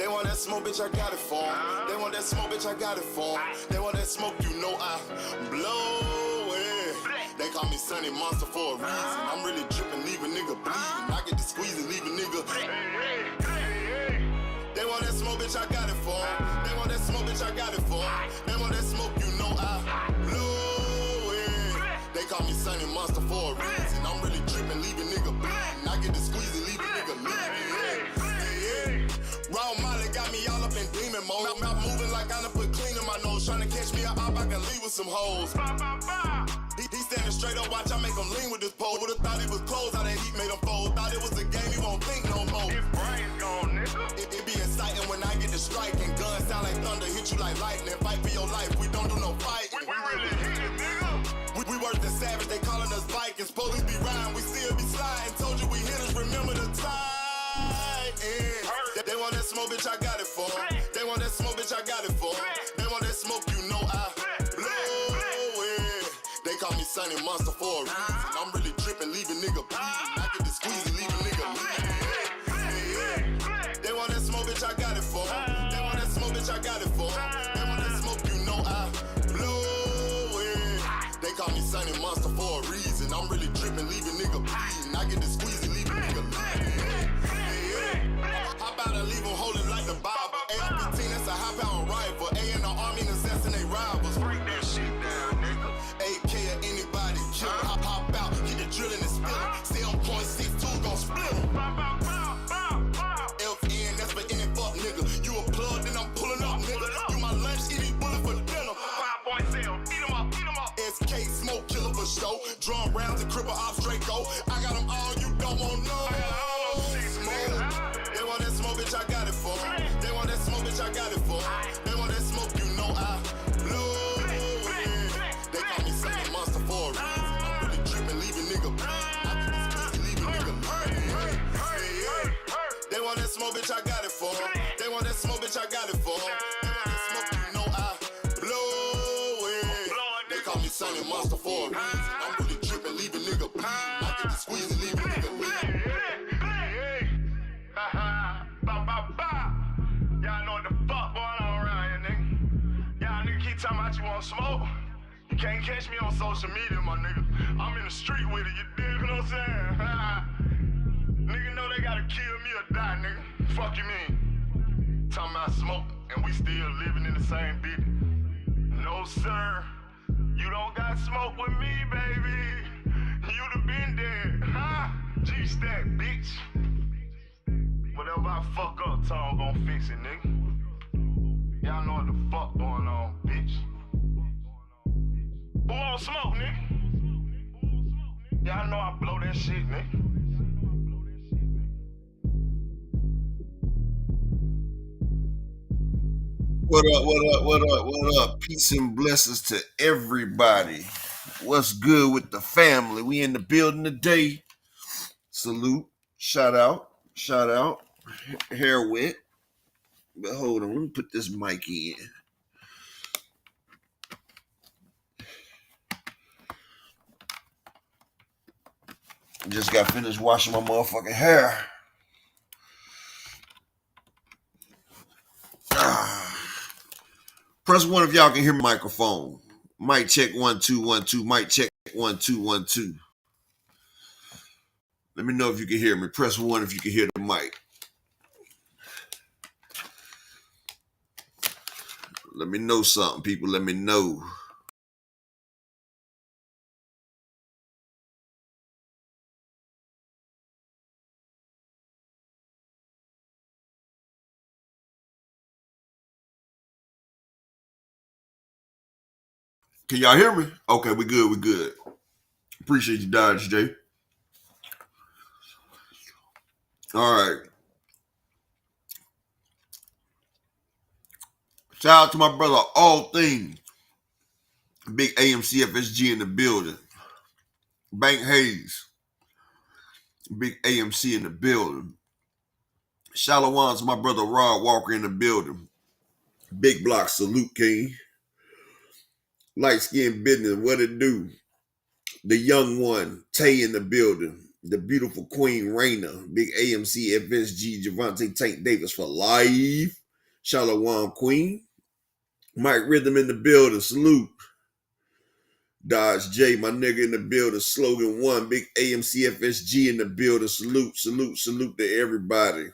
They want that smoke, bitch, I got it for 'em. They want that smoke, bitch, I got it for 'em. They want that smoke, you know I blow it. They call me Sunny Monster for a reason. I'm really dripping, leave a nigga bleeding. I get the squeeze and leave a nigga. They want that smoke, bitch, I got it for 'em. They want that smoke, bitch, I got it for 'em. They want that smoke, you know I blow it. They call me Sunny Monster for a reason. I'm really dripping, leave a nigga bleeding. I get the squeeze and leave a nigga bleeding. Raw Molly got me all up in demon mode. Mouth moving like I done put clean in my nose. Trying to catch me up, I can leave with some hoes. He standing straight up, watch I make him lean with this pole. Would've thought he was closed, how that heat made him fold. Thought it was a game, he won't think no more. His brain's gone, nigga. It be exciting when I get the strike. And guns sound like thunder, hit you like lightning. Fight for your life, we don't do no fighting. We really hit it, nigga. We worse than savage, they calling us Vikings. Police be riding, we still be sliding. Told you we hit us, remember the time. They want that smoke, bitch, I got it for 'em. They want that smoke, bitch, I got it for 'em. They want that smoke, you know I blow it. They call me Sunny Monster for a reason. I'm really tripping, leave a nigga bleeding. I get the squeeze and leave a nigga bleeding. They want that smoke, bitch, I got it for 'em. They want that smoke, bitch, I got it for 'em. They want that smoke, you know I blow it. They call me Sunny Monster for a reason. I'm really tripping, leave a nigga bleeding. I get the squeeze and leave a nigga bleeding. How about I leave them holding like the Bible? AR-15, that's a high-power rifle. A in the army and assassinate rivals. Break that shit down, nigga. AK or anybody kill. Hop out, get the drilling and spilling. 7.62 gon' split 'em. FN, that's for any fuck nigga. You a plug, then I'm pulling up, nigga. You my lunch, eat these bullets for dinner. 5.0, eat 'em up, eat 'em up. SK, smoke killer for show. Drum rounds and cripple ops, Draco. I got 'em all, you don't want no. They want that smoke, bitch, I got it for 'em. They want that smoke, bitch, I got it for 'em. They want that smoke, you know I blow it. They call me Sunny Monster for a reason. I'm really tripping, leave a nigga bleeding. I get this crazy, leave a nigga bleeding. They want that smoke, bitch, I got it for 'em. They want that smoke, bitch, I got it for 'em. They want that smoke, you know I blow it. They call me Sunny Monster for a reason. I'm really tripping, leave a nigga bleeding. I get the squeeze and leave a nigga bleeding. Y'all know what the fuck going on around here, nigga. Y'all nigga keep talking about you want smoke. You can't catch me on social media, my nigga. I'm in the street with it, you dig what I'm saying? Nigga know they gotta kill me or die, nigga. Fuck you mean? Talking about smoke and we still living in the same bitch. No, sir. You don't got smoke with me, baby. You'd have been dead, huh? G-Stack, bitch. Whatever I fuck up, Tom gon' fix it, nigga. Y'all know what the fuck going on, bitch. Who want smoke, nigga? Y'all know I blow that shit, nigga. What up, what up, what up, what up? Peace and blessings to everybody. What's good with the family? We in the building today. Salute. Shout out. Shout out. Hair wet. But hold on, let me put this mic in. Just got finished washing my motherfucking hair. Press 1 if y'all can hear my microphone. Mic check 1 2 1 2. Mic check 1 2 1 2. Let me know if you can hear me. Press 1 if you can hear the mic. Let me know something, people. Let me know. Can y'all hear me? Okay, we good, we good. Appreciate you, Dodge J. All right. Shout out to my brother, All Things. Big AMC FSG in the building. Bank Hayes. Big AMC in the building. Shalom to my brother, Rod Walker in the building. Big Block Salute King. Light Skin Business, what it do? The young one, Tay in the building. the beautiful Queen Raina, Big AMC FSG, Javante Tank Davis for life. Shalom Queen. Mike Rhythm in the building. Salute. Dodge J, my nigga in the building. Slogan 1. Big AMC FSG in the building. Salute, salute, salute to everybody.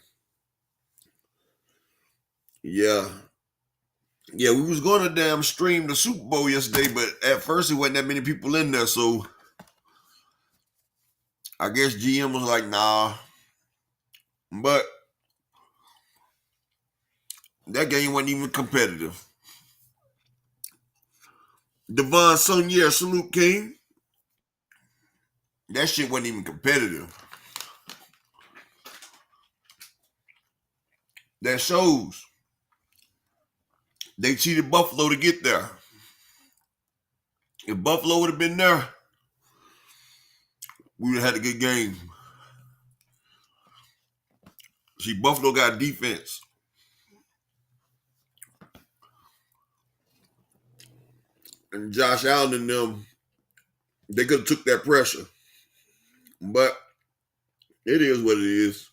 Yeah. Yeah, we was going to damn stream the Super Bowl yesterday, but at first it wasn't that many people in there, so I guess GM was like, nah. But that game wasn't even competitive. Devon Sonier, salute King. That shit wasn't even competitive. That shows they cheated Buffalo to get there. If Buffalo would have been there, we would have had a good game. See, Buffalo got defense. And Josh Allen and them, they could have took that pressure. But it is what it is.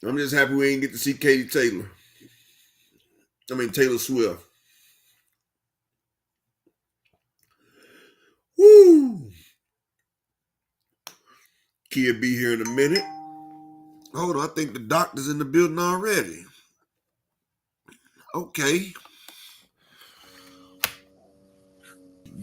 I'm just happy we didn't get to see Taylor Swift. Woo! Kia be here in a minute. Hold on, I think the doctor's in the building already. Okay.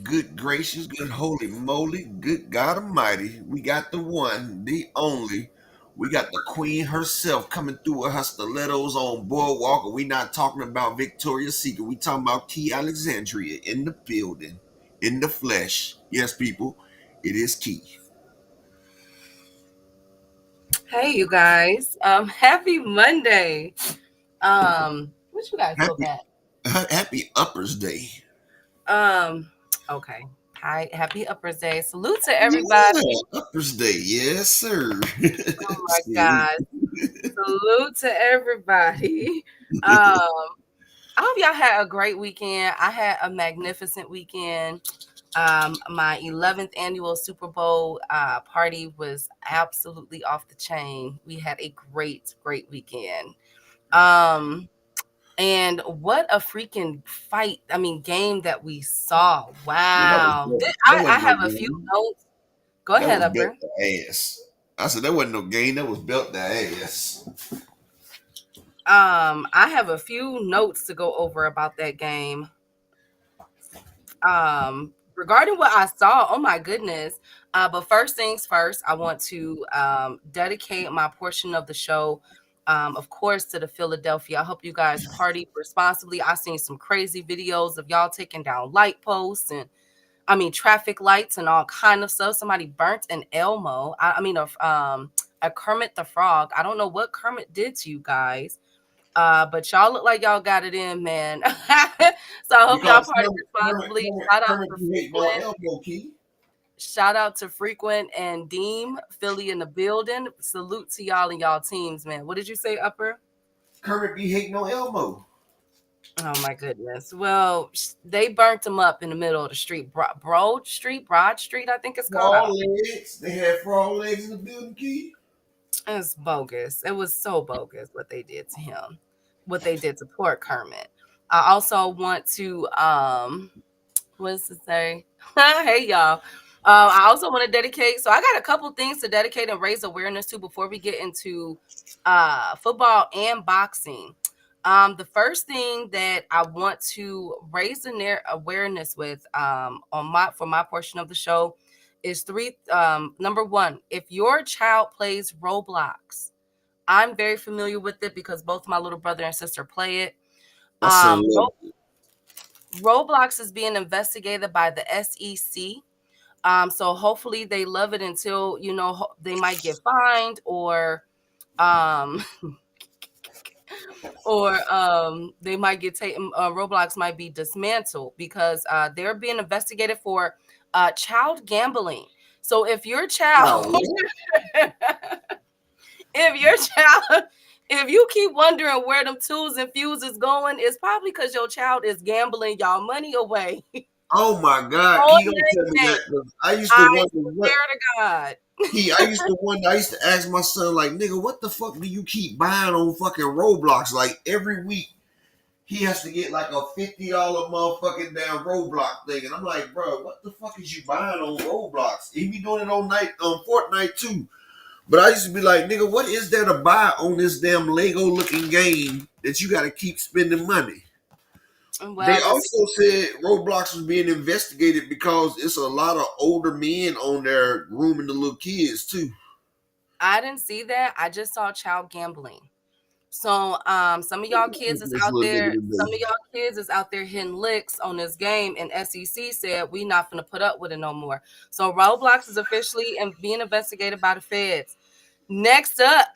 Good gracious, good holy moly, good God Almighty. We got the one, the only. We got the queen herself coming through with her stilettos on Boardwalk, and we not talking about Victoria's Secret. We talking about Key Alexandria in the building, in the flesh. Yes, people, it is Key. Hey, you guys. Happy Monday. What you guys look at? Happy Uppers Day. Okay. Hi, happy Uppers Day. Salute to everybody. Yeah, Uppers Day, yes, sir. Oh my God. Salute to everybody. I hope y'all had a great weekend. I had a magnificent weekend. My 11th annual Super Bowl party was absolutely off the chain. We had a great weekend. And what a freaking game that we saw. Wow. I have a few notes. Go ahead, Upper. Ass. I said that wasn't no game. That was belt the ass. I have a few notes to go over about that game. Regarding what I saw, oh my goodness. But first things first, I want to dedicate my portion of the show, of course, to the Philadelphia. I hope you guys party responsibly. I seen some crazy videos of y'all taking down light posts and traffic lights and all kind of stuff. Somebody burnt an Elmo. A Kermit the Frog. I don't know what Kermit did to you guys. But y'all look like y'all got it in, man. So I hope y'all party responsibly. Shout out to Frequent and Deem, Philly in the building. Salute to y'all and y'all teams, man. What did you say, Upper? Kermit be hating on Elmo. Oh my goodness. Well, they burnt them up in the middle of the street. Broad Street, I think it's called. Frog legs. They had frog legs in the building, Key. It's bogus. It was so bogus what they did to him. What they did to poor Kermit. I also want to what's to say? Hey y'all. I also want to dedicate. So I got a couple things to dedicate and raise awareness to before we get into football and boxing. The first thing that I want to raise awareness with for my portion of the show is number one, if your child plays Roblox, I'm very familiar with it because both my little brother and sister play it. Roblox is being investigated by the SEC. So hopefully they love it until, they might get fined or they might get taken. Roblox might be dismantled because they're being investigated for child gambling. So if your child, if you keep wondering where them twos and fuses going, it's probably because your child is gambling y'all money away. Oh my God, Whole Key, don't tell me name. that. 'Cause I used to I wonder what swear to God. Key. I used to wonder. I used to ask my son, like, nigga, what the fuck do you keep buying on fucking Roblox? Like every week, he has to get like a $50 motherfucking damn Roblox thing, and I'm like, bro, what the fuck is you buying on Roblox? He be doing it on Fortnite too. But I used to be like, nigga, what is there to buy on this damn Lego looking game that you got to keep spending money? They Well, also said Roblox was being investigated because it's a lot of older men on there grooming the little kids too. I didn't see that. I just saw child gambling. So some of y'all kids is This out little there, nigga some today. of y'all kids is out there hitting licks on this game, and SEC said we not gonna put up with it no more. So Roblox is officially being investigated by the feds. Next up,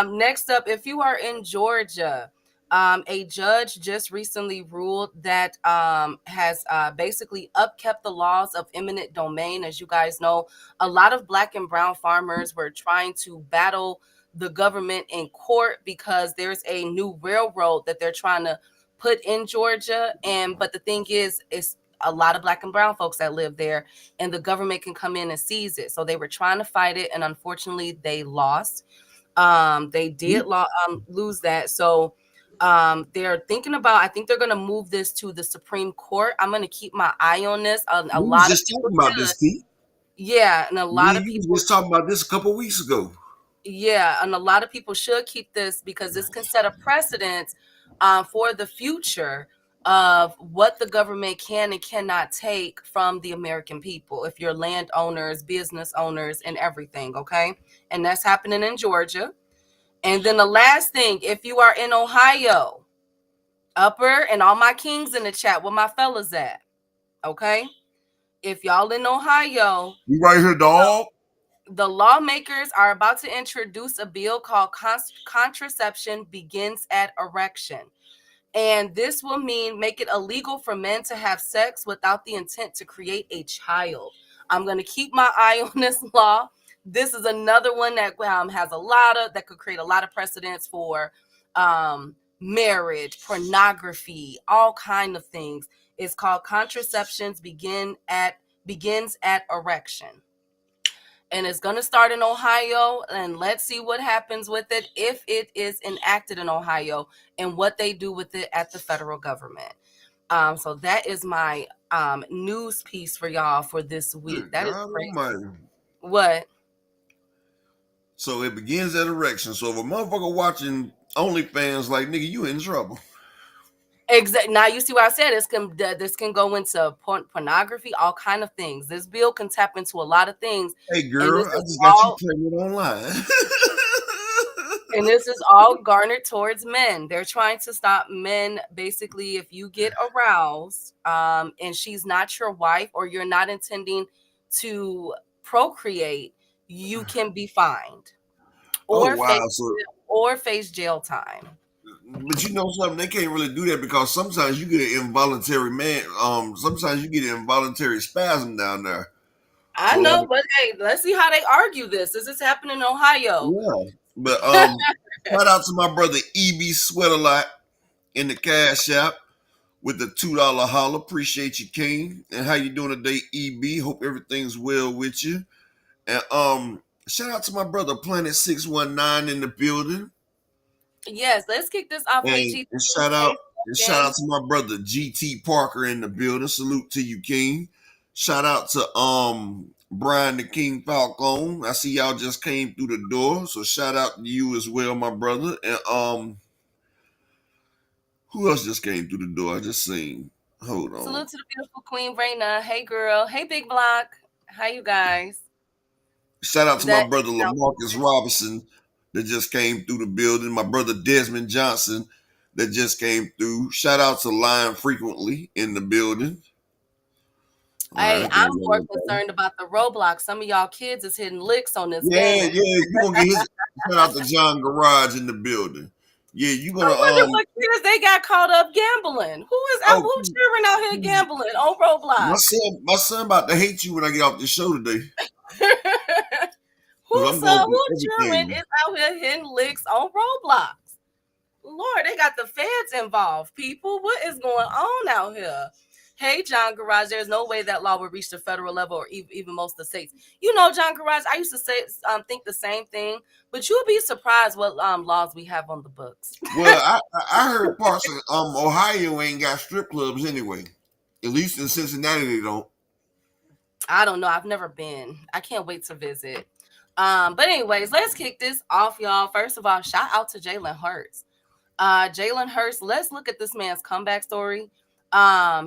next up, if you are in Georgia, a judge just recently ruled that has basically upkept the laws of eminent domain. As you guys know, a lot of black and brown farmers were trying to battle the government in court because there's a new railroad that they're trying to put in Georgia. And but the thing is, it's a lot of black and brown folks that live there, and the government can come in and seize it. So they were trying to fight it, and unfortunately, they lost. They did lose that. So they're thinking about, I think they're going to move this to the Supreme Court. I'm going to keep my eye on this. A We was lot of just people talking about should. this, Key. Yeah, and a lot Me of and you was people just talking about this a couple weeks ago. yeah, and a lot of people should keep this because this can set a precedent for the future of what the government can and cannot take from the American people. If you're landowners, business owners, and everything, okay? And that's happening in Georgia. And then the last thing, if you are in Ohio, upper and all my kings in the chat, where my fellas at, okay? If y'all in Ohio, You right here, dog. the lawmakers are about to introduce a bill called Contraception Begins at Erection. And this will mean make it illegal for men to have sex without the intent to create a child. I'm going to keep my eye on this law. This is another one that has that could create a lot of precedents for marriage, pornography, all kind of things. It's called Contraceptions Begins at Erection. And it's going to start in Ohio, and let's see what happens with it if it is enacted in Ohio and what they do with it at the federal government. So that is my news piece for y'all for this week. That is God crazy. almighty. What? So it begins at erection. So if a motherfucker watching OnlyFans, like, nigga, you in trouble. Exactly. Now you see what I said. This can go into pornography, all kind of things. This bill can tap into a lot of things. Hey, And girl, this I is just got you all pregnant online. And this is all garnered towards men. They're trying to stop men. Basically, if you get aroused and she's not your wife or you're not intending to procreate, you can be fined Oh, or wow. So, face jail time. but you know something? They can't really do that because sometimes you get an involuntary sometimes you get an involuntary spasm down there. I So, know, like, but hey, let's see how they argue this. This is happening in Ohio. yeah. But shout out to my brother EB Sweat a lot in the Cash App with the $2 holler. Appreciate you, King. And how you doing today, EB? Hope everything's well with you. And shout out to my brother Planet 619 in the building. Yes, let's kick this off. Hey, And, GT. and shout Hey, out and shout gang. out to my brother GT Parker in the building. Salute to you, King. Shout out to Brian the King Falcone. I see y'all just came through the door. So shout out to you as well, my brother. And who else just came through the door? I just seen. Hold on. Salute to the beautiful Queen Raina. Hey, girl. Hey, Big Block. How you guys? Shout out to my That brother LaMarcus Robinson that just came through the building. My brother Desmond Johnson that just came through. Shout out to Lion Frequently in the building. Hey, I'm more concerned about the Roblox. Some of y'all kids is hitting licks on this game. You're gonna get his shout out to John Garage in the building. Yeah, you I gonna wonder what kids they got caught up gambling. Who's cheering out here gambling on Roblox? my son about to hate you when I get off the show today. Who's cheering is out here hitting licks on Roblox? Lord, they got the feds involved, people. What is going on out here? Hey, John Garage, there's no way that law would reach the federal level or even most of the states. You know, John Garage, I used to say think the same thing, but you'll be surprised what laws we have on the books. Well, I heard parts of Ohio ain't got strip clubs anyway. At least in Cincinnati they don't. I don't know. I've never been. I can't wait to visit. But anyways, let's kick this off, y'all. First of all, shout out to Jalen Hurts. Jalen Hurts, let's look at this man's comeback story.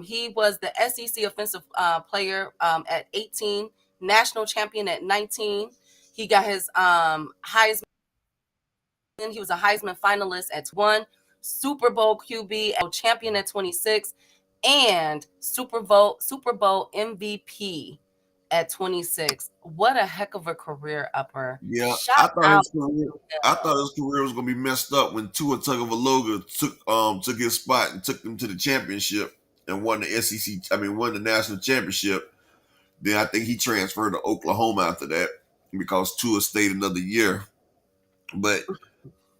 He was the SEC offensive player at 18, national champion at 19. He got his Heisman. He was a Heisman finalist at 1, Super Bowl QB, champion at 26, and Super Bowl MVP at 26. What a heck of a career upper. Yeah, Shout out I thought his career was gonna be messed up when Tua Tagovailoa took his spot and took them to the championship and won the SEC. I mean, won the national championship. Then I think he transferred to Oklahoma after that because Tua stayed another year. But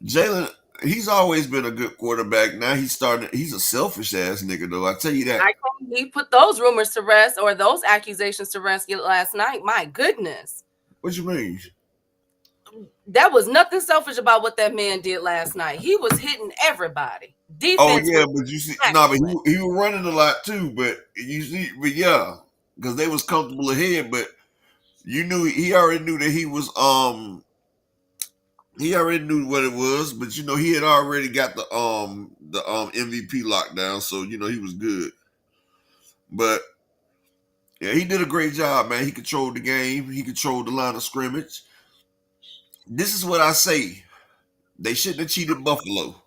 Jalen, he's always been a good quarterback. Now he's a selfish ass nigga, though. I tell you that. He put those rumors to rest or those accusations to rest last night. My goodness. What you mean? That was nothing selfish about what that man did last night. He was hitting everybody. Defense. Oh yeah, but you see, but he was running a lot too. But you see, but yeah, because they was comfortable ahead. But you knew he already knew that he was he already knew what it was. But you know he had already got the MVP lockdown, so you know he was good. But yeah, he did a great job, man. He controlled the game. He controlled the line of scrimmage. This is what I say. They shouldn't have cheated Buffalo.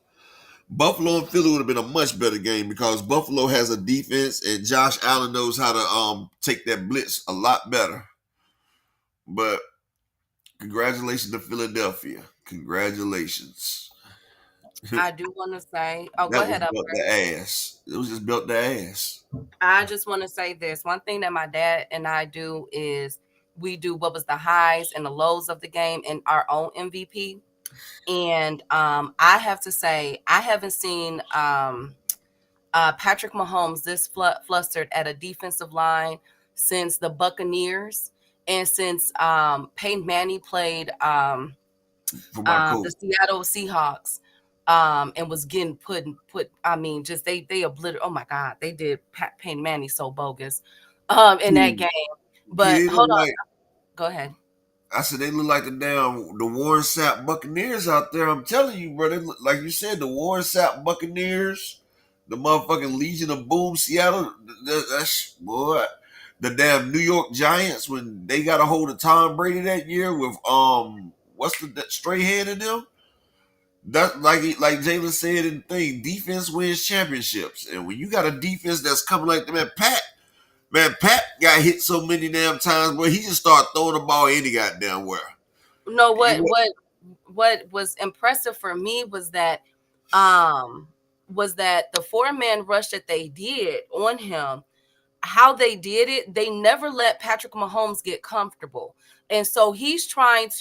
Buffalo and Philly would have been a much better game because Buffalo has a defense and Josh Allen knows how to take that blitz a lot better. But congratulations to Philadelphia. Congratulations. I do want to say, go ahead. It was just built the ass. I just want to say this. One thing that my dad and I do is we do what was the highs and the lows of the game and our own MVP. And I have to say, I haven't seen Patrick Mahomes this flustered at a defensive line since the Buccaneers and since Peyton Manning played the Seattle Seahawks and was getting put. I mean, just they obliterated. Oh my God, they did Peyton Manning so bogus in that game. But hold on, go ahead. I said they look like the Warren Sapp Buccaneers out there. I'm telling you, bro. They look, like you said, the Warren Sapp Buccaneers, the motherfucking Legion of Boom, Seattle. That's boy. The damn New York Giants when they got a hold of Tom Brady that year with what's the Strahan in them. That like Jalen said in the thing, defense wins championships, and when you got a defense that's coming like that, Man, Pat got hit so many damn times, but he just started throwing the ball any goddamn where. No, what was impressive for me was that the 4-man rush that they did on him, how they did it, they never let Patrick Mahomes get comfortable. And so he's out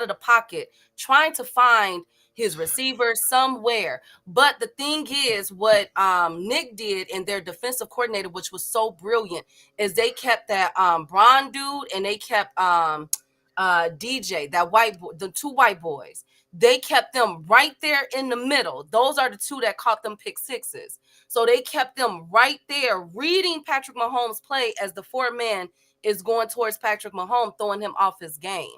of the pocket trying to find his receiver somewhere. But the thing is, what Nick did and their defensive coordinator, which was so brilliant, is they kept that Braun dude and they kept DJ, the 2 white boys. They kept them right there in the middle. Those are the 2 that caught them pick sixes. So they kept them right there reading Patrick Mahomes play as the 4-man is going towards Patrick Mahomes, throwing him off his game.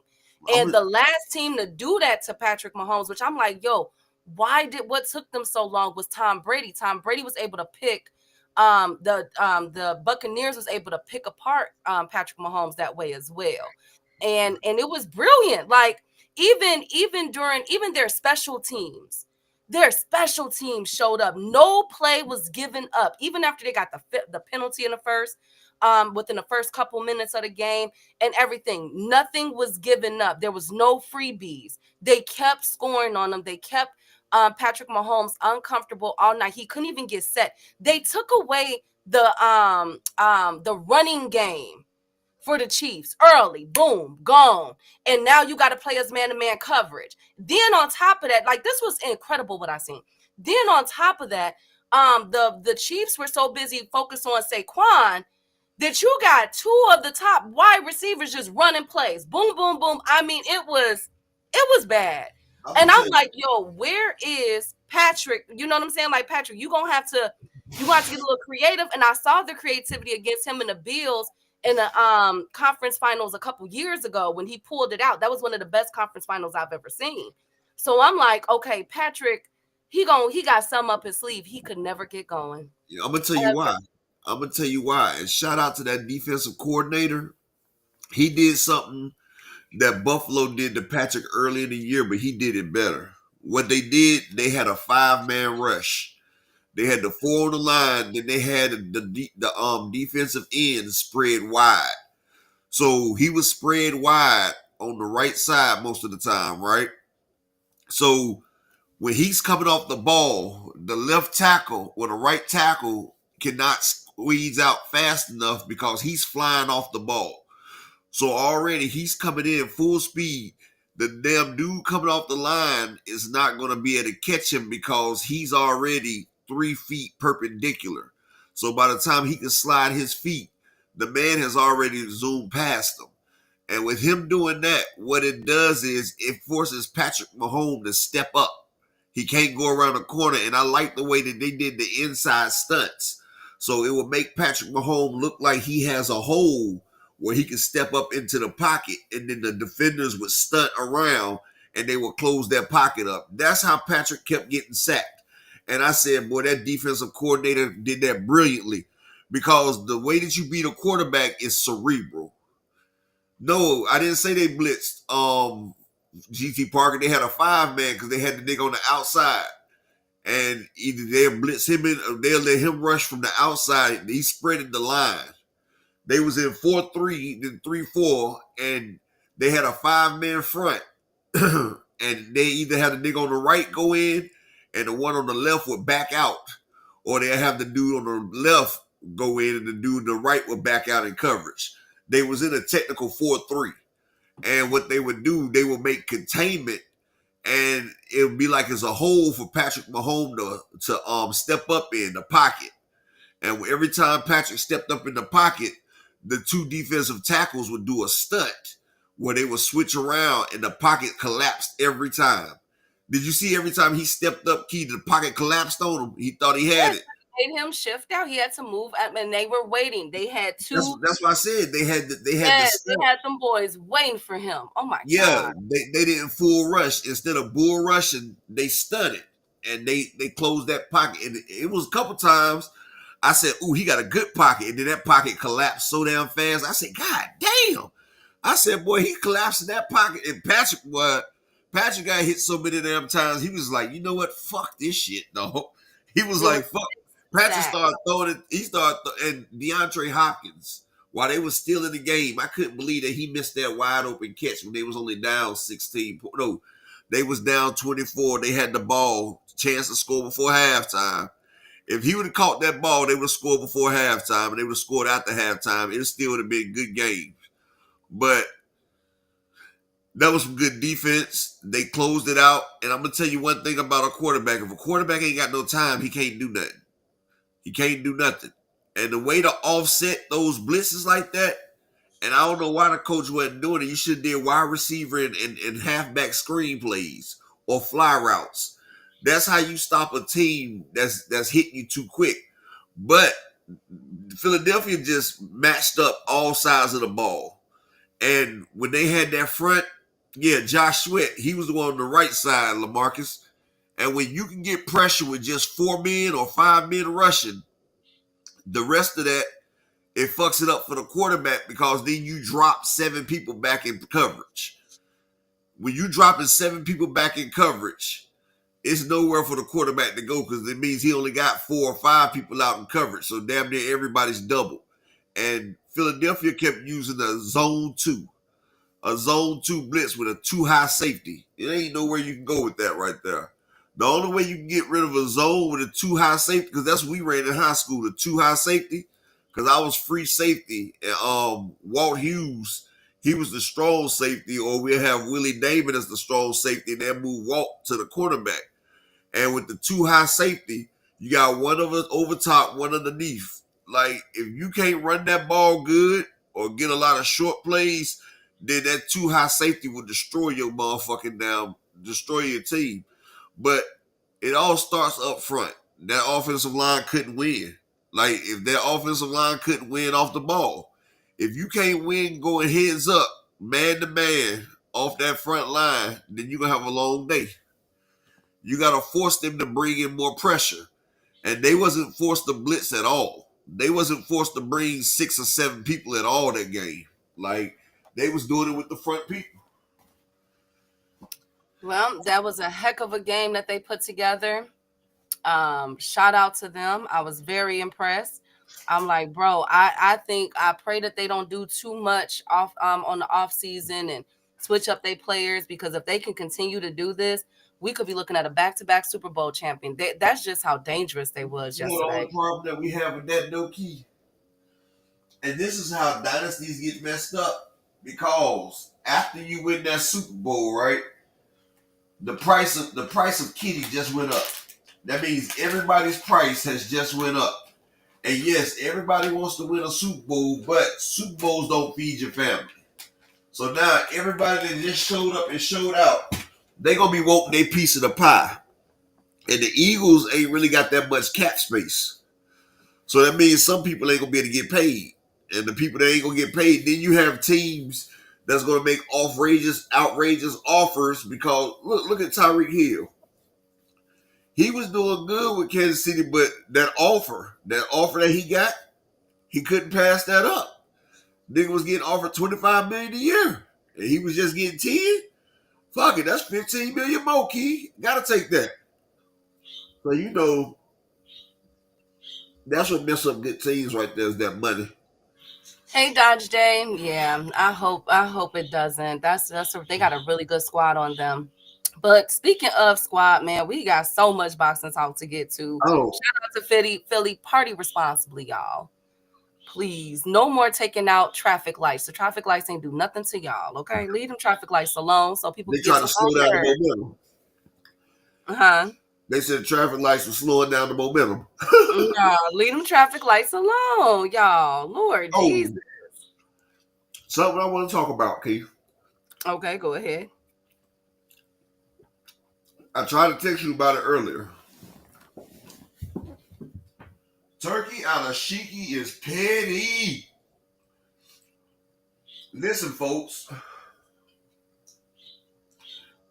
And the last team to do that to Patrick Mahomes, which I'm like, yo, what took them so long was Tom Brady. Tom Brady was able to pick the Buccaneers was able to pick apart Patrick Mahomes that way as well. And it was brilliant. Like even during their special teams showed up. No play was given up. Even after they got the penalty in the first, within the first couple minutes of the game and everything, nothing was given up. There was no freebies. They kept scoring on them. They kept Patrick Mahomes uncomfortable all night. He couldn't even get set. They took away the running game for the Chiefs early, boom, gone. And now you got to play as man-to-man coverage. Then on top of that, like, this was incredible what I seen. Then on top of that, the Chiefs were so busy focused on Saquon that you got two of the top wide receivers just running plays. Boom, boom, boom. I mean, it was bad. And I'm like, yo, where is Patrick? You know what I'm saying? Like, Patrick, you're gonna have to get a little creative. And I saw the creativity against him and the Bills in the conference finals a couple years ago when he pulled it out. That was one of the best conference finals I've ever seen. So I'm like, okay, Patrick, he got some up his sleeve. He could never get going. Yeah, I'm gonna tell you why. And shout out to that defensive coordinator. He did something that Buffalo did to Patrick early in the year, but he did it better. What they did, they had a 5-man rush. They had the 4 on the line, then they had the defensive end spread wide. So he was spread wide on the right side most of the time, right? So when he's coming off the ball, the left tackle or the right tackle cannot squeeze out fast enough because he's flying off the ball. So already he's coming in full speed. The damn dude coming off the line is not going to be able to catch him because he's already 3 feet perpendicular. So by the time he can slide his feet, the man has already zoomed past him. And with him doing that, what it does is it forces Patrick Mahomes to step up. He can't go around the corner. And I like the way that they did the inside stunts. So it will make Patrick Mahomes look like he has a hole where he can step up into the pocket, and then the defenders would stunt around and they would close their pocket up. That's how Patrick kept getting sacked. And I said, boy, that defensive coordinator did that brilliantly, because the way that you beat a quarterback is cerebral. No, I didn't say they blitzed GT Parker. They had a 5-man because they had the nigga on the outside. And either they'll blitz him in or they'll let him rush from the outside. He spreaded the line. They was in 4-3, then 3-4, and they had a 5-man front. And they either had the nigga on the right go in and the one on the left would back out. Or they have the dude on the left go in and the dude on the right would back out in coverage. They was in a technical 4-3. And what they would do, they would make containment, and it would be like it's a hole for Patrick Mahomes to step up in the pocket. And every time Patrick stepped up in the pocket, the 2 defensive tackles would do a stunt where they would switch around and the pocket collapsed every time. Did you see every time he stepped up, Key, the pocket collapsed on him? He thought he had it. Made him shift out. He had to move, and they were waiting. They had 2. That's what I said. They had they had some boys waiting for him. Oh my god! They didn't full rush. Instead of bull rushing, they stunted and they closed that pocket. And it was a couple times I said, "Ooh, he got a good pocket," and then that pocket collapsed so damn fast. I said, "God damn!" I said, "Boy, he collapsed in that pocket." And Patrick got hit so many damn times. He was like, "You know what? Fuck this shit, no." He was like, "Fuck." Patrick started throwing it. And DeAndre Hopkins, while they was still in the game, I couldn't believe that he missed that wide open catch when they was only down 16. No, they was down 24. They had the ball, chance to score before halftime. If he would have caught that ball, they would have scored before halftime, and they would have scored after halftime. It still would have been good games. But that was some good defense. They closed it out. And I'm going to tell you one thing about a quarterback. If a quarterback ain't got no time, he can't do nothing. He can't do nothing. And the way to offset those blitzes like that, and I don't know why the coach wasn't doing it. You should have did wide receiver and halfback screen plays or fly routes. That's how you stop a team that's hitting you too quick. But Philadelphia just matched up all sides of the ball. And when they had that front, Josh Sweat, he was the one on the right side, LaMarcus. And when you can get pressure with just 4 men or 5 men rushing, the rest of that, it fucks it up for the quarterback, because then you drop 7 people back in coverage. When you dropping 7 people back in coverage, it's nowhere for the quarterback to go, because it means he only got 4 or 5 people out in coverage. So damn near everybody's double. And Philadelphia kept using a zone 2 blitz with a 2 high safety. It ain't nowhere you can go with that right there. The only way you can get rid of a zone with a 2 high safety, because that's what we ran in high school, the 2 high safety. because I was free safety, and Walt Hughes, he was the strong safety, or we'll have Willie Damon as the strong safety, and then move Walt to the quarterback. And with the two high safety, you got one of us over top, one underneath. Like, if you can't run that ball good or get a lot of short plays, then that two high safety will destroy your motherfucking down, destroy your team. But it all starts up front. That offensive line couldn't win. Like, if that offensive line couldn't win off the ball, if you can't win going heads up, man to man, off that front line, then you're going to have a long day. You got to force them to bring in more pressure. And they wasn't forced to blitz at all. They wasn't forced to bring 6 or 7 people at all that game. Like, they was doing it with the front people. Well, that was a heck of a game that they put together. Shout out to them. I was very impressed. I'm like, bro, I think I pray that they don't do too much off on the off season and switch up their players, because if they can continue to do this, we could be looking at a back-to-back Super Bowl champion. That's just how dangerous they was You know the yesterday. only problem that we have with that, no key. And this is how dynasties get messed up. Because after you win that Super Bowl, right? The price of Kitty just went up. That means everybody's price has just went up. And yes, everybody wants to win a Super Bowl, but Super Bowls don't feed your family. So now everybody that just showed up and showed out, they gonna be wanting their piece of the pie. And the Eagles ain't really got that much cap space. So that means some people ain't gonna be able to get paid. And the people that ain't gonna get paid, then you have teams that's gonna make outrageous offers, because look at Tyreek Hill. He was doing good with Kansas City, but that offer that he got, he couldn't pass that up. Nigga was getting offered $25 million a year, and he was just getting 10. Fuck it, that's $15 million more, Key. Gotta take that. So you know, that's what mess up good teams right there, is that money. Hey, Dodge Day. Yeah, I hope it doesn't. They got a really good squad on them. But speaking of squad, man, we got so much boxing talk to get to. Oh, Shout out to Philly. Party responsibly, y'all. Please, no more taking out traffic lights. The traffic lights ain't do nothing to y'all, okay? Leave them traffic lights alone so people they can get try to slow down the momentum. Uh-huh. They said traffic lights were slowing down the momentum. Nah, leave them traffic lights alone, y'all. Lord Jesus. Something I want to talk about, Keith. Okay, go ahead. I tried to text you about it earlier. Turkey Alashiki is petty. Listen, folks.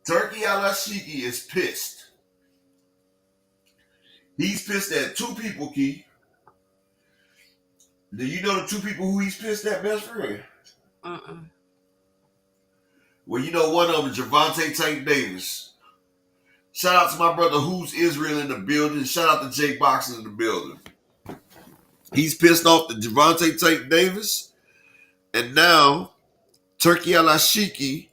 Turkey Alashiki is pissed. He's pissed at 2 people, Key. Do you know the 2 people who he's pissed at, best friend? Well, you know one of them, Javante Tank Davis. Shout out to my brother Who's Israel in the building. Shout out to Jake Boxing in the building. He's pissed off the Javante Tank Davis. And now Turkey Alashiki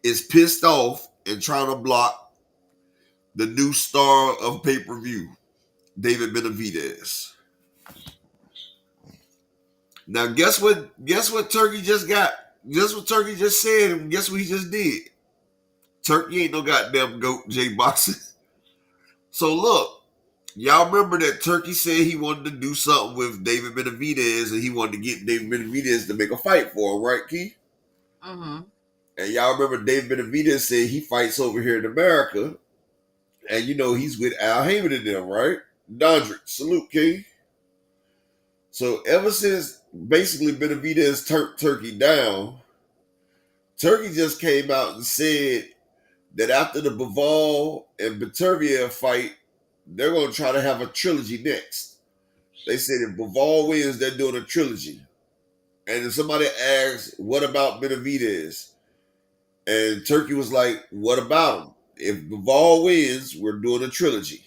is pissed off and trying to block the new star of pay-per-view, David Benavidez. Now guess what Turkey just got? Guess what Turkey just said, and guess what he just did? Turkey ain't no goddamn GOAT, Jay Boxing. So look, y'all remember that Turkey said he wanted to do something with David Benavidez, and he wanted to get David Benavidez to make a fight for him, right, Key? Mm-hmm. And y'all remember David Benavidez said he fights over here in America, and you know he's with Al Heyman and them, right? Dondrick, salute, King. So ever since basically Benavidez turned Turkey down, Turkey just came out and said that after the Bivol and Beterbiev fight, they're going to try to have a trilogy next. They said if Bivol wins, they're doing a trilogy. And then somebody asked, what about Benavidez? And Turkey was like, what about him? If Bivol wins, we're doing a trilogy.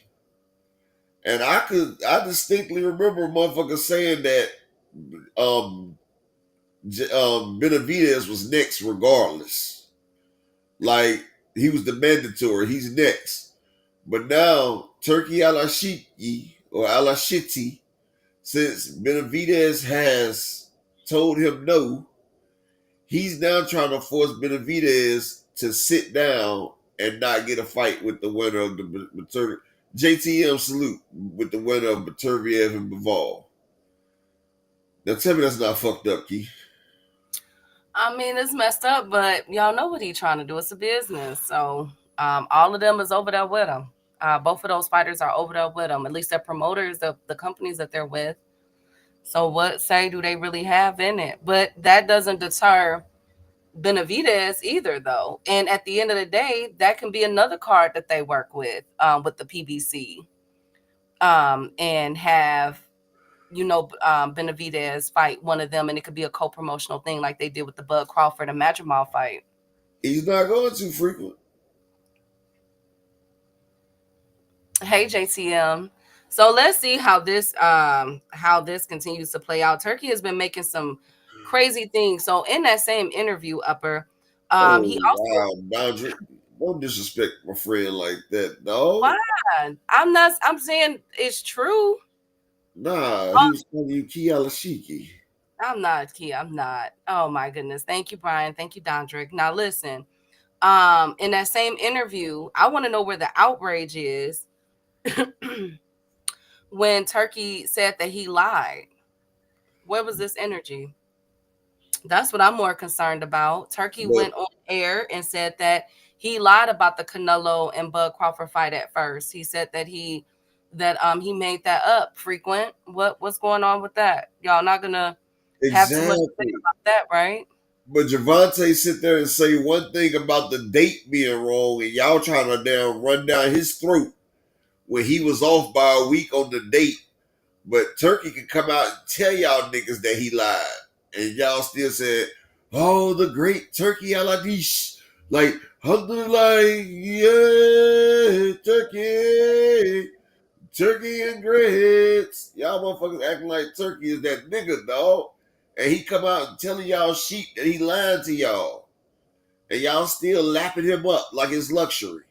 And I distinctly remember a motherfucker saying that Benavidez was next regardless. Like, he was the mandatory. He's next. But now, Turkey Alashiki or Alashiti Since Benavidez has told him no, he's now trying to force Benavidez to sit down and not get a fight with the winner of the JTM salute with the winner of Beterbiev and Bivol. Now tell me that's not fucked up, Key. I mean, it's messed up, but y'all know what he's trying to do. It's a business. So all of them is over there with him. Both of those fighters are over there with him. At least their promoters, the companies that they're with. So what say do they really have in it? But that doesn't deter Benavidez either, though. And at the end of the day, that can be another card that they work with the PBC, and have Benavidez fight one of them, and it could be a co-promotional thing like they did with the Bud Crawford and Madrimal fight. He's not going too frequent. Hey, JTM. So let's see how this continues to play out. Turkey has been making some crazy things. So in that same interview, Upper, he also Boundary. Don't disrespect my friend like that, dog. why? I'm saying it's true. Nah, he was calling you Kiyalashiki. I'm not, Kia. I'm not. Oh my goodness. Thank you, Brian. Thank you, Dondrick. Now listen. In that same interview, I want to know where the outrage is when Turkey said that he lied. Where was this energy? That's what I'm more concerned about. Turkey went on air and said that he lied about the Canelo and Bud Crawford fight at first. He said that he made that up. Frequent. What's going on with that? Y'all not gonna have too much to say about that, right? But Javante sit there and say one thing about the date being wrong, and y'all trying to damn run down his throat when he was off by a week on the date. But Turkey can come out and tell y'all niggas that he lied. And y'all still said, oh, the great Turkey Aladish. Like, alhamdulillah, yeah, Turkey. Turkey and grits. Y'all motherfuckers acting like Turkey is that nigga, dog. And he come out and telling y'all sheep that he lied to y'all. And y'all still lapping him up like it's luxury.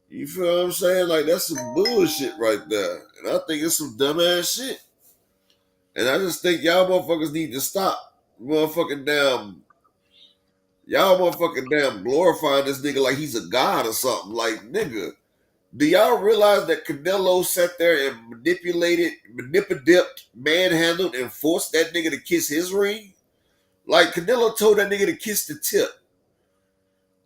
You feel what I'm saying? Like, that's some bullshit right there. And I think it's some dumbass shit. And I just think y'all motherfuckers need to stop motherfucking damn. Y'all motherfucking damn glorifying this nigga like he's a god or something. Like, nigga, do y'all realize that Canelo sat there and manipulated, manhandled, and forced that nigga to kiss his ring? Like, Canelo told that nigga to kiss the tip.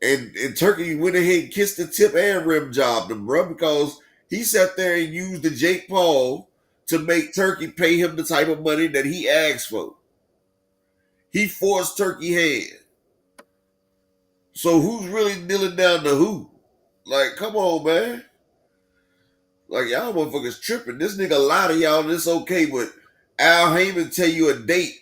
And Turkey went ahead and kissed the tip and rim jobbed him, bro, because he sat there and used the Jake Paul to make Turkey pay him the type of money that he asked for. He forced Turkey hand. So who's really kneeling down to who? Like, come on, man. Like, y'all motherfuckers tripping. This nigga lie to y'all and it's okay, but Al Heyman tell you a date,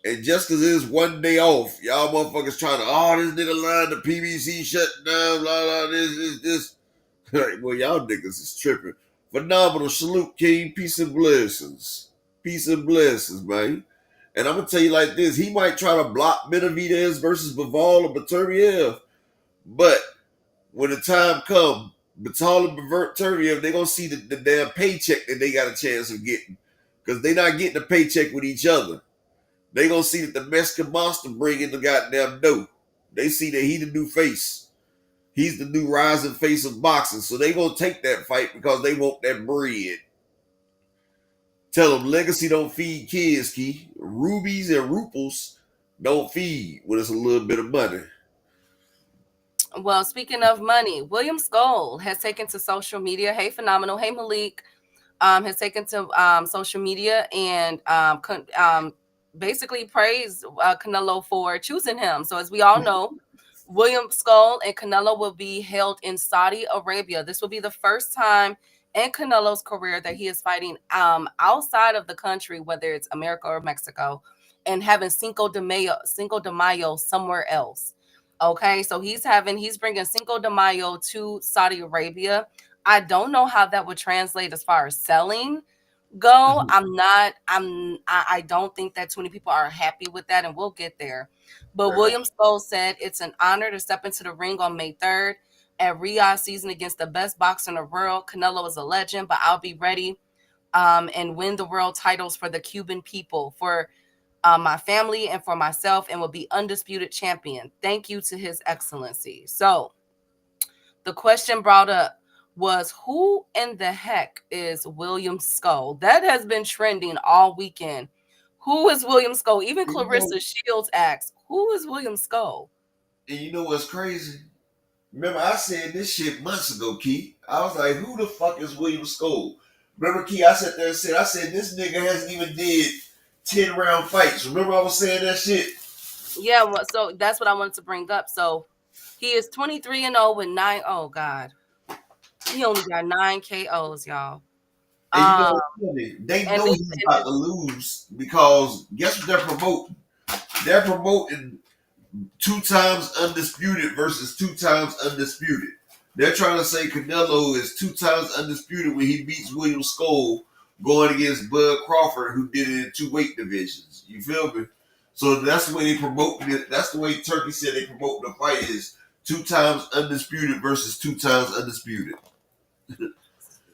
and just because it's one day off, y'all motherfuckers trying to, this nigga lying, the PBC shutting down, blah, blah, this. Like, well, y'all niggas is tripping. Phenomenal. Salute, King. Peace and blessings. Peace and blessings, man. And I'm going to tell you like this. He might try to block Benavidez versus Bivol or Beterbiev, but when the time comes, Betal and Beterbiev, they're going to see the damn paycheck that they got a chance of getting, because they not getting a paycheck with each other. They going to see that the Mexican monster bring in the goddamn dough. They see that he the new face. He's the new rising face of boxing. So they going to take that fight because they want that bread. Tell them legacy don't feed kids, Key. Rubies and ruples don't feed when it's a little bit of money. Well, speaking of money, William Skull has taken to social media. Hey, Phenomenal. Hey, Malik. Has taken to social media and basically praised Canelo for choosing him. So as we all know, William Skull and Canelo will be held in Saudi Arabia. This will be the first time in Canelo's career that he is fighting outside of the country, whether it's America or Mexico, and having Cinco de Mayo somewhere else. Okay, so he's bringing Cinco de Mayo to Saudi Arabia. I don't know how that would translate as far as selling go. I don't think that too many people are happy with that, and we'll get there. But William Skull said it's an honor to step into the ring on May 3rd at Riyadh season against the best boxer in the world. Canelo is a legend, but I'll be ready and win the world titles for the Cuban people, for my family, and for myself, and will be undisputed champion. Thank you to His Excellency. So the question brought up was, who in the heck is William Skull? That has been trending all weekend. Who is William Skull? Even Clarissa Shields asked, who is William Skull? And you know what's crazy? Remember, I said this shit months ago, Key. I was like, who the fuck is William Skull? Remember, Key, I sat there and said, this nigga hasn't even did 10-round fights. Remember I was saying that shit? Yeah, well, so that's what I wanted to bring up. So he is 23-0 with 9. Oh, God. He only got 9 KOs, y'all. And you know what's funny? They know he's about to lose because guess what they're promoting? They're promoting 2 times undisputed versus 2 times undisputed. They're trying to say Canelo is 2 times undisputed when he beats William Skull going against Bud Crawford, who did it in 2 weight divisions. You feel me? So that's the way they promote it. That's the way Turkey said they promote the fight is 2 times undisputed versus 2 times undisputed.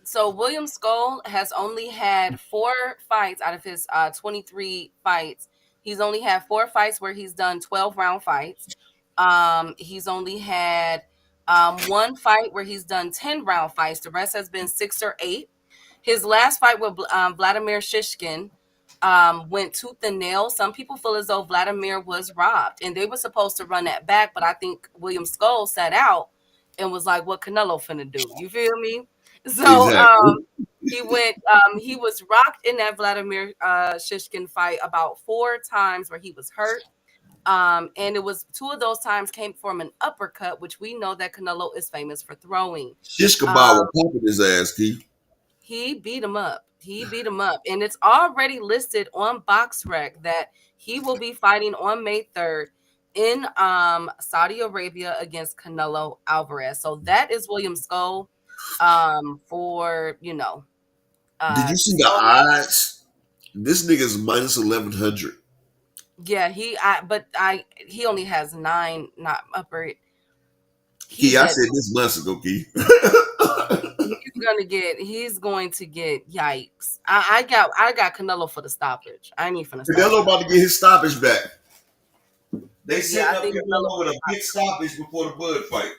So William Skull has only had 4 fights out of his 23 fights. He's only had 4 fights where he's done 12-round fights. He's only had 1 fight where he's done 10-round fights. The rest has been 6 or 8. His last fight with Vladimir Shishkin went tooth and nail. Some people feel as though Vladimir was robbed, and they were supposed to run that back, but I think William Skull sat out and was like, what Canelo finna do? You feel me? So exactly. He was rocked in that Vladimir Shishkin fight about 4 times where he was hurt. And it was 2 of those times came from an uppercut, which we know that Canelo is famous for throwing. Shishkin was popping his ass, Keith. He beat him up. And it's already listed on BoxRec that he will be fighting on May 3rd in Saudi Arabia against Canelo Alvarez. So that is William Skull. For did you see the odds? This nigga's minus 1100. Yeah, he only has 9, not upper. I said this months ago, Key. He's going to get yikes. I got Canelo for the stoppage. I need for the Canelo about to get his stoppage back. They set up Canelo with a big stoppage before the Bud fight.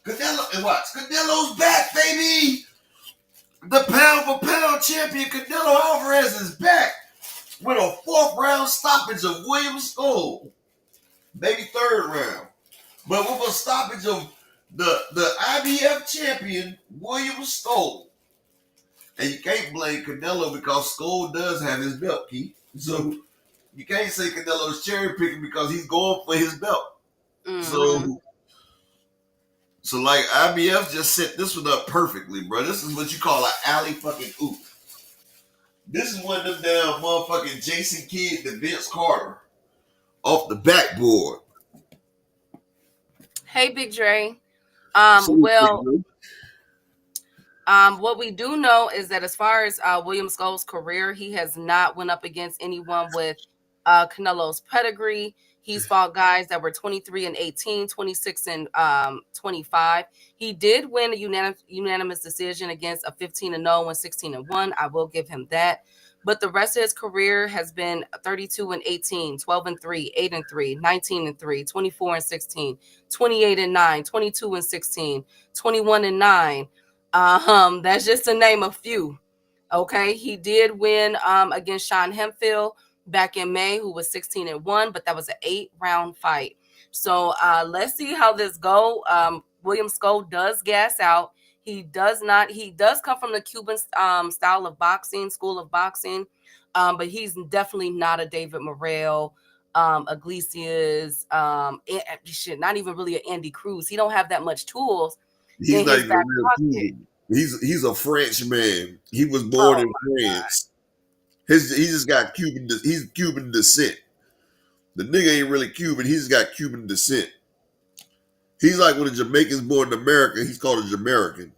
Canelo, and watch, Canelo's back, baby. The pound for pound champion Canelo Alvarez is back with a 4th round stoppage of William Skull, maybe 3rd round, but with a stoppage of the IBF champion William Skull. And you can't blame Canelo because Skull does have his belt, Keith. So you can't say Canelo's cherry picking because he's going for his belt. Mm-hmm. So like IBF just set this one up perfectly, bro. This is what you call an alley fucking oop. This is one of them damn motherfucking Jason Kidd to Vince Carter off the backboard. Hey, Big Dre. What we do know is that as far as William Skull's career, he has not went up against anyone with Canelo's pedigree. He's fought guys that were 23-18, 26-25. He did win a unanimous decision against a 15-0 and 16-1. I will give him that. But the rest of his career has been 32-18, 12-3, 8-3, 19-3, 24-16, 28-9, 22-16, 21-9. That's just to name a few. Okay, he did win against Sean Hemphill back in May, who was 16-1, but that was an 8-round fight. So let's see how this go. William Skull does gas out. He does come from the Cuban style of boxing, school of boxing, but he's definitely not a David Morrell, Iglesias, not even really an Andy Cruz. He don't have that much tools. He's not even real Cuban. He's a French man. He was born in France. God. He just got Cuban. He's Cuban descent. The nigga ain't really Cuban. He's got Cuban descent. He's like when a Jamaican's born in America, he's called a Jamaican.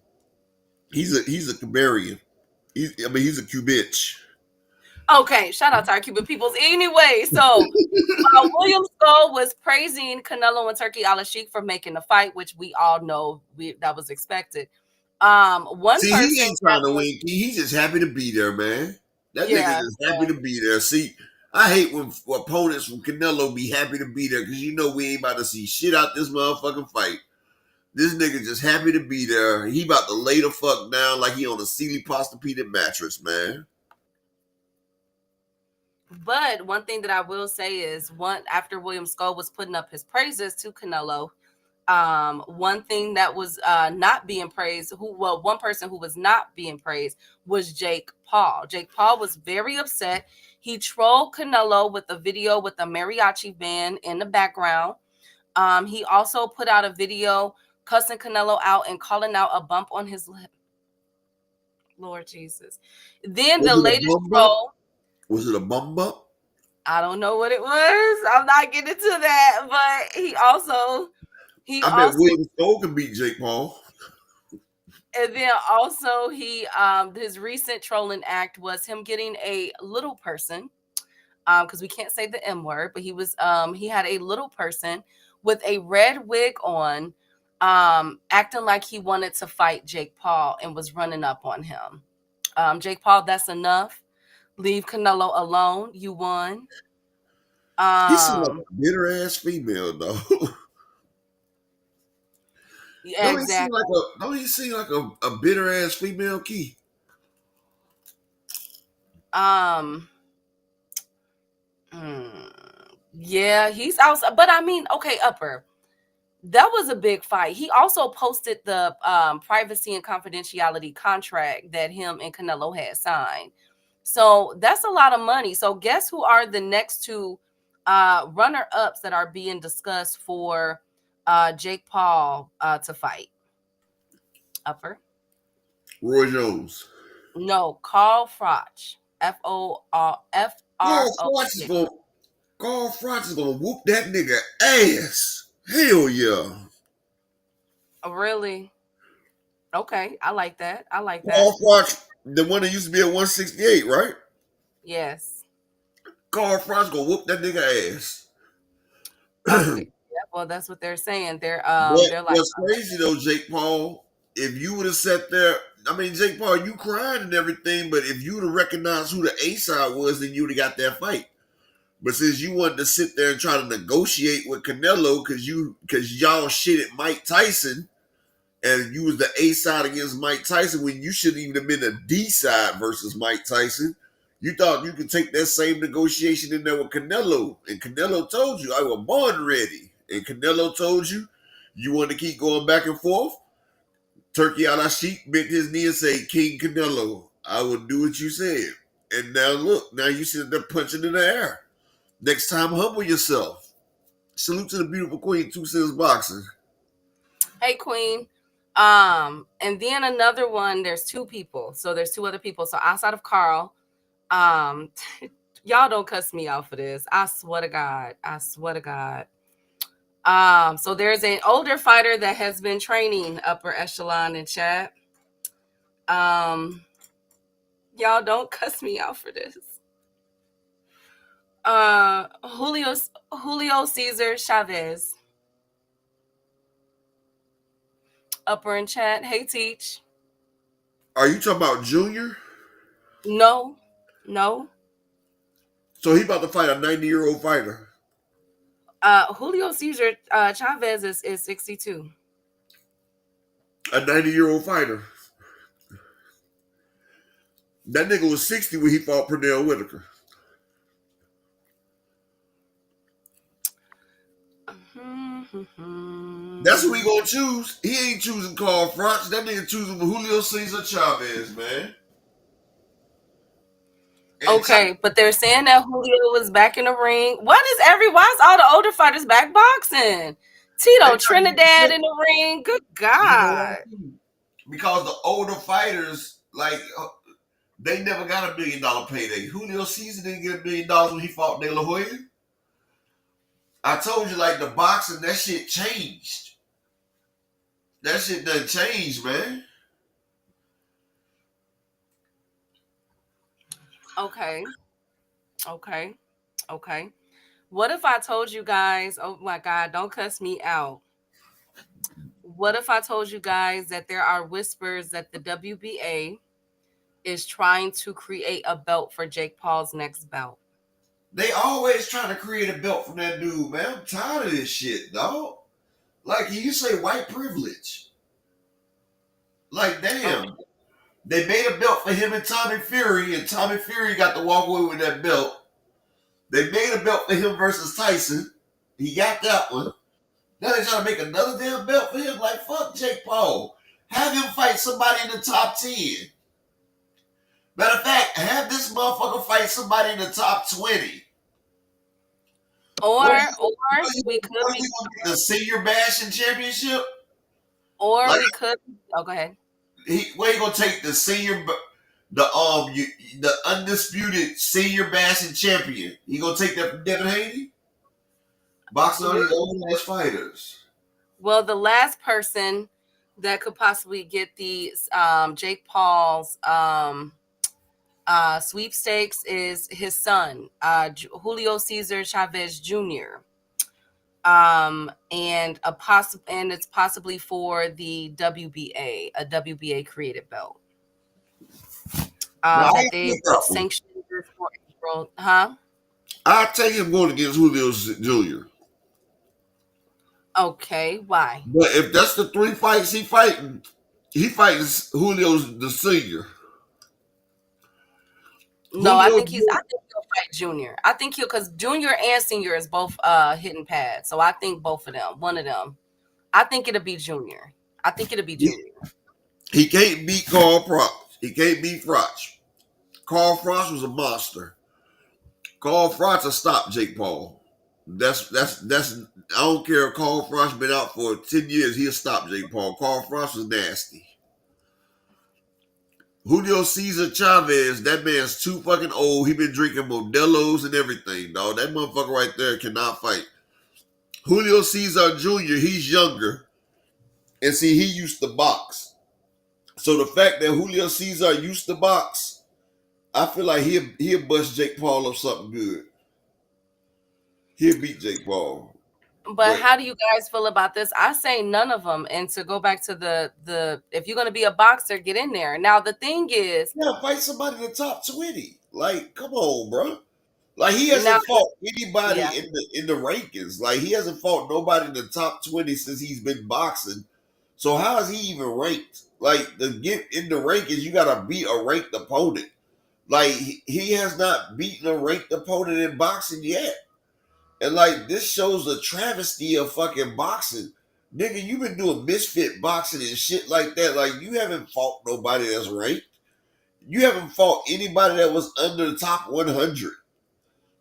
He's a Cubarian. He's a Cubitch. Okay, shout out to our Cuban peoples. Anyway, so William Skull was praising Canelo and Turkey Al-Sheikh for making the fight, which we all know that was expected. One See, he person ain't that trying to was, win. He's just happy to be there, man. That nigga yeah, just happy to be there. See, I hate when opponents from Canelo be happy to be there because you know we ain't about to see shit out this motherfucking fight. This nigga just happy to be there. He about to lay the fuck down like he on a Sealy Posturepedic mattress, man. but one thing that I will say is one after William Skull was putting up his praises to Canelo, one thing that was not being praised, one person who was not being praised was Jake Paul. Jake Paul was very upset. He trolled Canelo with a video with a mariachi band in the background. He also put out a video cussing Canelo out and calling out a bump on his lip. Lord Jesus. Then Was the it a latest bum bump? troll, Was it a bum bump? I don't know what it was. I'm not getting to that, but he I bet also William Skull can beat Jake Paul. and then also he his recent trolling act was him getting a little person, because we can't say the M word, but he had a little person with a red wig on, acting like he wanted to fight Jake Paul and was running up on him. Jake Paul, that's enough. Leave Canelo alone. You won. He seemed like Um, a bitter ass female, though. yeah, exactly. Don't he seem like a bitter ass female, Key? Um, mm, yeah, he's outside, but I mean, okay, Upper. That was a big fight. He also posted the privacy and confidentiality contract that him and Canelo had signed. So that's a lot of money. So guess who are the next two runner-ups that are being discussed for Jake Paul to fight? Upper. Roy Jones. No, Carl Froch. Carl F-R-O. Froch is gonna Carl Froch is gonna whoop that nigga ass. Hell yeah. Really? Okay, I like that. I like that. Carl Froch, the one that used to be at 168, right? Yes. Carl Froch gonna whoop that nigga ass. Okay. Yeah, well, that's what they're saying. But They're like, what's crazy though, Jake Paul, if you would have sat there, I mean, Jake Paul, you crying and everything, but if you would have recognized who the A side was, then you would have got that fight. But since you wanted to sit there and try to negotiate with Canelo because y'all shit at Mike Tyson, and you was the A side against Mike Tyson when you shouldn't even have been the D side versus Mike Tyson. You thought you could take that same negotiation in there with Canelo, and Canelo told you I was born ready, and Canelo told you you want to keep going back and forth. Turkey Al-Ashik bent his knee and say, "King Canelo, I will do what you said." And now look, now you sitting there punching in the air. Next time, humble yourself. Salute to the beautiful queen, 2 Cents Boxing. hey, Queen. And then another one, there's two people. So there's two other people. So outside of Carl, um, y'all don't cuss me out for this. I swear to God. I swear to God. So there's an older fighter that has been training upper echelon in chat. Y'all don't cuss me out for this. Julio Cesar Chavez. Upper in chat. Hey, Teach. Are you talking about Junior? No. So he about to fight a 90-year-old fighter. Julio Cesar Chavez is 62. A 90-year-old fighter. That nigga was 60 when he fought Pernell Whitaker. That's who he gonna choose. He ain't choosing Carl Froch. That nigga choosing Julio Cesar Chavez, man. And Okay, but they're saying that Julio was back in the ring. Why is all the older fighters back boxing? Tito Trinidad in the ring. Good you know why? God. Because the older fighters, like, they never got $1 million payday. Julio Cesar didn't get $1 million when he fought De La Hoya. I told you, like, the boxing, that shit changed. That shit done changed, man. Okay. What if I told you guys, oh my God, don't cuss me out. What if I told you guys that there are whispers that the WBA is trying to create a belt for Jake Paul's next bout? They always trying to create a belt from that dude, man. I'm tired of this shit, dog. Like you say, white privilege. Like, Okay. damn. They made a belt for him and Tommy Fury, and Tommy Fury got to walk away with that belt. They made a belt for him versus Tyson. He got that one. Now they trying to make another damn belt for him. Like, fuck Jake Paul. Have him fight somebody in the top 10. Matter of fact, have this motherfucker fight somebody in the top 20. Or What we could are be, you gonna get the senior bashing championship? or Like, we could. Oh, go ahead. where you gonna take the senior, the undisputed senior bashing champion? You gonna take that from Devin Haney? Boxing on these old ass fighters. Well, the last person that could possibly get the Jake Paul's sweepstakes is his son, Julio Cesar Chavez Jr. And it's possibly for the WBA, a WBA created belt. Now, That they sanctioned for April, huh? I take him going against Julio Jr. Okay, why? But if that's the 3 fights he fighting Julio's the senior. No, I Julio think he'll fight Junior. I think because Junior and Senior is both hitting pads. So I think both of them, one of them. I think it'll be Junior. He can't beat Carl Froch. He can't beat Froch. Carl Froch was a monster. Carl Froch will stop Jake Paul. That's I don't care if Carl Froch been out for 10 years, he'll stop Jake Paul. Carl Froch was nasty. Julio Cesar Chavez, that man's too fucking old. He been drinking Modelo's and everything, dog. That motherfucker right there cannot fight. Julio Cesar Jr., he's younger. And see, he used to box. So the fact that Julio Cesar used to box, I feel like he'll bust Jake Paul up something good. He'll beat Jake Paul. But how do you guys feel about this? I say none of them. And to go back to the if you're going to be a boxer, get in there. Now, the thing is... Yeah, fight somebody in the top 20. Like, come on, bro. Like, he hasn't fought anybody in the rankings. Like, he hasn't fought nobody in the top 20 since he's been boxing. So how is he even ranked? Like, to get in the rankings, you got to beat a ranked opponent. Like, he has not beaten a ranked opponent in boxing yet. And, like, this shows a travesty of fucking boxing. Nigga, you been doing misfit boxing and shit like that. Like, you haven't fought nobody that's ranked. You haven't fought anybody that was under the top 100.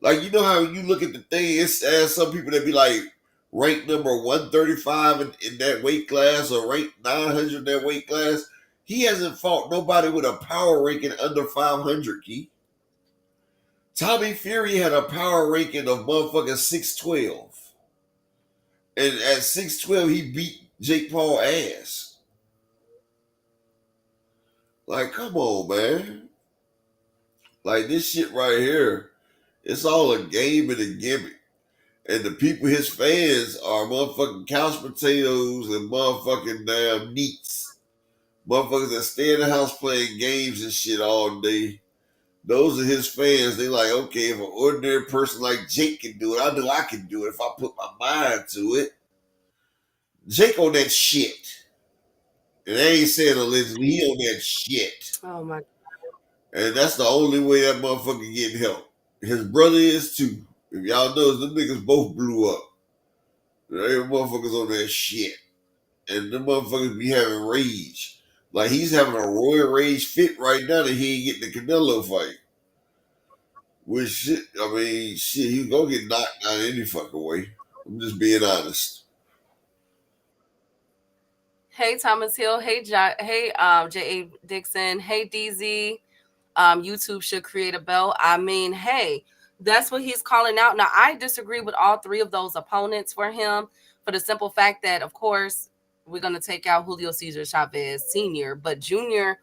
Like, you know how you look at the thing, it's some people that be like ranked number 135 in that weight class or ranked 900 in that weight class. He hasn't fought nobody with a power ranking under 500, Key. Tommy Fury had a power ranking of motherfucking 612. And at 612, he beat Jake Paul ass. Like, come on, man. Like, this shit right here, it's all a game and a gimmick. And the people, his fans, are motherfucking couch potatoes and motherfucking damn neats. Motherfuckers that stay in the house playing games and shit all day. Those are his fans. They like, okay, if an ordinary person like Jake can do it, I know I can do it if I put my mind to it. Jake on that shit. And I ain't saying allegedly, he on that shit. Oh, my God. And that's the only way that motherfucker getting help. His brother is too. If y'all know, them niggas both blew up. They motherfuckers on that shit. And them motherfuckers be having rage. Like, he's having a royal rage fit right now that he ain't getting the Canelo fight. Which shit, I mean, shit, he's gonna get knocked down any fucking way. I'm just being honest. Hey, Thomas Hill. Hey, J.A. Dixon. Hey, DZ. YouTube should create a belt. I mean, hey, that's what he's calling out. Now, I disagree with all three of those opponents for him for the simple fact that, of course, we're going to take out Julio Cesar Chavez Sr., but Junior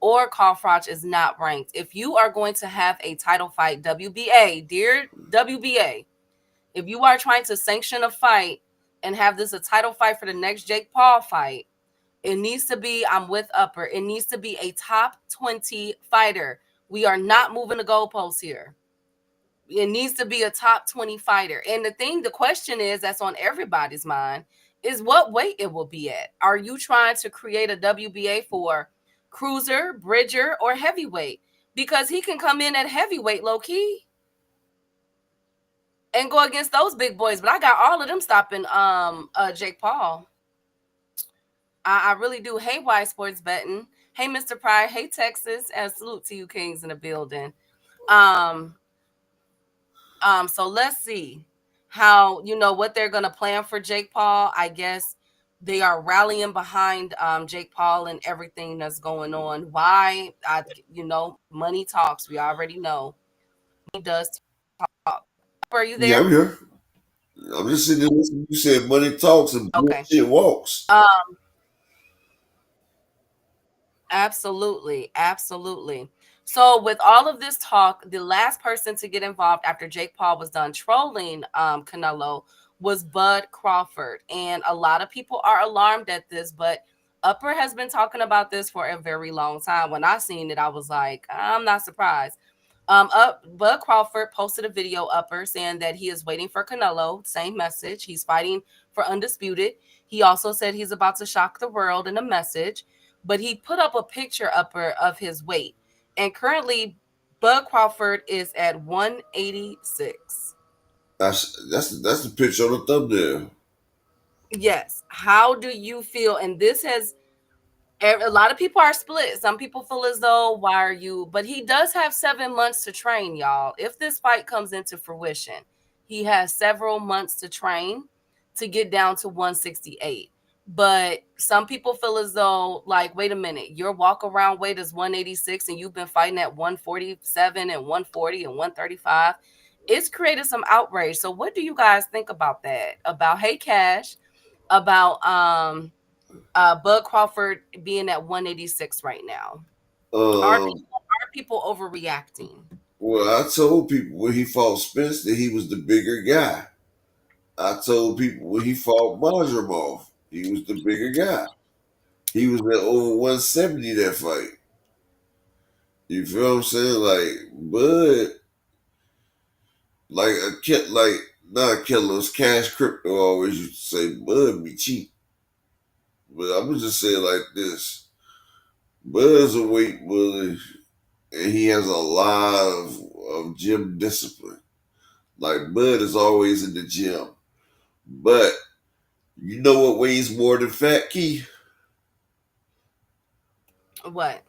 or Carl Froch is not ranked. If you are going to have a title fight, WBA, dear WBA, if you are trying to sanction a fight and have this a title fight for the next Jake Paul fight, it needs to be, I'm with Upper, it needs to be a top 20 fighter. We are not moving the goalposts here. It needs to be a top 20 fighter. And the question is, that's on everybody's mind, is what weight it will be at. Are you trying to create a WBA for cruiser, bridger, or heavyweight? Because he can come in at heavyweight low key and go against those big boys. But I got all of them stopping Jake Paul. I really do. Hey, Y Sports Betting. Hey, Mr. Pryor. Hey, Texas. And salute to you, Kings in the building. Um, so let's see how, what they're gonna plan for Jake Paul. I guess they are rallying behind Jake Paul and everything that's going on. Why? Money talks. We already know. He does talk. Are you Yeah, there? I'm here. I'm just sitting there listening. You said money talks and Okay. bullshit walks. Absolutely. Absolutely. So with all of this talk, the last person to get involved after Jake Paul was done trolling Canelo was Bud Crawford. And a lot of people are alarmed at this, but Upper has been talking about this for a very long time. When I seen it, I was like, I'm not surprised. Bud Crawford posted a video, Upper, saying that he is waiting for Canelo. Same message. He's fighting for undisputed. He also said he's about to shock the world in a message, but he put up a picture, Upper, of his weight. And currently, Bud Crawford is at 186. That's the picture on the thumbnail. Yes. How do you feel? And this has, a lot of people are split. Some people feel as though, why are you? But he does have 7 months to train, y'all. If this fight comes into fruition, he has several months to train to get down to 168. But some people feel as though, like, wait a minute, your walk around weight is 186 and you've been fighting at 147 and 140 and 135. It's created some outrage. So what do you guys think about that? About, hey, Cash, about Bud Crawford being at 186 right now? Are Um, people overreacting? well, I told people when he fought Spence that he was the bigger guy. I told people when he fought Majramov, he was the bigger guy. He was at over 170 that fight. You feel what I'm saying? Like Bud, like a kid, like not a killer's Cash Crypto always used to say Bud be cheap. But I'm gonna just say it like this: Bud's a weight bully, and he has a lot of gym discipline. Like Bud is always in the gym, but you know what weighs more than fat, Key? What?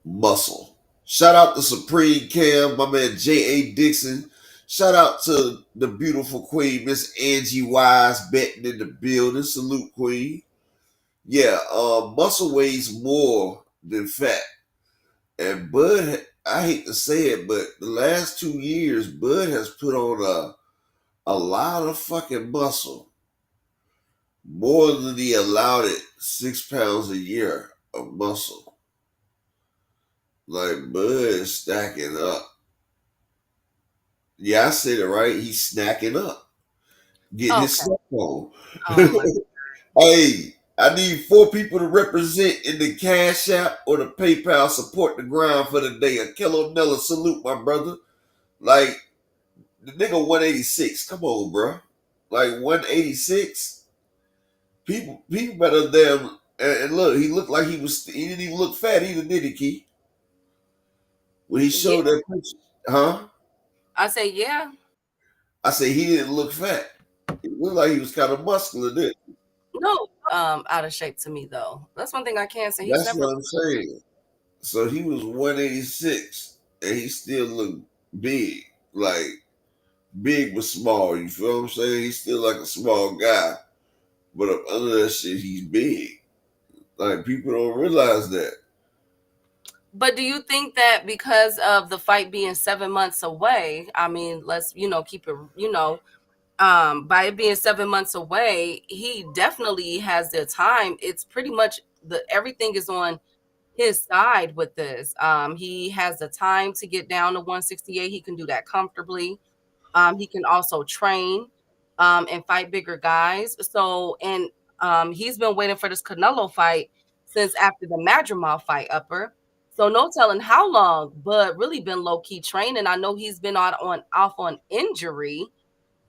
Muscle. Shout out to Supreme Cam, my man J.A. Dixon. Shout out to the beautiful queen, Miss Angie Wise, betting in the building. Salute, queen. Yeah, muscle weighs more than fat. And Bud, I hate to say it, but the last 2 years, Bud has put on a lot of fucking muscle. More than he allowed it, 6 pounds a year of muscle. Like Bud is stacking up. Yeah, I said it right. He's snacking up, getting his Okay. stuff on. Oh my. Hey, I need 4 people to represent in the Cash App or the PayPal. Support the grind for the day. A Kilo Nella salute, my brother. Like the nigga 186. Come on, bro. Like 186. People better damn. And look, he looked like he was. He didn't even look fat either, did he, Key? When he Yeah. showed that picture, huh? I say yeah. I said he didn't look fat. He looked like he was kind of muscular, did he? No, out of shape to me though. That's one thing I can say. He's That's never. what I'm saying. So he was 186 and he still looked big. Like big but small. You feel what I'm saying? He's still like a small guy. But up under that shit, he's big. Like people don't realize that. But do you think that because of the fight being 7 months away, I mean, let's keep it, by it being 7 months away, he definitely has the time. It's pretty much everything is on his side with this. He has the time to get down to 168. He can do that comfortably. He can also train. and fight bigger guys. So, and he's been waiting for this Canelo fight since after the Madrimal fight, upper. So no telling how long, but really been low key training. I know he's been on off on injury,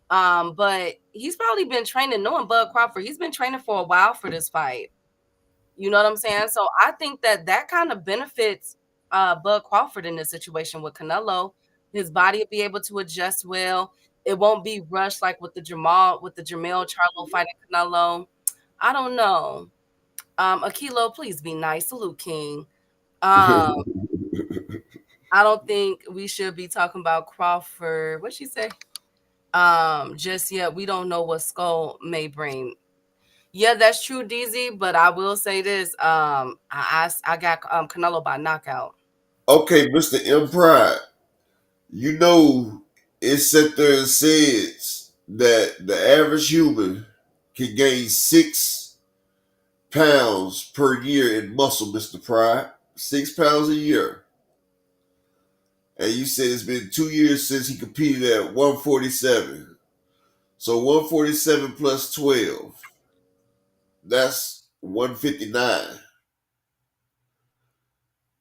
but he's probably been training. Knowing Bud Crawford, he's been training for a while for this fight. You know what I'm saying? So I think that kind of benefits Bud Crawford in this situation with Canelo. His body will be able to adjust well. It won't be rushed like with the Jamel Charlo fighting Canelo. I don't know. Akilo, please be nice. Salute King. Um, I don't think we should be talking about Crawford. What'd she say? Just yet. We don't know what Skull may bring. Yeah, that's true, DZ. But I will say this: I got Canelo by knockout. Okay, Mr. M Pride, you know it sat there and says that the average human can gain 6 pounds per year in muscle, Mr. Pride. 6 pounds a year. And you said it's been 2 years since he competed at 147. So 147 plus 12, that's 159.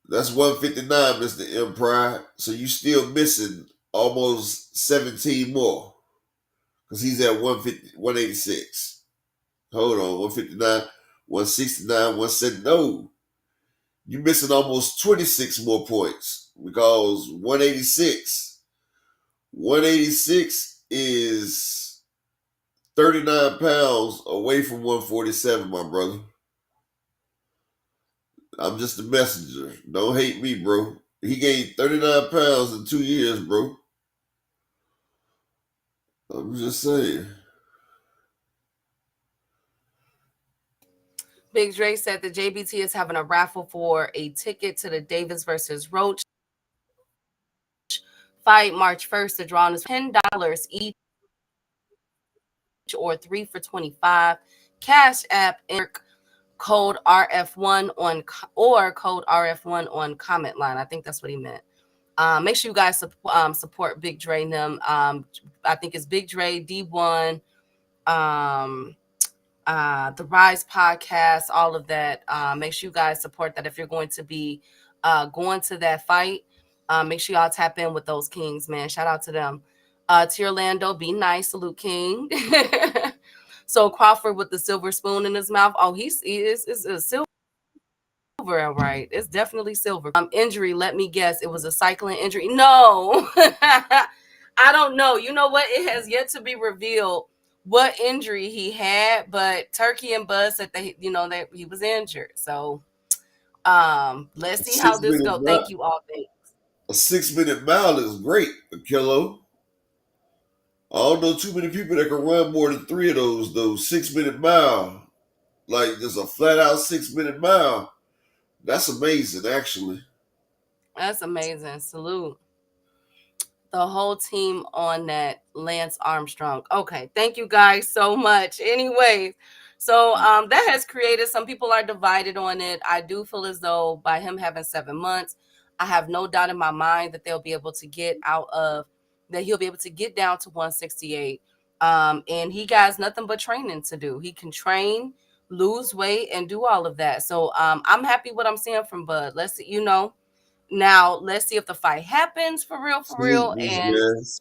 That's 159, Mr. M Pride. So you still missing almost 17 more. Because he's at 150, 186. Hold on, 159, 169, 170. No, you're missing almost 26 more points. Because 186 is 39 pounds away from 147, my brother. I'm just a messenger. Don't hate me, bro. He gained 39 pounds in 2 years, bro. I'm just saying. Big Dre said that JBT is having a raffle for a ticket to the Davis versus Roach fight March 1st. The drawing is $10 each or 3 for 25. Cash app code RF1 on or code RF1 on comment line. I think that's what he meant. Make sure you guys support Big Dre and them. I think it's Big Dre, D1, the Rise podcast, all of that. Make sure you guys support that if you're going to be going to that fight. Make sure y'all tap in with those kings, man. Shout out to them. To Orlando, be nice, salute King. So Crawford with the silver spoon in his mouth. Oh, he is a silver. All right, it's definitely silver. Injury. Let me guess, it was a cycling injury. No, I don't know. You know what? It has yet to be revealed what injury he had, but Turkey and Buzz said that he was injured. So let's see how this goes. Thank you all. A 6 minute mile is great, a kilo. I don't know too many people that can run more than three of those 6 minute mile. Like just a flat out 6 minute mile. That's amazing, actually. That's amazing. Salute the whole team on that, Lance Armstrong. Okay, thank you guys so much. Anyways, so that has created, some people are divided on it. I do feel as though by him having 7 months, I have no doubt in my mind that he'll be able to get down to 168. And he has nothing but training to do. He can train, lose weight, and do all of that. So I'm happy what I'm seeing from Bud. Let's see, now let's see if the fight happens for real, and Yes.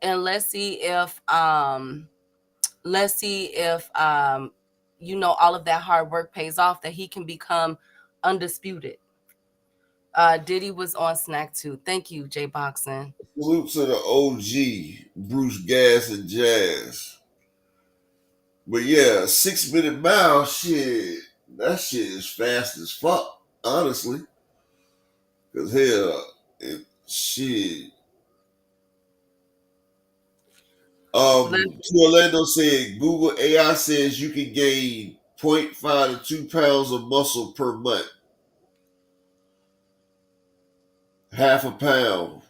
let's see if all of that hard work pays off, that he can become undisputed. Diddy was on Snack too. Thank you, J Boxing. Salute to the OG, Bruce Gas and Jazz. But yeah, 6 minute mile, shit, that shit is fast as fuck, honestly. Cause hell, shit. Orlando said Google AI says you can gain 0.5 to 2 pounds of muscle per month. Half a pound.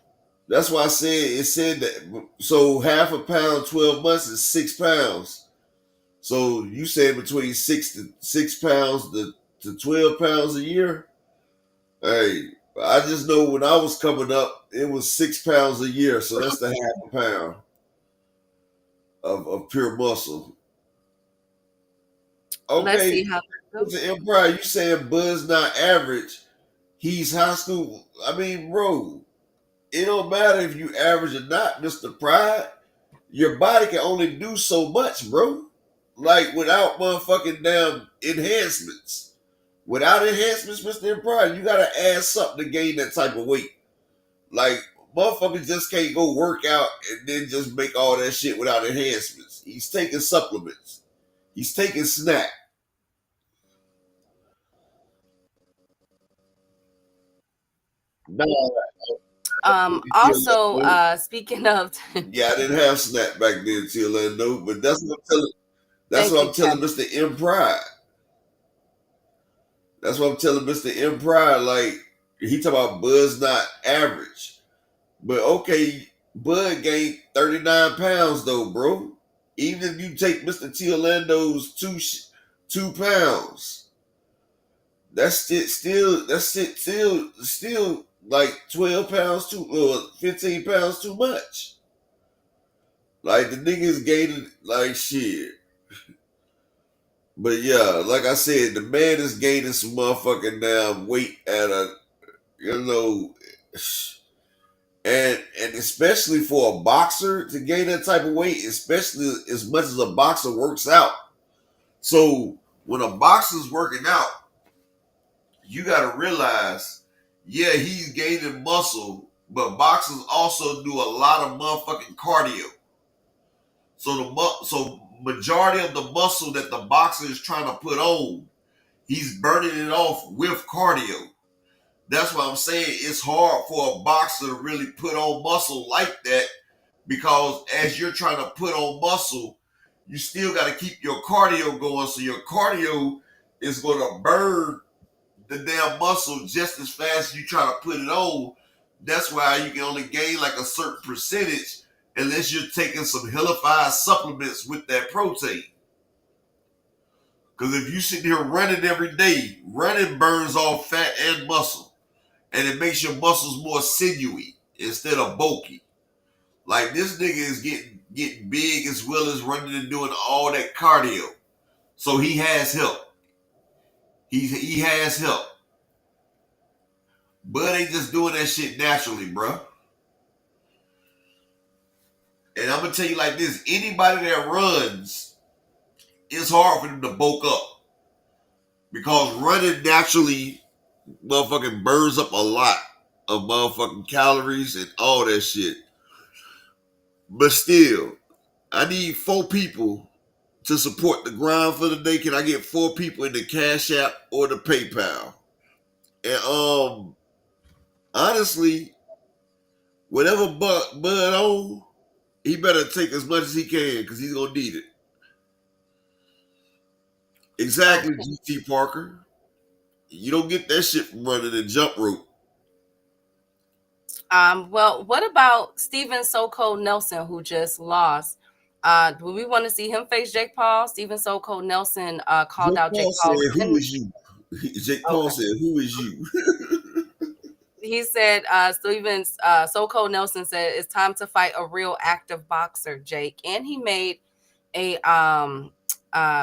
That's why it said that. So half a pound, 12 months is 6 pounds. So you said between 6 pounds to 12 pounds a year. Hey, I just know when I was coming up, it was 6 pounds a year. So that's the half a pound. of pure muscle. Let's see Okay, how that goes. Mr. Empire, you saying Bud's not average? He's high school. I mean, bro, it don't matter if you average or not, Mr. Pride. Your body can only do so much, bro. Like without motherfucking damn enhancements. Without enhancements, Mr. Pride, you gotta add something to gain that type of weight. Like motherfuckers just can't go work out and then just make all that shit without enhancements. He's taking supplements. He's taking snack. Nah, Also, speaking of, yeah, I didn't have snack back then till I know, but that's what I'm telling. That's thank what you, I'm telling Kevin. Mr. M Pride. That's what I'm telling Mr. M Pride. Like he talking about Bud's not average, but okay, Bud gained 39 pounds though, bro. Even if you take Mr. T Orlando's 2 pounds, that's still like 12 pounds too or 15 pounds too much. Like the niggas gaining like shit. But yeah, like I said, the man is gaining some motherfucking damn weight at a you know and especially for a boxer to gain that type of weight, especially as much as a boxer works out. So when a boxer's working out, you gotta realize, yeah, he's gaining muscle, but boxers also do a lot of motherfucking cardio. So majority of the muscle that the boxer is trying to put on, he's burning it off with cardio. That's why I'm saying it's hard for a boxer to really put on muscle like that because as you're trying to put on muscle, you still got to keep your cardio going. So your cardio is going to burn the damn muscle just as fast as you try to put it on. That's why you can only gain like a certain percentage unless you're taking some hellified supplements with that protein. Because if you sit here running every day, running burns off fat and muscle, and it makes your muscles more sinewy instead of bulky. Like this nigga is getting big as well as running and doing all that cardio, so he has help. He has help. Bud ain't just doing that shit naturally, bro. And I'm gonna tell you like this: anybody that runs, it's hard for them to bulk up because running naturally, motherfucking burns up a lot of motherfucking calories and all that shit. But still, I need 4 people to support the grind for the day. Can I get 4 people in the Cash App or the PayPal? And honestly, whatever Bud on, he better take as much as he can because he's gonna need it. Exactly, Okay. GT Parker. You don't get that shit from running a jump rope. Well, what about Steven So Nelson, who just lost? Do we want to see him face Jake Paul? Steven So Nelson called Jake out Jake Paul Paul's said, "Who is you?" Jake Paul Okay. said, "Who is you?" He said, Steven So Nelson said, it's time to fight a real active boxer, Jake. And he made a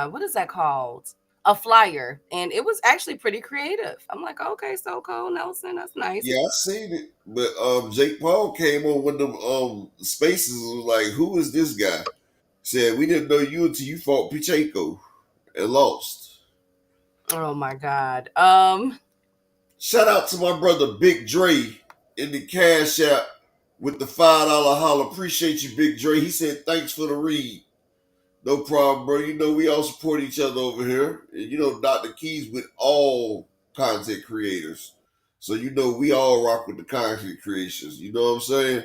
what is that called? A flyer, and it was actually pretty creative. I'm like, okay, So Nelson, that's nice. Yeah, I seen it. But Jake Paul came on one of them spaces and was like, "Who is this guy?" Said, "We didn't know you until you fought Pacheco and lost." Oh my God. Shout out to my brother Big Dre in the Cash App with the $5 holler. Appreciate you, Big Dre. He said, "Thanks for the read." No problem, bro. You know we all support each other over here. And you know Dr. Keys with all content creators. So you know we all rock with the content creations. You know what I'm saying?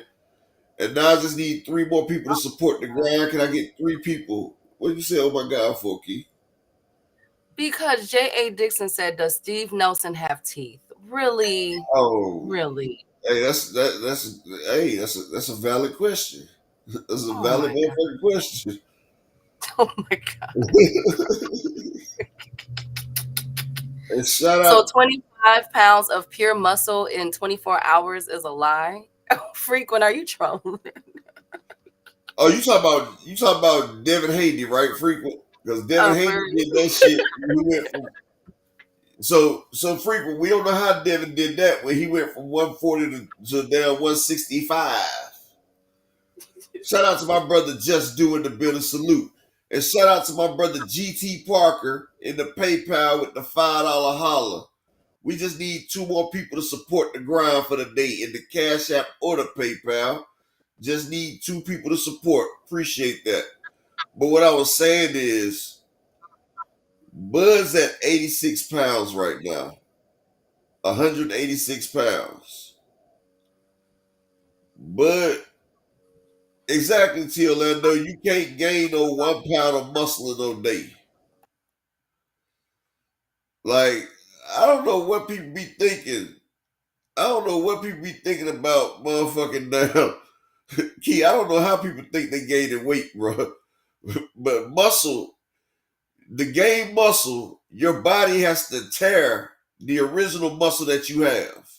And now I just need 3 more people to support the grind. Can I get 3 people? What did you say? Oh my God, Forky. Because J.A. Dixon said, does Steve Nelson have teeth? Really? Oh, Really? hey, that's a valid question. That's a Oh valid my God. motherfucking question. Oh my God. And shout So out, 25 pounds of pure muscle in 24 hours is a lie? Frequent, are you trolling? Oh, you talking about Devin Haney, right? Frequent, because Devin Haney For did that shit. He went from so frequent. We don't know how Devin did that when he went from 140 to down 165. Shout out to my brother Just Doing the building salute. And shout out to my brother GT Parker in the PayPal with the $5 holler. We just need 2 more people to support the grind for the day in the Cash App or the PayPal. Just need 2 people to support. Appreciate that. But what I was saying is, Bud's at 86 pounds right now. 186 pounds. But exactly, T. Orlando, you can't gain no 1 pound of muscle in no day. Like, I don't know what people be thinking. I don't know what people be thinking about motherfucking down. Key, I don't know how people think they gaining weight, bro. But muscle, the gain muscle, your body has to tear the original muscle that you have.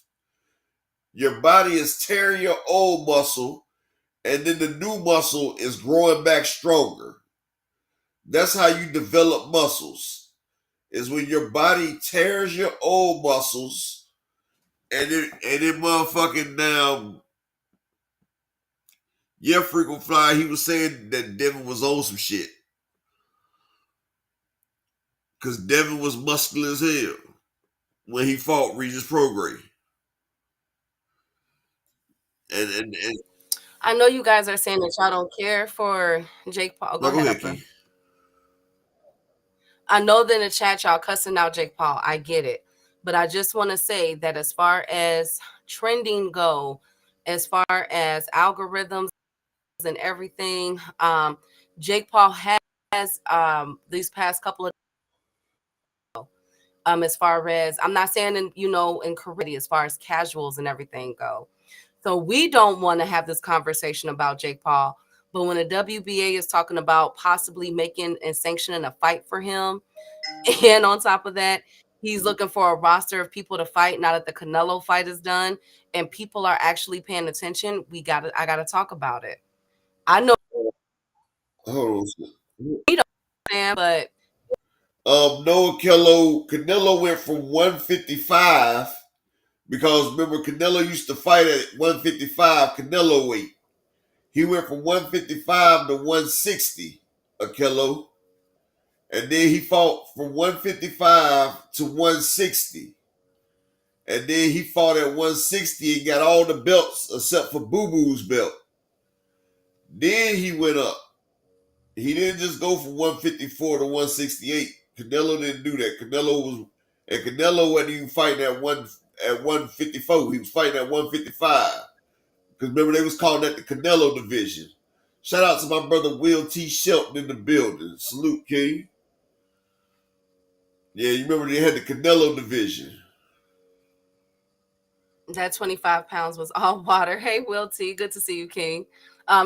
Your body is tearing your old muscle, and then the new muscle is growing back stronger. That's how you develop muscles. Is when your body tears your old muscles, and it motherfucking down. Yeah, frequent fly. He was saying that Devin was on some shit because Devin was muscular as hell when he fought Regis Prograis. And I know you guys are saying that y'all don't care for Jake Paul. no, Go go ahead, ahead, Upper. Key. I know that in the chat y'all cussing out Jake Paul. I get it. But I just want to say that as far as trending go, as far as algorithms and everything, Jake Paul has these past couple of as far as, I'm not saying in Korea, as far as casuals and everything go. So we don't want to have this conversation about Jake Paul. But when the WBA is talking about possibly making and sanctioning a fight for him, and on top of that, he's looking for a roster of people to fight now that the Canelo fight is done and people are actually paying attention, I gotta talk about it. I know Hold you don't understand, but on. No, Canelo went from 155 because remember Canelo used to fight at 155 Canelo weight. He went from 155 to 160 a kilo. And then he fought from 155 to 160. And then he fought at 160 and got all the belts except for Boo Boo's belt. Then he went up. He didn't just go from 154 to 168. Canelo didn't do that. Canelo wasn't even fighting at 154. He was fighting at 155. Because remember, they was calling that the Canelo division. Shout out to my brother Will T. Shelton in the building. Salute, King. Yeah, you remember they had the Canelo division. that 25 pounds was all water. Hey, Will T, good to see you, King.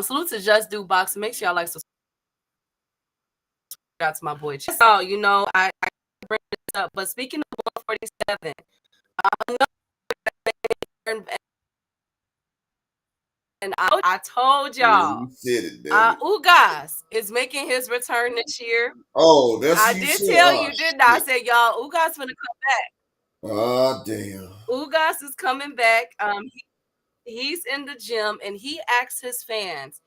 Salute to Just Do Boxing. Make sure y'all like subscribe to my boy. So, I bring this up. But speaking of 147, and I told y'all, you said it, damn it. Ugas is making his return this year. Oh, that's I you did said. tell Oh, you, didn't I? I shit. said, y'all, Ugas gonna come back. Oh, damn. Ugas is coming back. He's in the gym and he asked his fans,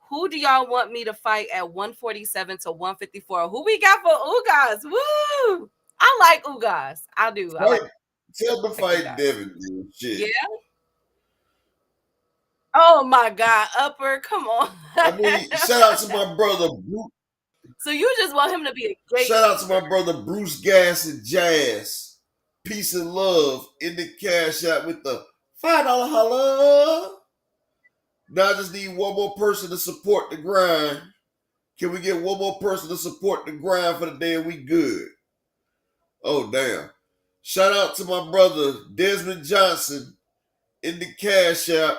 who do y'all want me to fight at 147 to 154? Who we got for Ugas? Woo! I like Ugas. I do. I like Tell the fight Ugas. Devin, dude. Shit. Yeah. Oh my God, Upper, come on. I mean, shout out to my brother Bruce. So you just want him to be a great. Shout out to my brother Bruce Gas and Jazz. Peace and love in the Cash App with the $5 holla. Now I just need one more person to support the grind. Can we get one more person to support the grind for the day and we good? Oh, damn. Shout out to my brother Desmond Johnson in the Cash App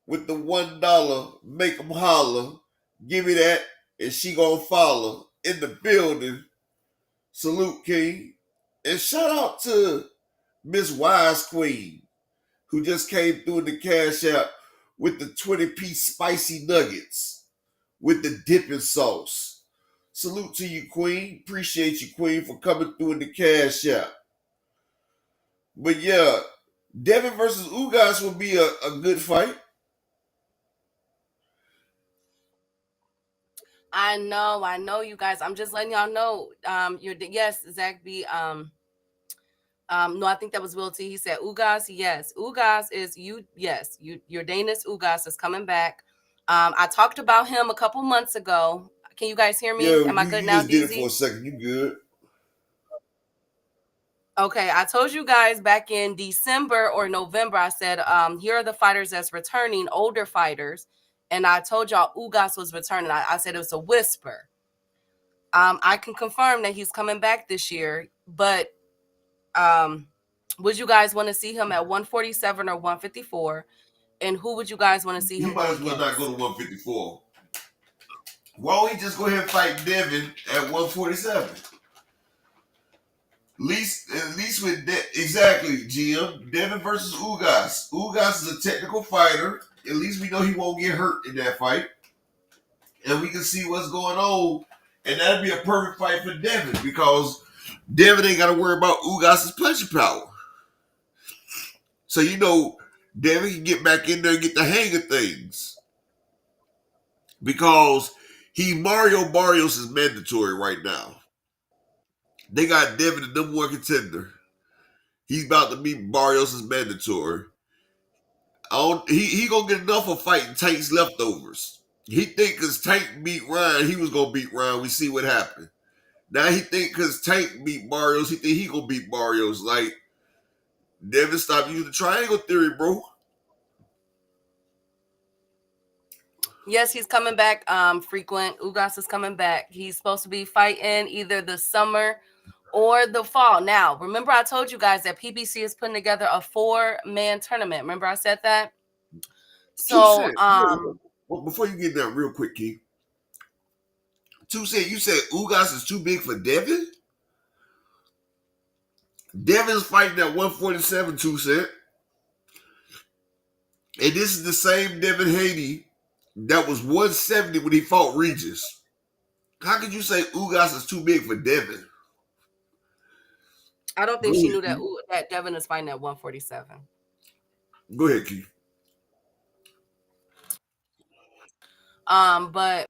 with the $1. Make 'em holler. Give me that and she gonna follow in the building. Salute, King. And shout out to Miss Wise Queen, who just came through in the Cash App with the 20-piece spicy nuggets. with the dipping sauce. Salute to you, Queen. Appreciate you, Queen, for coming through in the cash out. But yeah, Devin versus Ugas will be a good fight. I know, you guys. I'm just letting y'all know. Yes, Zach B. No, I think that was Will T. He said Ugas. Yes, Ugas is you. Yes, your Danish Ugas is coming back. I talked about him a couple months ago. Can you guys hear me? Yeah, Am I good you now, just did it for a DZ? second. You good? Okay, I told you guys back in December or November, I said, here are the fighters that's returning, older fighters. And I told y'all Ugas was returning. I said it was a whisper. I can confirm that he's coming back this year, but would you guys want to see him at 147 or 154? And who would you guys want to see He him might go as well not against? go to 154. Why don't he just go ahead and fight Devin at 147? At least with exactly, GM. Devin versus Ugas. Ugas is a technical fighter. At least we know he won't get hurt in that fight. And we can see what's going on. And that'd be a perfect fight for Devin because Devin ain't got to worry about Ugas' punching power. So, Devin can get back in there and get the hang of things. Because Mario Barrios is mandatory right now. They got Devin the number one contender. He's about to meet Barrios as mandatory. He gonna get enough of fighting Tank's leftovers. He think because Tank beat Ryan, he was gonna beat Ryan. We see what happened. Now he think because Tank beat Barrios, he think he gonna beat Barrios. Like, Devin, stop using the triangle theory, bro. Yes, he's coming back. Frequent Ugas is coming back. He's supposed to be fighting either the summer or the fall. Now, remember I told you guys that PBC is putting together a 4-man tournament. Remember I said that? So, Well, before you get that real quick, Key. You said Ugas is too big for Devin? Devin's fighting at 147, Cent. And this is the same Devin Haney that was 170 when he fought Regis. How could you say Ugas is too big for Devin? I don't think she knew that Devin is fighting at 147. Go ahead, Keith. But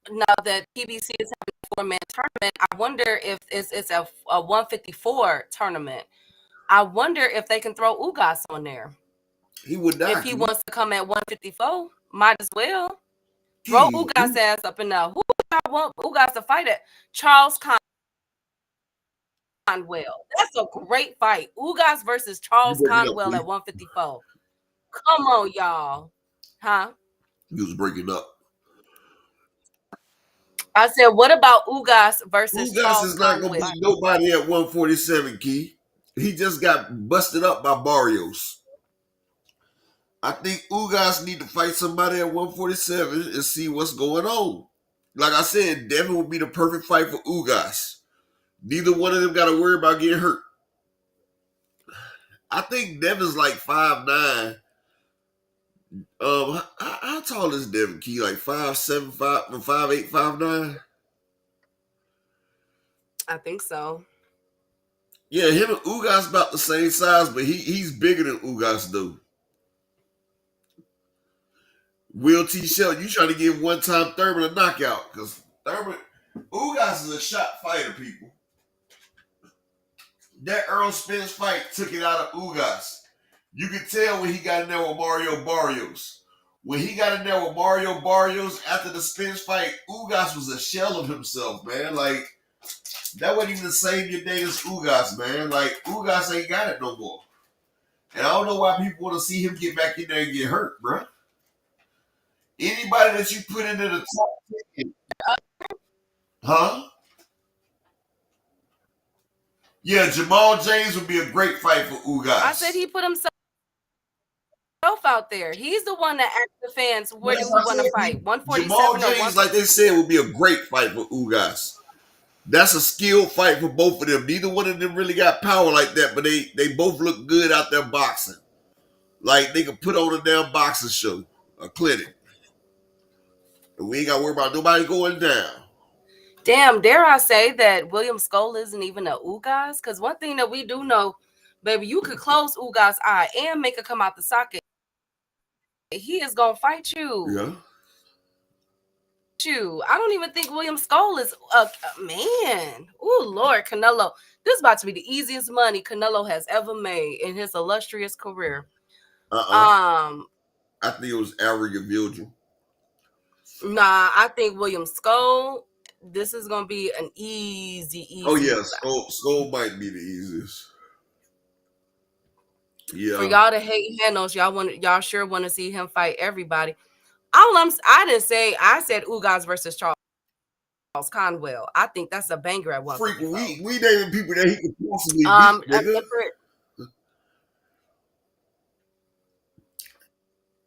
now that PBC is having a 4-man tournament, I wonder if it's a 154 tournament. I wonder if they can throw Ugas on there. He would not. If he wants to come at 154, might as well. Throw Ugas' ass up in there. Who I want Ugas to fight at? Charles Conwell. That's a great fight. Ugas versus Charles Conwell at 154. Come on, y'all. Huh? He was breaking up. I said, what about Ugas versus Ugas Charles is not going to beat nobody at 147, Key. He just got busted up by Barrios. I think Ugas need to fight somebody at 147 and see what's going on. Like I said, Devin would be the perfect fight for Ugas. Neither one of them got to worry about getting hurt. I think Devin's like 5'9". How tall is Devin, Key? Like 5'7", 5'8", 5'9"? I think so. Yeah, him and Ugas about the same size, but he's bigger than Ugas, though. Will T. Shelton, you trying to give one-time Thurman a knockout. Because Ugas is a shot fighter, people. That Earl Spence fight took it out of Ugas. You could tell when he got in there with Mario Barrios. When he got in there with Mario Barrios after the Spence fight, Ugas was a shell of himself, man. Like, that wasn't even the same your day as Ugas, man. Like, Ugas ain't got it no more. And I don't know why people want to see him get back in there and get hurt, bro. Anybody that you put into the top 10. Huh? Yeah, Jamal James would be a great fight for Ugas. I said he put himself out there. He's the one that asked the fans, where do we want to fight? 147 Jamal or James, like they said, would be a great fight for Ugas. That's a skilled fight for both of them. Neither one of them really got power like that, but they both look good out there boxing. Like they could put on a damn boxing show, a clinic. We ain't got to worry about nobody going down. Damn, dare I say that William Skull isn't even a Ugas? Because one thing that we do know, baby, you could close Ugas' eye and make it come out the socket. He is gonna fight you. Yeah. I don't even think William Skull is a man. Oh Lord, Canelo. This is about to be the easiest money Canelo has ever made in his illustrious career. I think it was Average and Virgil. Nah, I think William Skull. This is gonna be an easy. Oh yeah, Skull might be the easiest. Yeah. For y'all to hate Hanos, y'all sure want to see him fight everybody. I didn't say, I said Ugas versus Charles Conwell. I think that's a banger at 154. Freak, we naming people that he could possibly beat, nigga.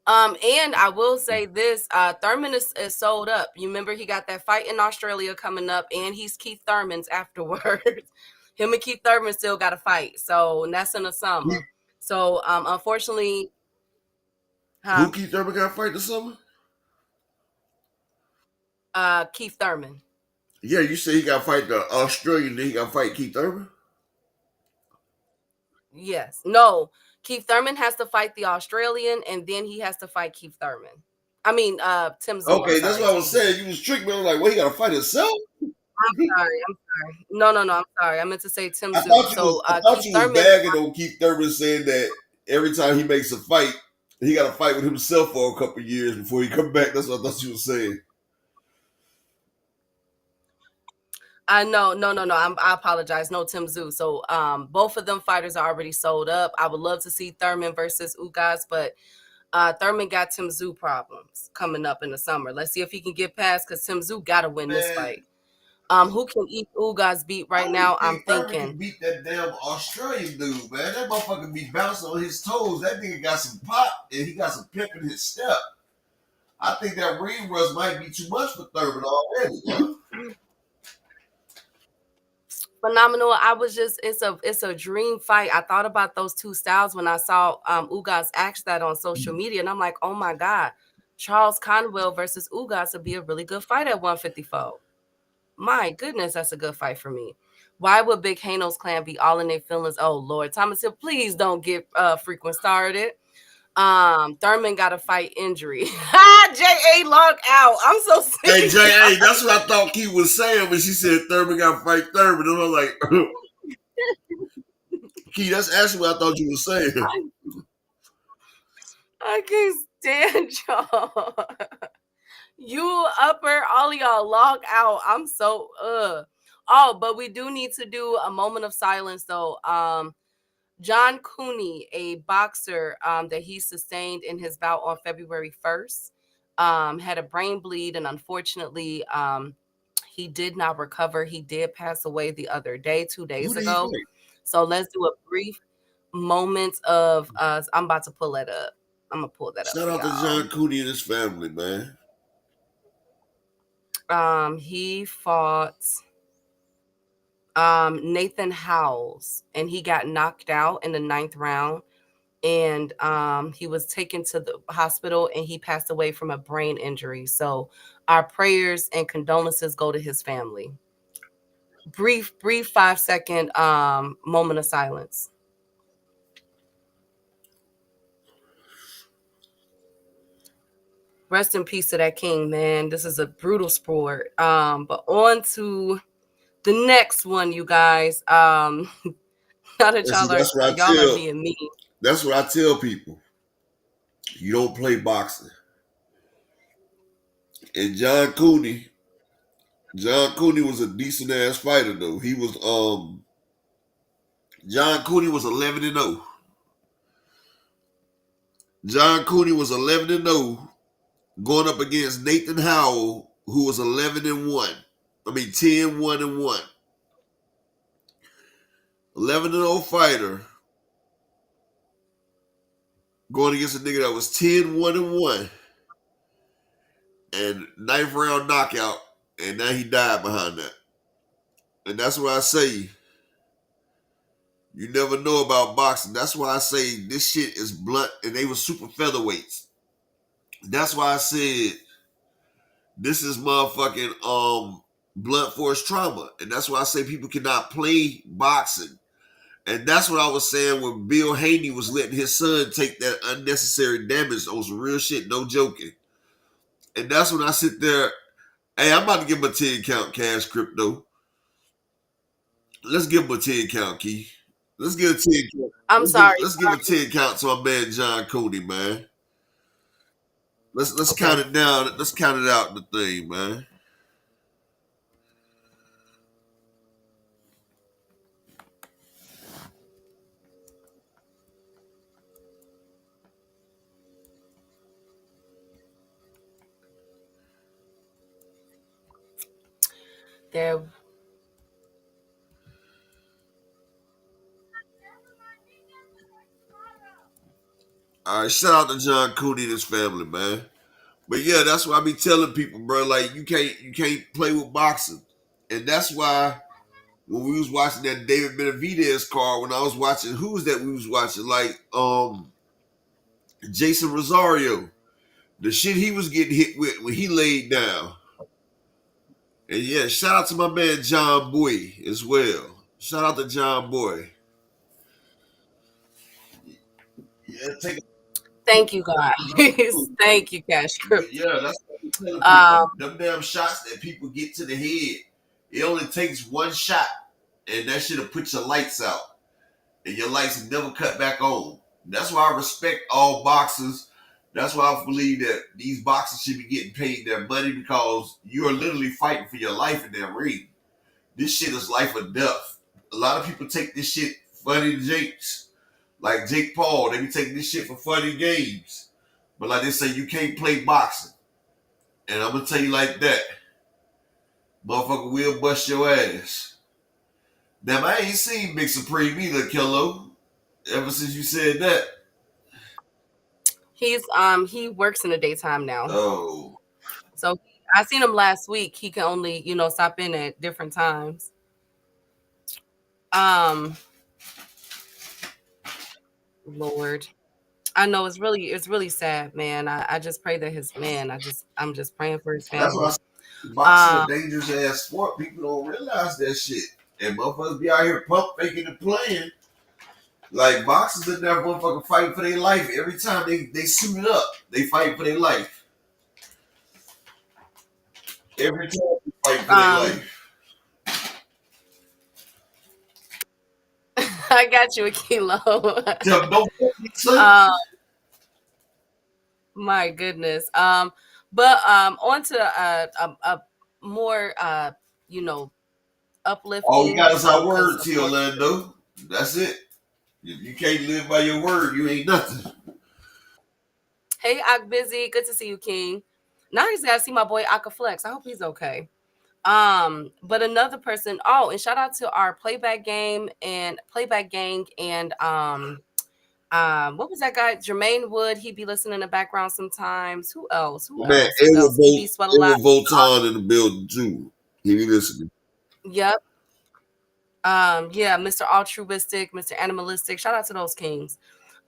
And I will say this, Thurman is sold up. You remember he got that fight in Australia coming up, and he's Keith Thurman's afterwards. Him and Keith Thurman still got to fight. So, and that's in the summer. So, unfortunately... Who Keith Thurman got to fight this summer? Keith Thurman. Yeah, you say he got to fight the Australian, then he got to fight Keith Thurman? Yes. No. Keith Thurman has to fight the Australian, and then he has to fight Keith Thurman. I mean, Tim Tszyu. Okay, that's what I was saying. You was tricking me. I was like, well, he got to fight himself? I'm sorry. No, I'm sorry. I meant to say Tim Tszyu. I thought you was bagging on Keith Thurman saying that every time he makes a fight, he got to fight with himself for a couple of years before he come back. That's what I thought you was saying. No. I apologize. No, Tim Tszyu. So both of them fighters are already sold up. I would love to see Thurman versus Ugas, but Thurman got Tim Tszyu problems coming up in the summer. Let's see if he can get past, because Tim Tszyu got to win this fight. Who can Ugas beat right now? I'm thinking. Thurman can beat that damn Australian dude, man. That motherfucker be bouncing on his toes. That nigga got some pop and he got some pep in his step. I think that ring rust might be too much for Thurman already, man. Phenomenal. It's a dream fight. I thought about those two styles when I saw Ugas ask that on social media, and I'm like, oh my God, Charles Conwell versus Ugas would be a really good fight at 154. My goodness, that's a good fight for me. Why would Big Hanos clan be all in their feelings? Oh Lord, Thomas Hill, please don't get frequent started. Thurman got a fight injury. J.A. logged out. I'm so sick. Hey, J.A., that's what I thought Key was saying when she said Thurman got to fight Thurman. I was like, Key, that's actually what I thought you were saying. I can't stand y'all. You upper, all of y'all log out. I'm so Oh, but we do need to do a moment of silence though. John Cooney, a boxer that he sustained in his bout on February 1st, had a brain bleed, and unfortunately, he did not recover. He did pass away the other day, 2 days ago. So let's do a brief moment of I'm about to pull that up. I'm gonna pull that up. Shout out to John Cooney and his family, man. He fought Nathan Howells, and he got knocked out in the 9th round, and he was taken to the hospital, and he passed away from a brain injury. So our prayers and condolences go to his family. Brief 5-second moment of silence. Rest in peace to that king, man. This is a brutal sport. But on to the next one, you guys. Now that y'all are being mean. That's what I tell people. You don't play boxing. And John Cooney was a decent ass fighter though. He was John Cooney was 11-0. John Cooney was 11-0 going up against Nathan Howell, who was 11-1. I mean 10-1-1. 11-0 fighter going against a nigga that was 10-1-1 and 9th round knockout, and now he died behind that. And that's why I say you never know about boxing. That's why I say this shit is blunt, and they were super featherweights. That's why I said This is motherfucking blunt force trauma. And that's why I say people cannot play boxing. And that's what I was saying when Bill Haney was letting his son take that unnecessary damage on some real shit, no joking. And that's when I sit there, hey, I'm about to give him a 10 count cash crypto. Let's give him a 10 count, Key. Let's give a 10 count. I'm sorry. Let's give a 10 count to our man John Cooney, man. Let's count Okay. it down. Let's count it out in the thing, man. There. All right, shout out to John Cooney and his family, man. But yeah, that's why I be telling people, bro. Like you can't play with boxing, and that's why when we was watching that David Benavidez card, when I was watching, who was that we was watching? Like Jason Rosario, the shit he was getting hit with when he laid down. And yeah, shout out to my man John Boy as well. Shout out to John Boy. Yeah, take Thank you, guys. Thank you, Cash But Crypto. yeah, that's what I'm telling Um, people. Them damn shots that people get to the head, it only takes one shot, and that shit'll put your lights out, and your lights never cut back on. That's why I respect all boxers. That's why I believe that these boxers should be getting paid their money because you are literally fighting for your life in that ring. This shit is life or death. A lot of people take this shit funny Jakes. Like Jake Paul, they be taking this shit for funny games. But like they say, you can't play boxing. And I'm gonna tell you like that. Motherfucker will bust your ass. Damn, I ain't seen Big Supreme either, Kello. Ever since you said that. he works in the daytime now. Oh. So I seen him last week. He can only, stop in at different times. Um, Lord. I know it's really sad, man. I just pray that I'm just praying for his That's what I family. said. Boxing a Um, dangerous ass sport. People don't realize that shit. And motherfuckers be out here pump faking and playing. Like boxers in there motherfucker fighting for their life. Every time they suit up, they fight for their life. Every time they fight for their um, life. I got you a kilo. Tell them, don't fuck me, son. um, my goodness. But on to a more you know All we uplifting got is our because word, of T. course. Orlando. That's it. If you can't live by your word, you ain't nothing. Hey, Ak Busy, good to see you, King. Now he's got to see my boy Aka Flex. I hope he's okay. But another person. Oh, and shout out to our playback gang and what was that guy? Jermaine Wood. He be listening in the background sometimes. Who else? Who Man, else? Who else? EB Sweat a lot. Edward Voltan in the building too. He be listening. Yep. Yeah, Mr. Altruistic, Mr. Animalistic. Shout out to those kings.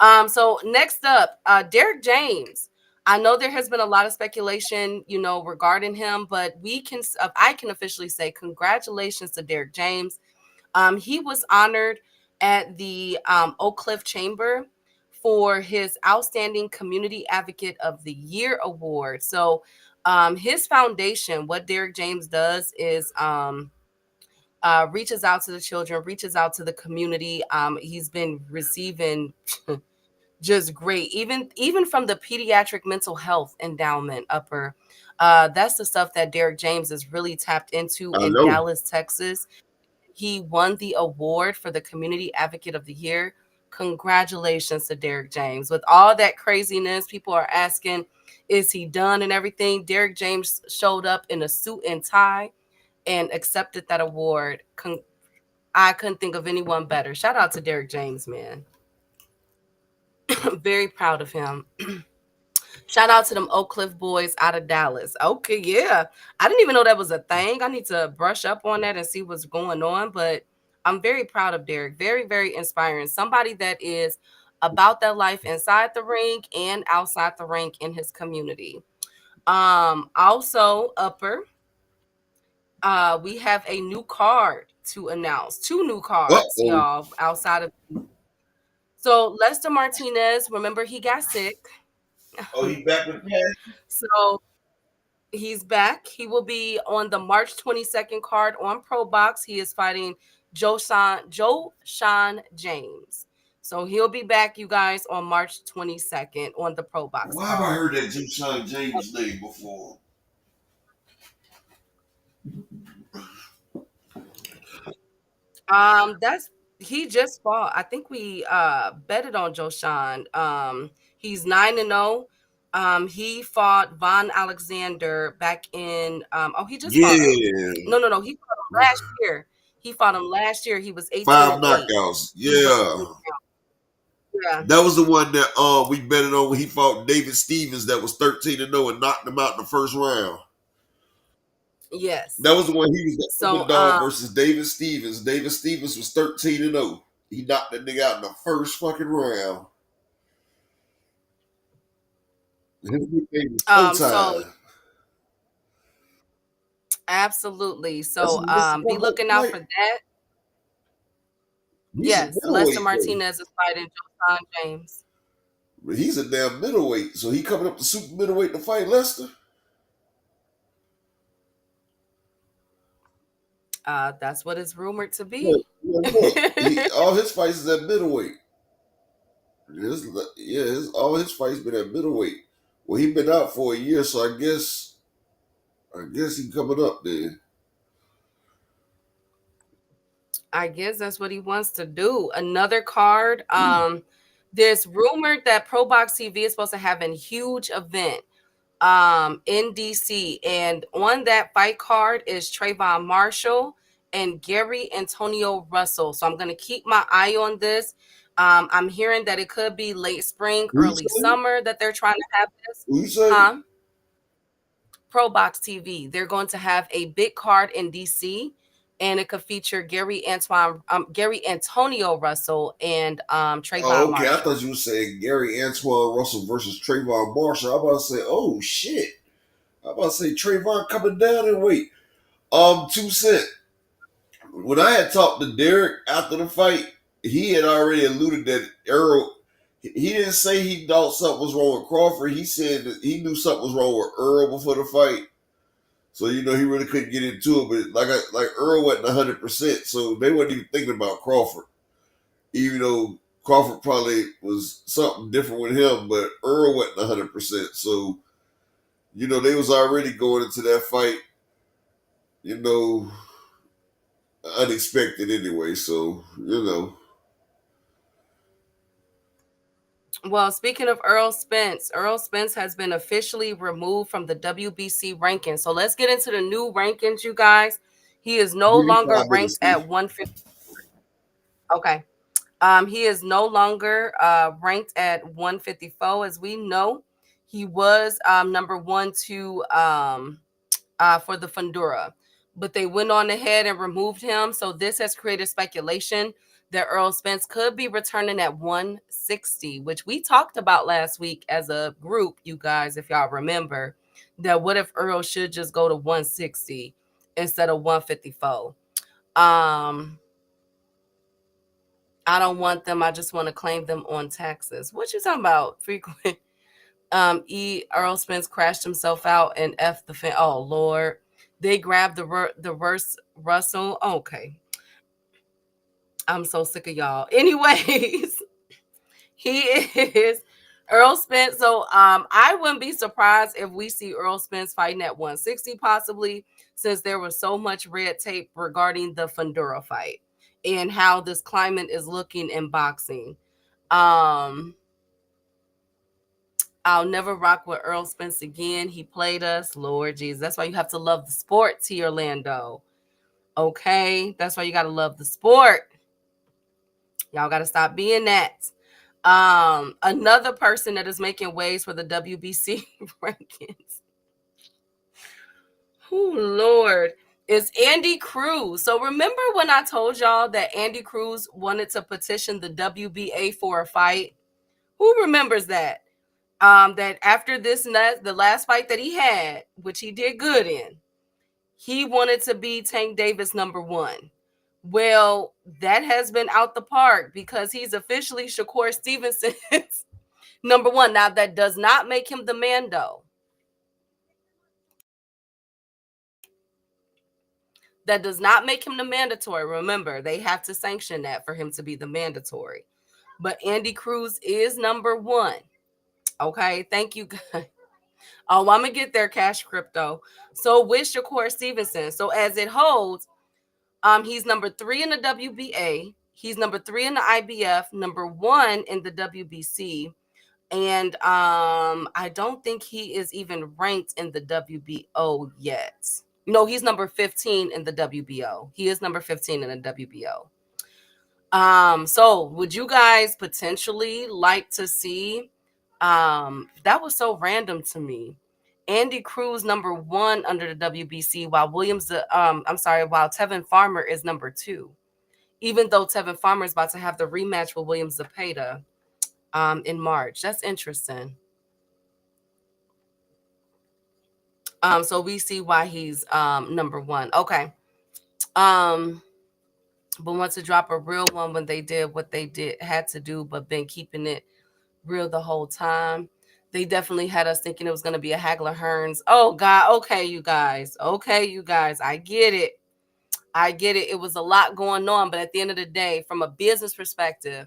So next up, Derek James. I know there has been a lot of speculation, regarding him, but I can officially say congratulations to Derek James. He was honored at the Oak Cliff Chamber for his Outstanding Community Advocate of the Year award. So, his foundation, what Derek James does is reaches out to the children, reaches out to the community. He's been receiving just great, even from the Pediatric Mental Health Endowment upper. That's the stuff that Derek James is really tapped into I in know. Dallas, Texas. He won the award for the Community Advocate of the Year. Congratulations to Derek James. With all that craziness, people are asking, is he done and everything? Derek James showed up in a suit and tie and accepted that award. I couldn't think of anyone better. Shout out to Derek James, man. Very proud of him. Shout out to them Oak Cliff boys out of Dallas. Okay, yeah. I didn't even know that was a thing. I need to brush up on that and see what's going on. But I'm very proud of Derek. Very, very inspiring. Somebody that is about that life inside the ring and outside the ring in his community. Also upper, we have a new card to announce. Two new cards, Uh-oh. y'all, outside of. So Lester Martinez, remember he got sick. Oh, he back with that? So he's back. He will be on the March 22nd card on Pro Box. He is fighting Joe Sean James. So he'll be back, you guys, on March 22nd on the Pro Box Why have I card. heard that Keyshawn James name before? That's he just fought. I think we betted on Joshan. He's 9-0. He fought Von Alexander back in he just fought him. Yeah. No, he fought him last year. He fought him last year. He was 18 5 and 8. knockouts. He went Yeah. yeah. That was the one that we betted on when he fought David Stevens that was 13-0 and knocked him out in the first round. Yes. That was the one he was the So underdog versus David Stevens. David Stevens was 13-0. He knocked that nigga out in the first fucking round. His nickname was so Showtime. absolutely. That's So a Mr. be looking out for Fight. that. He's a Yes, Lester middleweight though. Martinez is fighting Joshan James. But he's a damn middleweight, so he coming up to super middleweight to fight Lester. That's what it's rumored to Look, be. look. All his fights is at middleweight. All his fights been at middleweight. Well, he been out for a year, so I guess he coming up there. I guess that's what he wants to do. Another card. There's rumored that Pro Box TV is supposed to have a huge event in DC, and on that fight card is Trayvon Marshall and Gary Antonio Russell. So I'm gonna keep my eye on this. I'm hearing that it could be late spring, Who you early say? summer that they're trying to have this. Who you say? Pro Box TV. They're going to have a big card in DC, and it could feature Gary Antonio Russell and Trayvon Oh, okay. I Marshall. thought you were saying Gary Antoine Russell versus Trayvon Marshall. I'm about to say, oh shit. I'm about to say Trayvon coming down in weight. 2 cent. When I had talked to Derek after the fight, he had already alluded that Earl. He didn't say he thought something was wrong with Crawford. He said that he knew something was wrong with Earl before the fight. So he really couldn't get into it. But like Earl wasn't 100%, so they wasn't even thinking about Crawford. Even though Crawford probably was something different with him, but Earl wasn't 100%. So they was already going into that fight, unexpected anyway. So Well, speaking of Earl Spence has been officially removed from the WBC ranking. So let's get into the new rankings, you guys. He is no longer ranked at 150. Okay. He is no longer ranked at 154. As we know, he was number 1 2 for the Fundura, but they went on ahead and removed him. So this has created speculation that Earl Spence could be returning at 160, which we talked about last week as a group, you guys, if y'all remember, that what if Earl should just go to 160 instead of 154? I don't want them. I just want to claim them on taxes. What you talking about? Frequent. Earl Spence crashed himself out and F the fan. Oh Lord, they grabbed the verse Russell. Okay, I'm so sick of y'all. Anyways, he is Earl Spence. So I wouldn't be surprised if we see Earl Spence fighting at 160 possibly, since there was so much red tape regarding the Fundura fight and how this climate is looking in boxing. I'll never rock with Earl Spence again. He played us. Lord Jesus. That's why you have to love the sport, T. Orlando. Okay? That's why you got to love the sport. Y'all got to stop being that. Another person that is making waves for the WBC rankings. Oh, Lord. Is Andy Cruz. So remember when I told y'all that Andy Cruz wanted to petition the WBA for a fight? Who remembers that? That after the last fight that he had, which he did good in, he wanted to be Tank Davis #1. Well, that has been out the park because he's officially Shakur Stevenson's #1. Now, that does not make him the Mando. That does not make him the mandatory. Remember, they have to sanction that for him to be the mandatory. But Andy Cruz is #1. Okay, thank you guys. Oh, I'm gonna get there, Cash Crypto. So with Shakur Stevenson, so as it holds, he's #3 in the WBA. He's #3 in the IBF, #1 in the WBC, and I don't think he is even ranked in the WBO yet. No, he's #15 in the WBO. He is #15 in the WBO. So would you guys potentially like to see? That was so random to me. Andy Cruz #1 under the WBC, while while Tevin Farmer is #2. Even though Tevin Farmer is about to have the rematch with William Zepeda in March. That's interesting. So we see why he's #1. Okay. But want to drop a real one when they did what they had to do, but been keeping it real the whole time. They definitely had us thinking it was going to be a Hagler Hearns. Oh God. Okay, you guys. I get it. It was a lot going on, but at the end of the day, from a business perspective,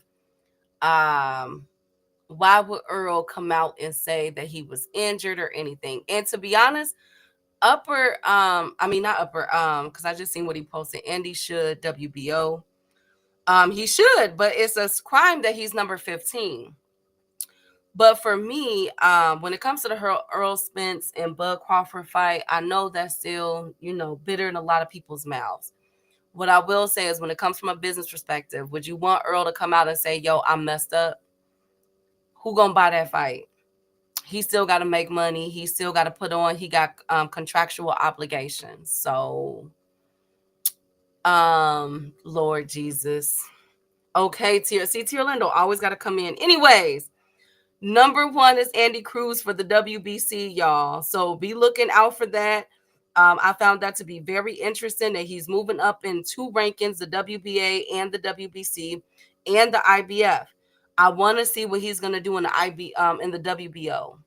why would Earl come out and say that he was injured or anything? And to be honest, not upper, because I just seen what he posted. Andy should WBO. He should, but it's a crime that he's #15. But for me, when it comes to the Earl Spence and Bud Crawford fight, I know that's still, bitter in a lot of people's mouths. What I will say is when it comes from a business perspective, would you want Earl to come out and say, yo, I'm messed up? Who gonna buy that fight? He still got to make money. He still got to put on. He got contractual obligations. So, Lord Jesus. Okay, Tier Orlando always got to come in. Anyways, #1 is Andy Cruz for the WBC, y'all. So be looking out for that. I found that to be very interesting that he's moving up in 2 rankings, the WBA and the WBC and the IBF. I want to see what he's going to do in the WBO.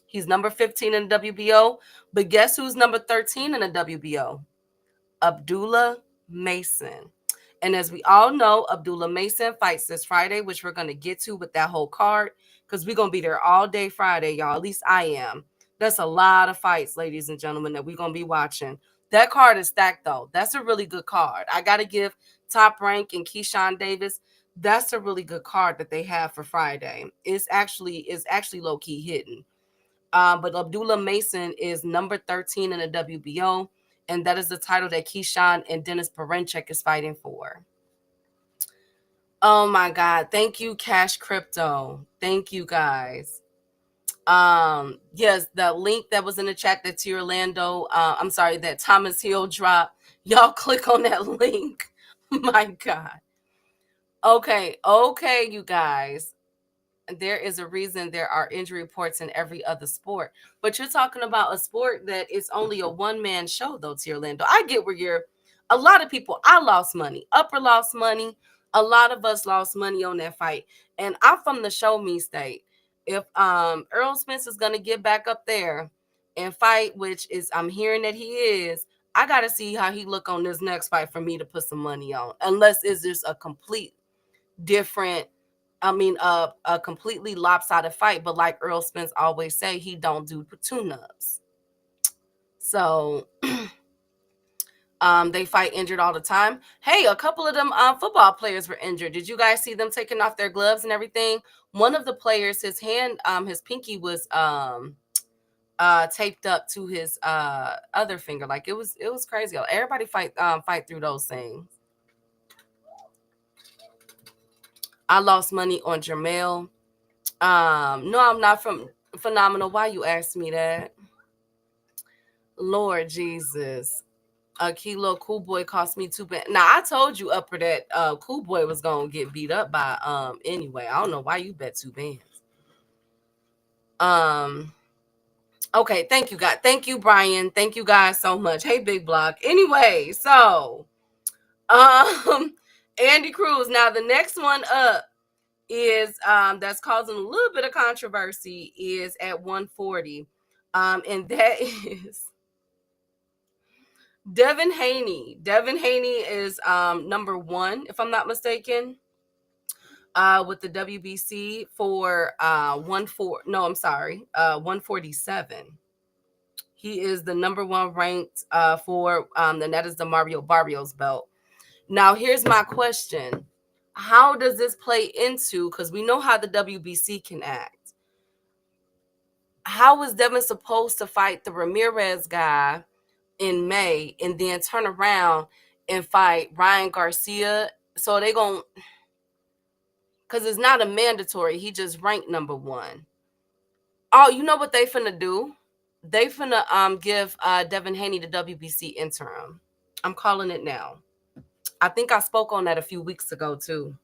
He's #15 in the WBO, but guess who's #13 in the WBO? Abdullah Mason. And as we all know, Abdullah Mason fights this Friday, which we're going to get to with that whole card because we're going to be there all day Friday, y'all. At least I am. That's a lot of fights, ladies and gentlemen, that we're going to be watching. That card is stacked, though. That's a really good card. I got to give Top Rank and Keyshawn Davis. That's a really good card that they have for Friday. It's actually low-key hidden. But Abdullah Mason is #13 in the WBO, and that is the title that Keyshawn and Dennis Perenchek is fighting for. Oh my God. Thank you, Cash Crypto. Thank you, guys. Yes, the link that was in the chat that Tier Orlando, that Thomas Hill dropped. Y'all click on that link. My God. Okay, you guys. There is a reason there are injury reports in every other sport, but you're talking about a sport that is only a one-man show, though. Tier Orlando, I get where a lot of people. I lost money. Upper lost money. A lot of us lost money on that fight, and I'm from the show me state. If Earl Spence is gonna get back up there and fight, which is I'm hearing that he is, I gotta see how he look on this next fight for me to put some money on. Unless it's just a complete different. A completely lopsided fight, but like Earl Spence always say, he don't do tune-ups. So they fight injured all the time. Hey, a couple of them football players were injured. Did you guys see them taking off their gloves and everything? One of the players, his hand, his pinky was taped up to his other finger. Like it was crazy. Everybody fight through those things. I lost money on Jermel. No, I'm not from Phenomenal. Why you asked me that? Lord Jesus. A kilo Cool Boy cost me $2. Now I told you Upper that Cool Boy was gonna get beat up by anyway. I don't know why you bet $2. Okay, thank you, guys. Thank you, Brian. Thank you guys so much. Hey, Big Block. Anyway, so Andy Cruz. Now the next one up is that's causing a little bit of controversy is at 140. And that is Devin Haney. Devin Haney is number 1, if I'm not mistaken, with the WBC for 147. He is the number 1 ranked for and that is the Mario Barrios belt. Now, here's my question. How does this play into, because we know how the WBC can act. How was Devin supposed to fight the Ramirez guy in May and then turn around and fight Ryan Garcia? So they going, because it's not a mandatory. He just ranked number 1. Oh, you know what they finna do? They finna give Devin Haney the WBC interim. I'm calling it now. I think I spoke on that a few weeks ago too.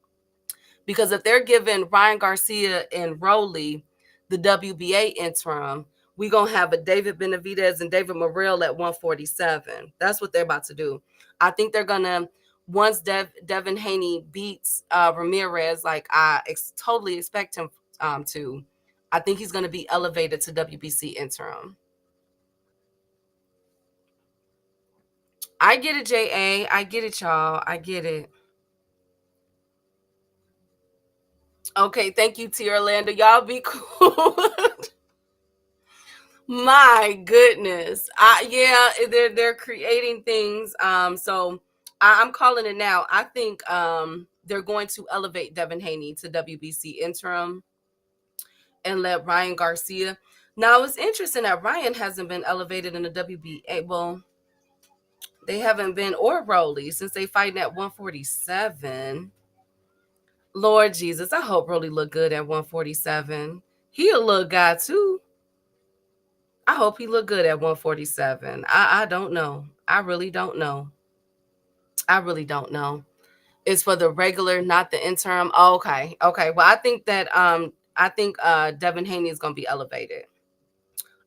Because if they're giving Ryan Garcia and Rowley the WBA interim, we're going to have a David Benavidez and David Morrell at 147. That's what they're about to do. I think they're going to, once Devin Haney beats Ramirez, like I totally expect him to, I think he's going to be elevated to WBC interim. I get it, J.A. I get it, y'all. I get it. Okay, thank you, T. Orlando. Y'all be cool. My goodness. Yeah, they're creating things. So I'm calling it now. I think they're going to elevate Devin Haney to WBC interim and let Ryan Garcia. Now it's interesting that Ryan hasn't been elevated in the WBA. Well, they haven't been, or Rowley, since they fighting at 147. Lord Jesus, I hope Rowley look good at 147. He a little guy too. I hope he look good at 147. I don't know. I really don't know. I really don't know. It's for the regular, not the interim. Oh, okay. Okay. Well, I think that Devin Haney is gonna be elevated.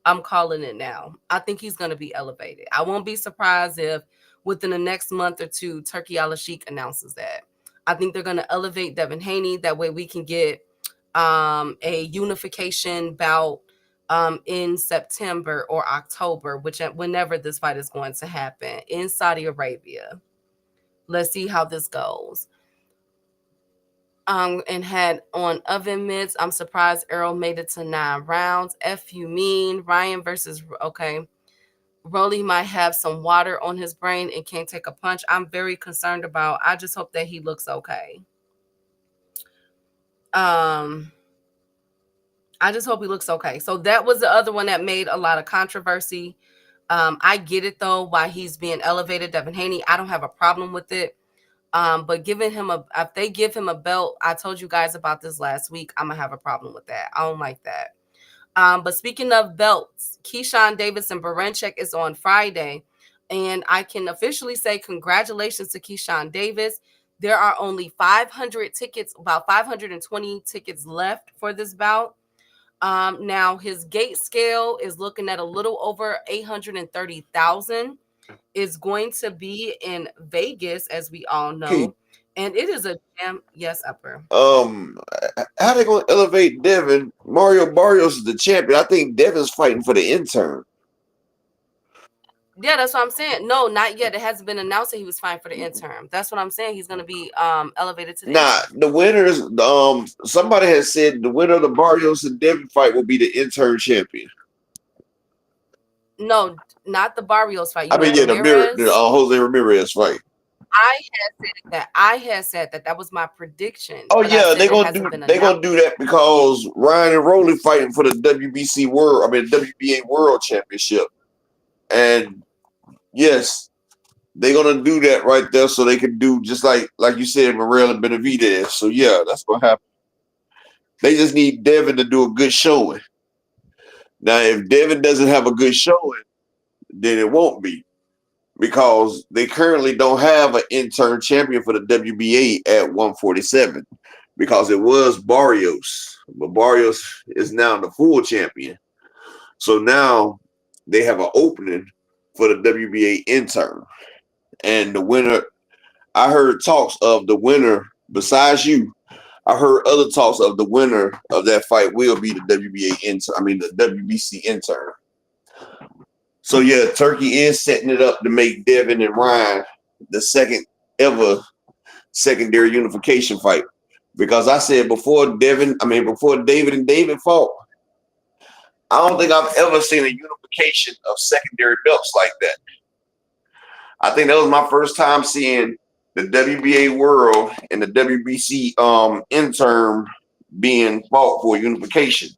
I'm calling it now. I think he's gonna be elevated. I won't be surprised if within the next month or two, Turkey Al-Sheikh announces that. I think they're gonna elevate Devin Haney. That way we can get a unification bout in September or October, whenever this fight is going to happen in Saudi Arabia. Let's see how this goes. And had on oven mitts. I'm surprised Errol made it to 9 rounds. F you mean Ryan versus okay. Rolly might have some water on his brain and can't take a punch. I'm very concerned about. I just hope that he looks okay. I just hope he looks okay. So that was the other one that made a lot of controversy. I get it though, why he's being elevated. Devin Haney, I don't have a problem with it. But giving him if they give him a belt, I told you guys about this last week, I'm gonna have a problem with that. I don't like that. But speaking of belts, Keyshawn Davis and Baranchek is on Friday. And I can officially say congratulations to Keyshawn Davis. There are only 500 tickets, about 520 tickets left for this bout. Now his gate scale is looking at a little over 830,000. It's going to be in Vegas, as we all know, and it is a damn yes upper. How they gonna elevate Devin? Mario Barrios is the champion. I think Devin's fighting for the intern. Yeah, that's what I'm saying. No, not yet. It hasn't been announced that he was fighting for the interim. That's what I'm saying. He's going to be elevated to the interim. The winners. Somebody has said the winner of the Barrios and Devin fight will be the intern champion. No, not the Barrios fight. the Jose Ramirez fight. I had said that. That was my prediction. Oh yeah, they're gonna do that because Ryan and Rowley fighting for the WBA World Championship, and yes, they're gonna do that right there so they can do just like you said, Morrell and Benavidez. So yeah, that's gonna happen. They just need Devin to do a good showing. Now, if Devin doesn't have a good showing, then it won't be. Because they currently don't have an intern champion for the WBA at 147 because it was Barrios. but Barrios is now the full champion. So now they have an opening for the WBA intern. And the winner, I heard talks of the winner, besides you, I heard other talks of the winner of that fight will be the WBA intern, the WBC intern. So yeah, Turkey is setting it up to make Devin and Ryan the second ever secondary unification fight. Because I said before David and David fought, I don't think I've ever seen a unification of secondary belts like that. I think that was my first time seeing the WBA world and the WBC intern being fought for unification.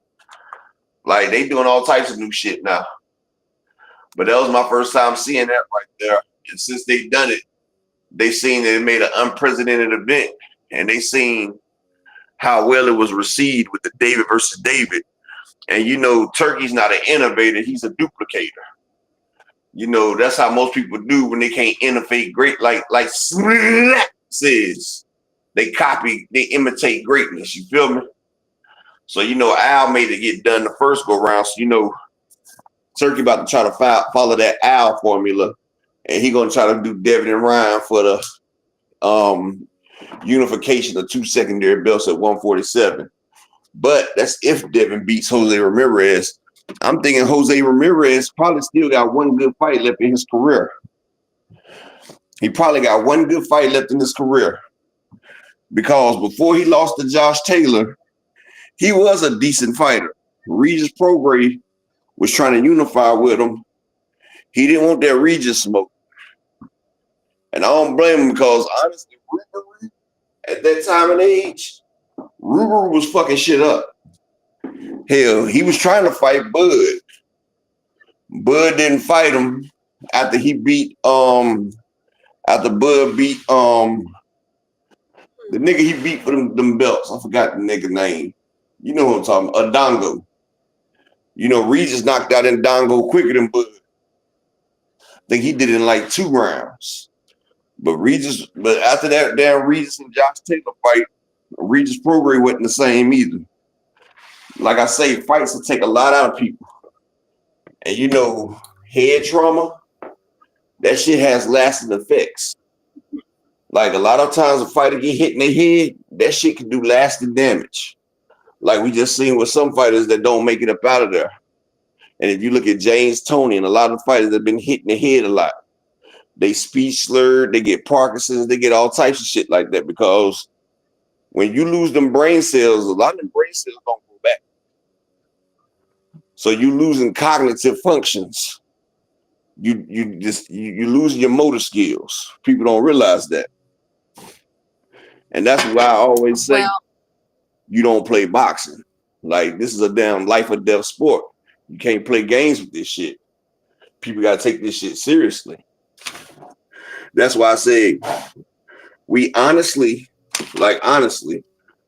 Like they doing all types of new shit now. But that was my first time seeing that right there. And since they done it, they seen that it made an unprecedented event. And they seen how well it was received with the David versus David. And you know, Turkey's not an innovator, he's a duplicator. You know, that's how most people do when they can't innovate great, like says. They copy, they imitate greatness, you feel me? So, you know, Al made it get done the first go round. So, you know, Turkey about to try to follow that Al formula. And he gonna try to do Devin and Ryan for the unification of two secondary belts at 147. But that's if Devin beats Jose Ramirez. I'm thinking Jose Ramirez probably still got one good fight left in his career. He probably got one good fight left in his career. Because before he lost to Josh Taylor, he was a decent fighter. Regis Prograis was trying to unify with him. He didn't want that Regis smoke. And I don't blame him because honestly, Ruger, at that time and age, Ruger was fucking shit up. Hell, he was trying to fight Bud. Bud didn't fight him after he beat after Bud beat the nigga he beat for them belts. I forgot the nigga name. You know what I'm talking about. Adongo. You know, Regis knocked out Ndongo quicker than Bud. I think he did it in like 2 rounds. But after that damn Regis and Josh Taylor fight, Regis Prograis wasn't the same either. Like I say, fights will take a lot out of people. And you know, head trauma, that shit has lasting effects. Like a lot of times a fighter get hit in the head, that shit can do lasting damage. Like we just seen with some fighters that don't make it up out of there. And if you look at James Toney and a lot of fighters that have been hit in the head a lot, they speech slurred, they get Parkinson's, they get all types of shit like that because when you lose them brain cells, a lot of them brain cells don't go back. So you losing cognitive functions. You losing your motor skills. People don't realize that. And that's why I always say you don't play boxing. Like this is a damn life or death sport. You can't play games with this shit. People gotta take this shit seriously. That's why I say we honestly,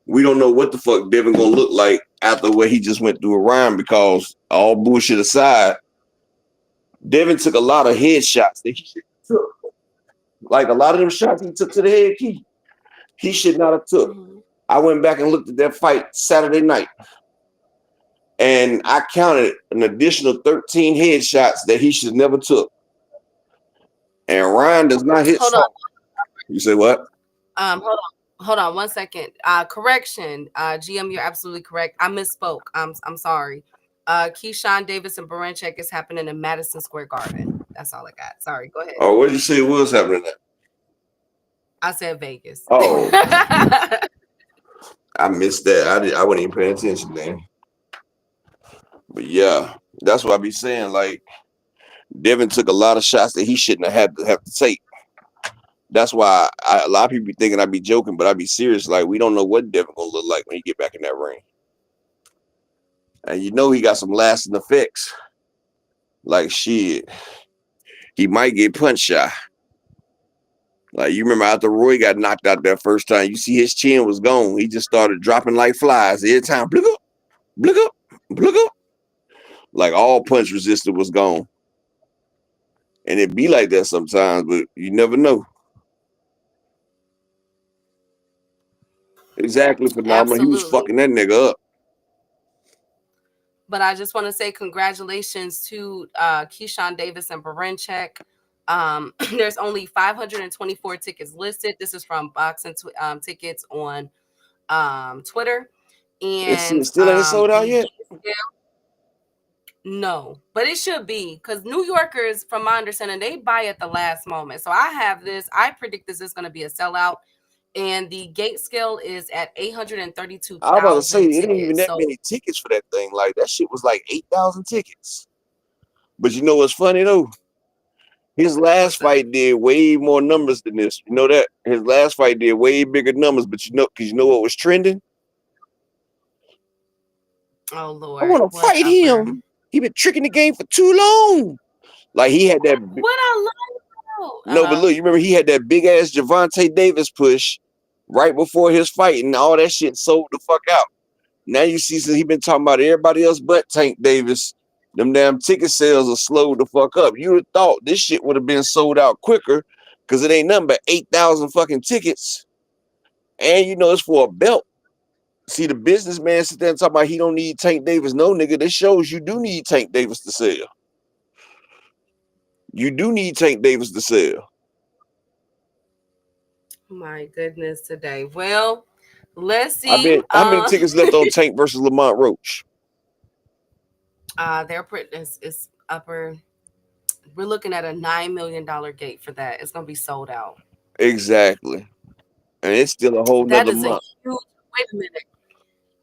we don't know what the fuck Devin gonna look like after the way he just went through a round because all bullshit aside, Devin took a lot of headshots that he should have took. Like a lot of them shots he took to the head, he should not have took. I went back and looked at that fight Saturday night. And I counted an additional 13 headshots that he should never took. And Ryan does not hit. Hold on. You say what? Hold on 1 second. Correction. GM, you're absolutely correct. I misspoke. I'm sorry. Keyshawn Davis and Baranchek is happening in Madison Square Garden. That's all I got. Sorry. Go ahead. Oh, what did you say it was happening at? I said Vegas. Oh. I missed that. I wasn't even paying attention then. But yeah, that's what I be saying. Like, Devin took a lot of shots that he shouldn't have to take. That's why a lot of people be thinking I be joking, but I be serious. Like, we don't know what Devin gonna look like when he get back in that ring. And you know he got some lasting effects. Like, shit, he might get punch shy. Like, you remember after Roy got knocked out that first time, you see his chin was gone. He just started dropping like flies every time. Blick up, blick up, blick up. Like, all punch resistance was gone. And it be like that sometimes, but you never know. Exactly, phenomenal. He was fucking that nigga up. But I just want to say congratulations to Keyshawn Davis and Barenchek. There's only 524 tickets listed. This is from Boxing Tickets on Twitter. And It still ain't sold out the yet. no, but it should be because New Yorkers, from my understanding, they buy at the last moment. So I have this. I predict this is going to be a sellout, and the gate scale is at I was about to say 832,000 it ain't even tickets. that So many tickets for that thing. Like that shit was like 8,000 tickets. But you know what's funny though? His last what's that? fight did way more numbers than this. You know that? His last fight did way bigger numbers, but because you know what was trending? Oh I Lord, want to what fight upper? him. He been tricking the game for too long. Like he had that. What I love. No, but look, you remember he had that big ass Javante Davis push right before his fight, and all that shit sold the fuck out. Now you see, since he been talking about everybody else but Tank Davis, them damn ticket sales are slowed the fuck up. You would have thought this shit would have been sold out quicker, because it ain't nothing but 8,000 fucking tickets, and you know it's for a belt. See, the businessman sit there and talk about he don't need Tank Davis. No, nigga, this shows you do need Tank Davis to sell. You do need Tank Davis to sell. My goodness, today. Well, let's I see. bet how many tickets left on Tank versus Lamont Roach? They're pretty. It's upper. We're looking at a $9 million gate for that. It's gonna be sold out. Exactly. And it's still a whole That nother is a month. huge. Wait a minute.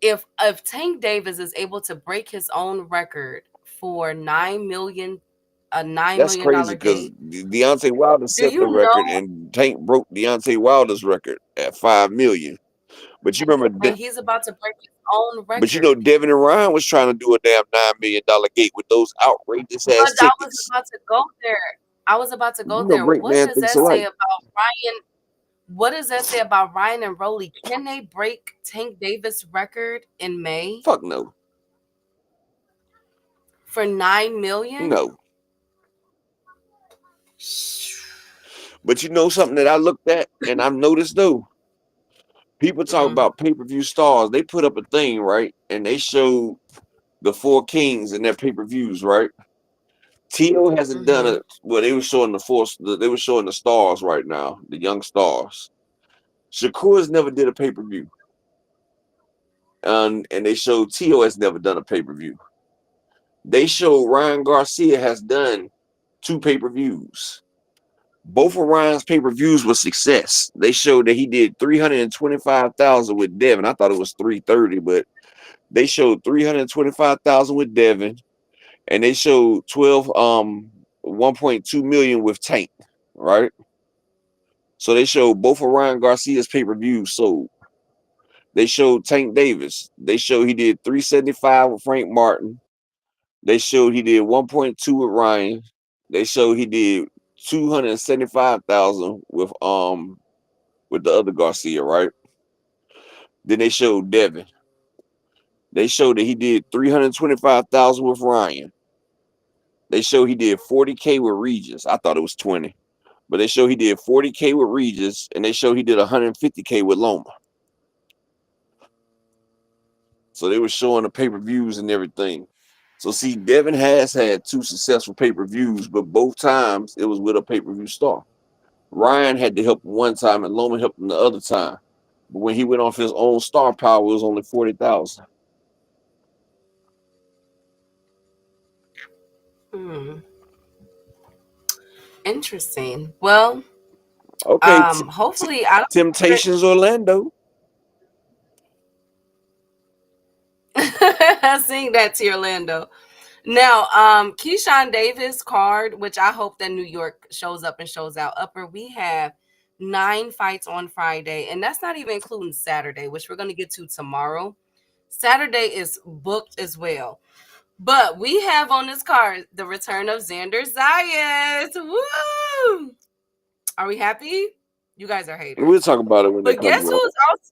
If Tank Davis is able to break his own record for 9 million, a nine That's million crazy dollar because gate, Deontay Wilder do set you the record know? and Tank broke Deontay Wilder's record at 5 million. But you remember, And he's about to break his own but you know, record. Devin and Ryan was trying to do a damn $9 million gate with those outrageous ass But I was tickets. about to go there. I was about to go You know, there. great What man does thinks that say alike. about Ryan? What does that say about Ryan and Rolly? Can they break Tank Davis' record in May Fuck no, for 9 million? no. But you know something that I looked at and I've noticed though. People talk Mm, about pay-per-view stars. They put up a thing, right? And they showed the four kings in their pay-per-views, right? Tio hasn't done mm-hmm. it. Well, they were showing the force. They were showing the stars right now, the young stars. Shakur's never did a pay-per-view, and they showed Tio has never done a pay-per-view. They showed Ryan Garcia has done 2 pay-per-views. Both of Ryan's pay-per-views were success. They showed that he did 325,000 with Devin. I thought it was 330, but they showed 325,000 with Devin, and they showed 1.2 million with Tank, right? So they showed both of Ryan Garcia's pay-per-views sold. They showed Tank Davis. They showed he did 375 with Frank Martin. They showed he did 1.2 with Ryan. They showed he did 275,000 with the other Garcia, right? Then they showed Devin. They showed that he did 325,000 with Ryan. They showed he did 40K with Regis. I thought it was 20. But they showed he did 40K with Regis, and they showed he did 150K with Loma. So they were showing the pay-per-views and everything. So see, Devin has had 2 successful pay-per-views, but both times it was with a pay-per-view star. Ryan had to help him one time, and Loma helped him the other time. But when he went off his own star power, it was only 40,000. Hmm. Interesting. Well, Okay, hopefully I Temptations Orlando. don't sing that to Orlando. Now, Keyshawn Davis card, which I hope that New York shows up and shows out. Upper, we have 9 fights on Friday, and that's not even including Saturday, which we're going to get to tomorrow. Saturday is booked as well. But we have on this card the return of Xander Zayas. Woo! Are we happy? You guys are We'll haters. talk about it when they But come guess around. who's also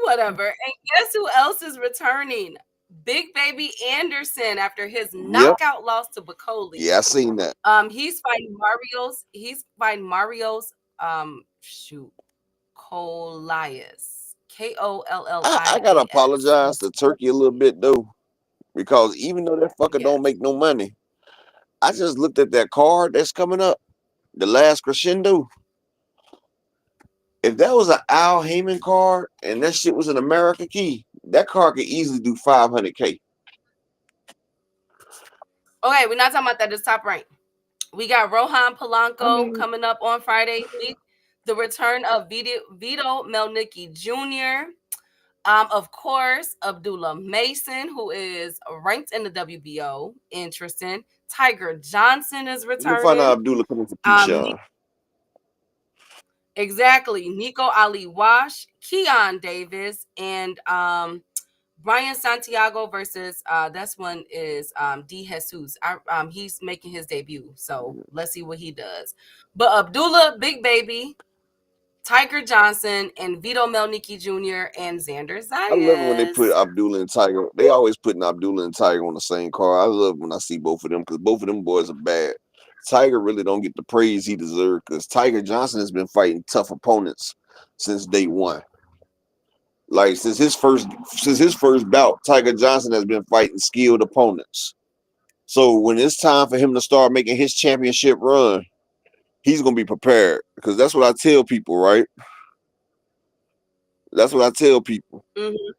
whatever. And guess who else is returning? Big Baby Anderson after his Yep. knockout loss to Bacoli. Yeah, I seen that. He's fighting Mario's shoot Colias. I gotta Kollias. apologize to Turkey a little bit though, because even though that fucker don't make no money, I just looked at that card that's coming up, the last crescendo. If that was an Al Heyman card and that shit was an America key, that card could easily do 500K. Okay, we're not talking about that. It's top rank. We got Rohan Polanco coming up on Friday week. The return of Vito Melnicki Jr. Of course, Abdullah Mason, who is ranked in the WBO. Interesting. Tiger Johnson is returning. You'll find out Abdullah coming for Keyshawn. Exactly. Nico Ali Wash, Keon Davis, and Brian Santiago versus this one is D Jesus. He's making his debut, so let's see what he does. But Abdullah Big Baby, Tiger Johnson, and Vito Melnicki Jr. and Xander Zayas. I love when they put Abdullah and Tiger. They always putting Abdullah and Tiger on the same card. I love when I see both of them because both of them boys are bad. Tiger really don't get the praise he deserves because Tiger Johnson has been fighting tough opponents since day one. Like since his first bout, Tiger Johnson has been fighting skilled opponents. So when it's time for him to start making his championship run, he's gonna be prepared because that's what I tell people, right? That's what I tell people. Mm-hmm.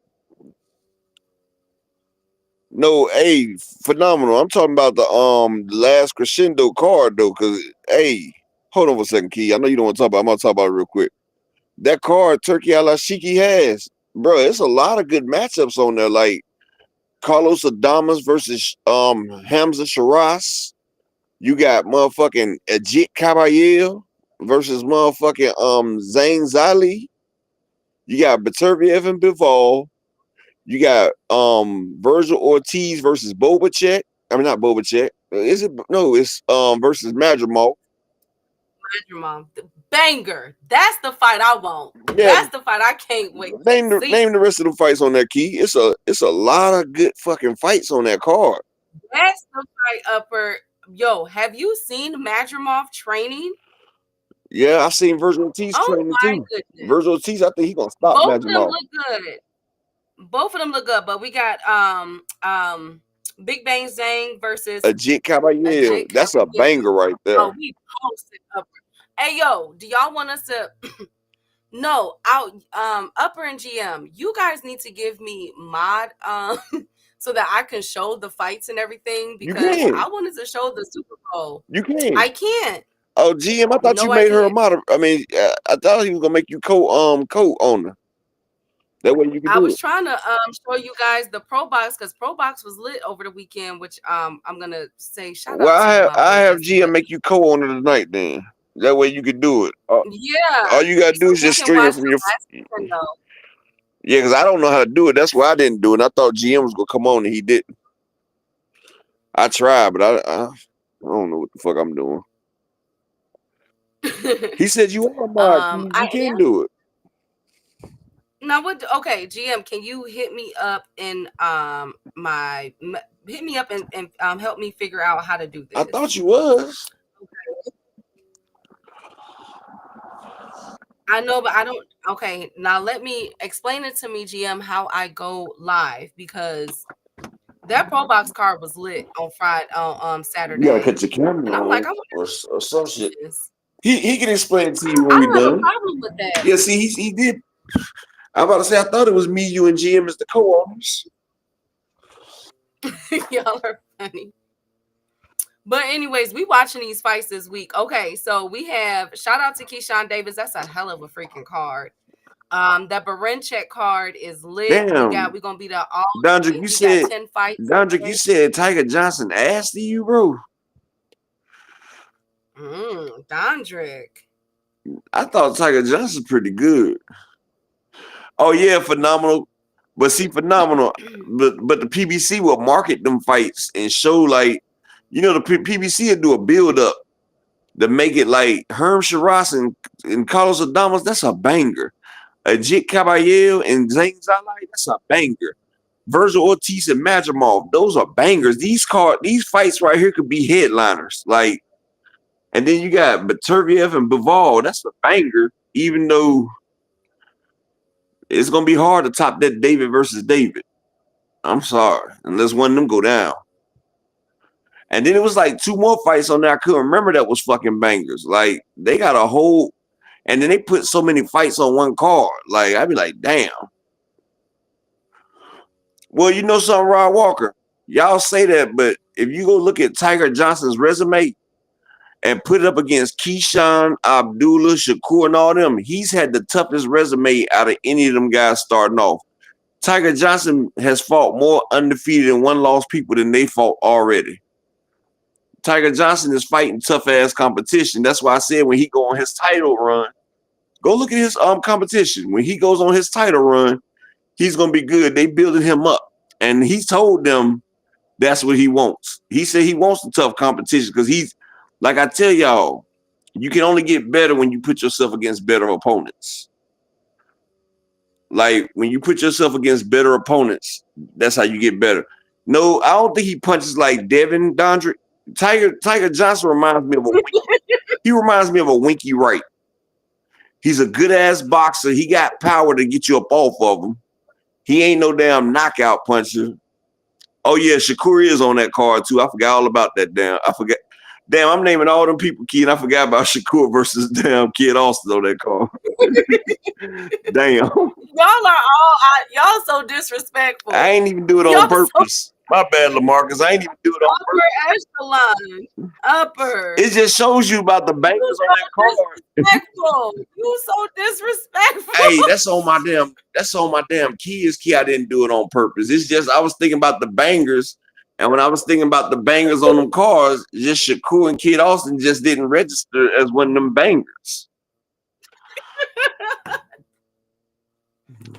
No, hey, phenomenal. I'm talking about the last crescendo card though, because hey, hold on for a second, Key. I know you don't want to talk about it. I'm gonna talk about it real quick. That card Turkey Al-Ashiki has, bro, it's a lot of good matchups on there, like Carlos Adames versus Hamza Shiraz. You got motherfucking Ajit Caballero versus motherfucking Zane Zali. You got Beterbiev and Bivol. You got Virgil Ortiz versus Bobacek. I mean not Bobacek. Is it no, it's versus Madrimov. Madrimov. Banger. That's the fight I want. Yeah. That's the fight I can't wait. Name the rest of the fights on that, Key. It's a lot of good fucking fights on that card. That's the fight upper. Yo, have you seen Madrimov training? Yeah, I've seen Virgil Ortiz training too. Goodness. Virgil Ortiz, I think he's gonna stop Madrimov. Both of them look good. Both of them look good, but we got Big Bang Zhang versus Ajit Caballero. That's a banger right there. Oh, we posted upper. Hey yo, do y'all want us to no out upper and GM? You guys need to give me mod so that I can show the fights and everything because I wanted to show the Super Bowl. You can. I can't. Oh, GM, I thought you made her a mod. I mean, I thought he was gonna make you co-owner. That way you can. I was trying to show you guys the Pro Box because Pro Box was lit over the weekend, which I'm gonna say shout out. Well, I have GM make you co-owner tonight then. That way you can do it. Yeah. All you gotta do is just stream it from your. Yeah, because I don't know how to do it. That's why I didn't do it. I thought GM was gonna come on and he didn't. I tried, but I don't know what the fuck I'm doing. He said you are mod. You can do it. Now what? Okay, GM, can you hit me up and hit me up and help me figure out how to do this? I thought you was. Okay. I know, but I don't. Okay, now let me explain it to me, GM, how I go live because that Pro Box card was lit on Friday, on Saturday. You gotta cut your camera and I'm like, I or some shit. He can explain it to you when we're done. I don't have a problem with that. Yeah, see, he did. I'm about to say, I thought it was me, you, and GM as the co-owners. Y'all are funny. But anyways, we watching these fights this week. Okay, so we have shout out to Keyshawn Davis. That's a hell of a freaking card. That Barenchek card is lit. Damn. We're gonna be the all. Dondrick, you said 10 fights. Dondrick, you said Tiger Johnson asked you, bro. Dondrick. I thought Tiger Johnson's pretty good. Oh yeah, phenomenal. But see, phenomenal. But the PBC will market them fights and show like, you know, the PBC will do a build up to make it like Herm Shiraz and Carlos Adames. That's a banger. Ajit Caballero and Zane Zali. That's a banger. Virgil Ortiz and Madrimov. Those are bangers. These fights right here could be headliners. Like, and then you got Beterbiev and Bivol. That's a banger. Even though it's gonna be hard to top that David versus David. I'm sorry, unless one of them go down. And then it was like 2 more fights on there I couldn't remember that was fucking bangers. Like they got a whole, and then they put so many fights on one card. Like I'd be like, damn. Well, you know something, Rod Walker? Y'all say that, but if you go look at Tiger Johnson's resume and put it up against Keyshawn, Abdullah, Shakur, and all them, he's had the toughest resume out of any of them guys starting off. Tiger Johnson has fought more undefeated and one-loss people than they fought already. Tiger Johnson is fighting tough-ass competition. That's why I said when he go on his title run, go look at his competition. When he goes on his title run, he's going to be good. They building him up. And he told them that's what he wants. He said he wants the tough competition because he's, like I tell y'all, you can only get better when you put yourself against better opponents. Like when you put yourself against better opponents, that's how you get better. No, I don't think he punches like Devin Dondrick. Tiger Johnson reminds me of a Winky Wright. He's a good ass boxer. He got power to get you up off of him. He ain't no damn knockout puncher. Oh yeah, Shakur is on that card too. I forgot all about that. Damn, I'm naming all them people, Kid. I forgot about Shakur versus damn Kid Austin on that card. Damn. Y'all so disrespectful. I ain't even do it on purpose. My bad, LaMarcus. I ain't even do it on purpose. Upper. It just shows you about the bangers on that card. Disrespectful. You so disrespectful. Hey, that's on my damn kids. Key, I didn't do it on purpose. It's just I was thinking about the bangers, and when I was thinking about the bangers on them cars, just Shakur and Kid Austin just didn't register as one of them bangers.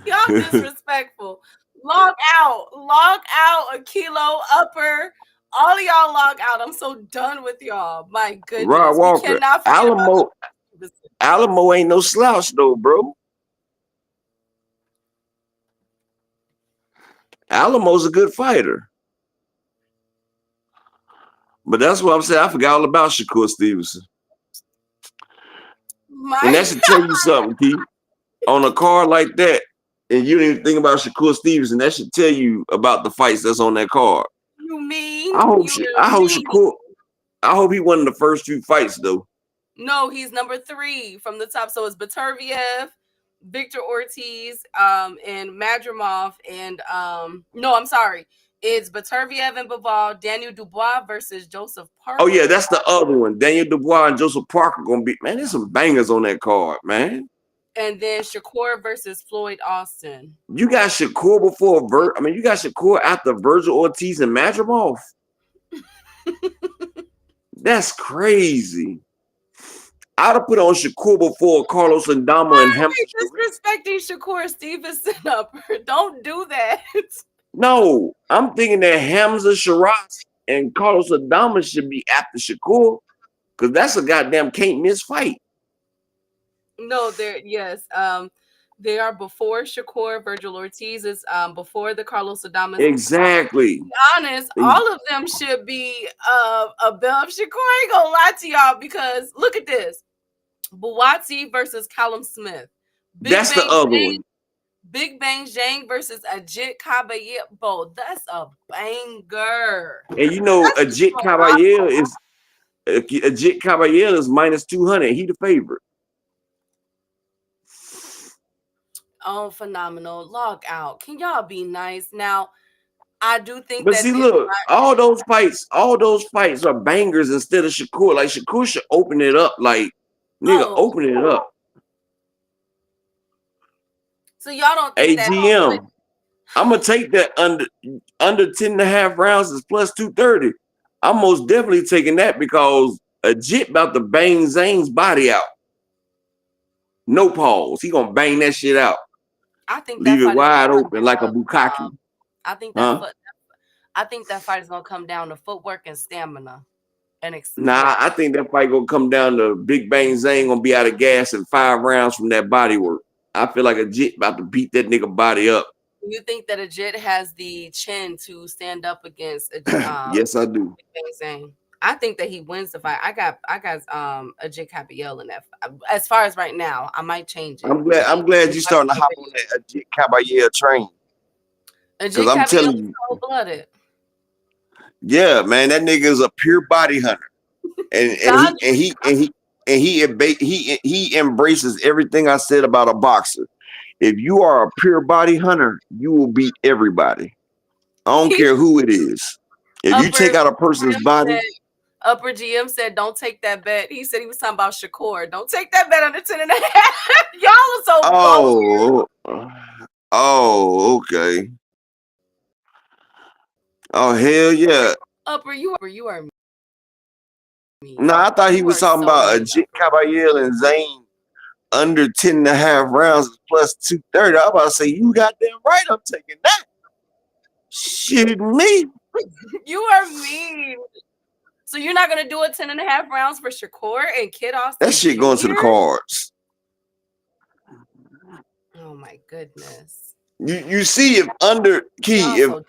Y'all disrespectful. Log out, a kilo upper. All of y'all log out. I'm so done with y'all. My goodness. Rod Walker, Alamo ain't no slouch though, bro. Alamo's a good fighter. But that's what I'm saying. I forgot all about Shakur Stevenson. And that should tell you something, Keith. On a card like that, and you didn't even think about Shakur Stevenson, that should tell you about the fights that's on that card. You mean? I hope Shakur. I hope he won the first 2 fights though. No, he's number 3 from the top. So it's Beterbiev, Victor Ortiz, and Madrimov, and no, I'm sorry. It's Beterbiev and Bivol, Daniel Dubois versus Joseph Parker. Oh yeah, that's the other one. Daniel Dubois and Joseph Parker gonna be, man. There's some bangers on that card, man. And then Shakur versus Floyd Austin. You got Shakur before you got Shakur after Virgil Ortiz and Madrimov. That's crazy. I'd have put on Shakur before Carlos Adama and Hamza. Disrespecting Shakur Stevenson upper. Don't do that. No, I'm thinking that Hamza Shiraz and Carlos Adama should be after Shakur because that's a goddamn can't miss fight. No, they are before Shakur. Virgil Ortiz is before the Carlos Adama. Exactly. To be honest, all of them should be above Shakur. I ain't gonna lie to y'all because look at this: Buatsi versus Callum Smith. That's the other one. Big Bang Zhang versus Ajit Caballero. That's a banger. And you know, Ajit Caballero is minus 200. He the favorite. Oh, phenomenal. Log out. Can y'all be nice? Now, I do think but see, look, all those fights are bangers instead of Shakur. Like Shakur should open it up. Like, nigga, open it up. So y'all don't think AGM. I'm gonna take that under 10 and a half rounds is plus 230. I'm most definitely taking that because Ajit about to bang Zane's body out. No pause. He gonna bang that shit out. I think leave it wide open like a bukkake. I think that fight is gonna come down to footwork and stamina. Nah, I think that fight gonna come down to Big Bang Zane gonna be out of gas in 5 rounds from that body work. I feel like Ajit about to beat that nigga body up. You think that Ajit has the chin to stand up against yes, I do. Big Bang Zane. I think that he wins the fight. I got Ajit Caballero in that. As far as right now, I might change it. I'm glad you're starting to hop on that Ajit Caballero train. And Because I'm GKB telling was you, cold blooded. yeah, man, that nigga is a pure body hunter. And God, he embraces everything I said about a boxer. If you are a pure body hunter, you will beat everybody. I don't he care who it is. If you take out a person's body, Upper GM said, don't take that bet. He said he was talking about Shakur. Don't take that bet under 10 and a half. Y'all are so oh, okay. Oh, hell yeah. Upper, you are mean. No, I thought he You was are talking so about mean, Ajit Upper. Caballero and Zane under 10 and a half rounds plus 230. I was about to say, you goddamn right, I'm taking that. Shit, me. You are mean. So you're not going to do a 10 and a half rounds for Shakur and Kid Austin That shit Jr.? going to the cards. Oh, my goodness. You see, if under So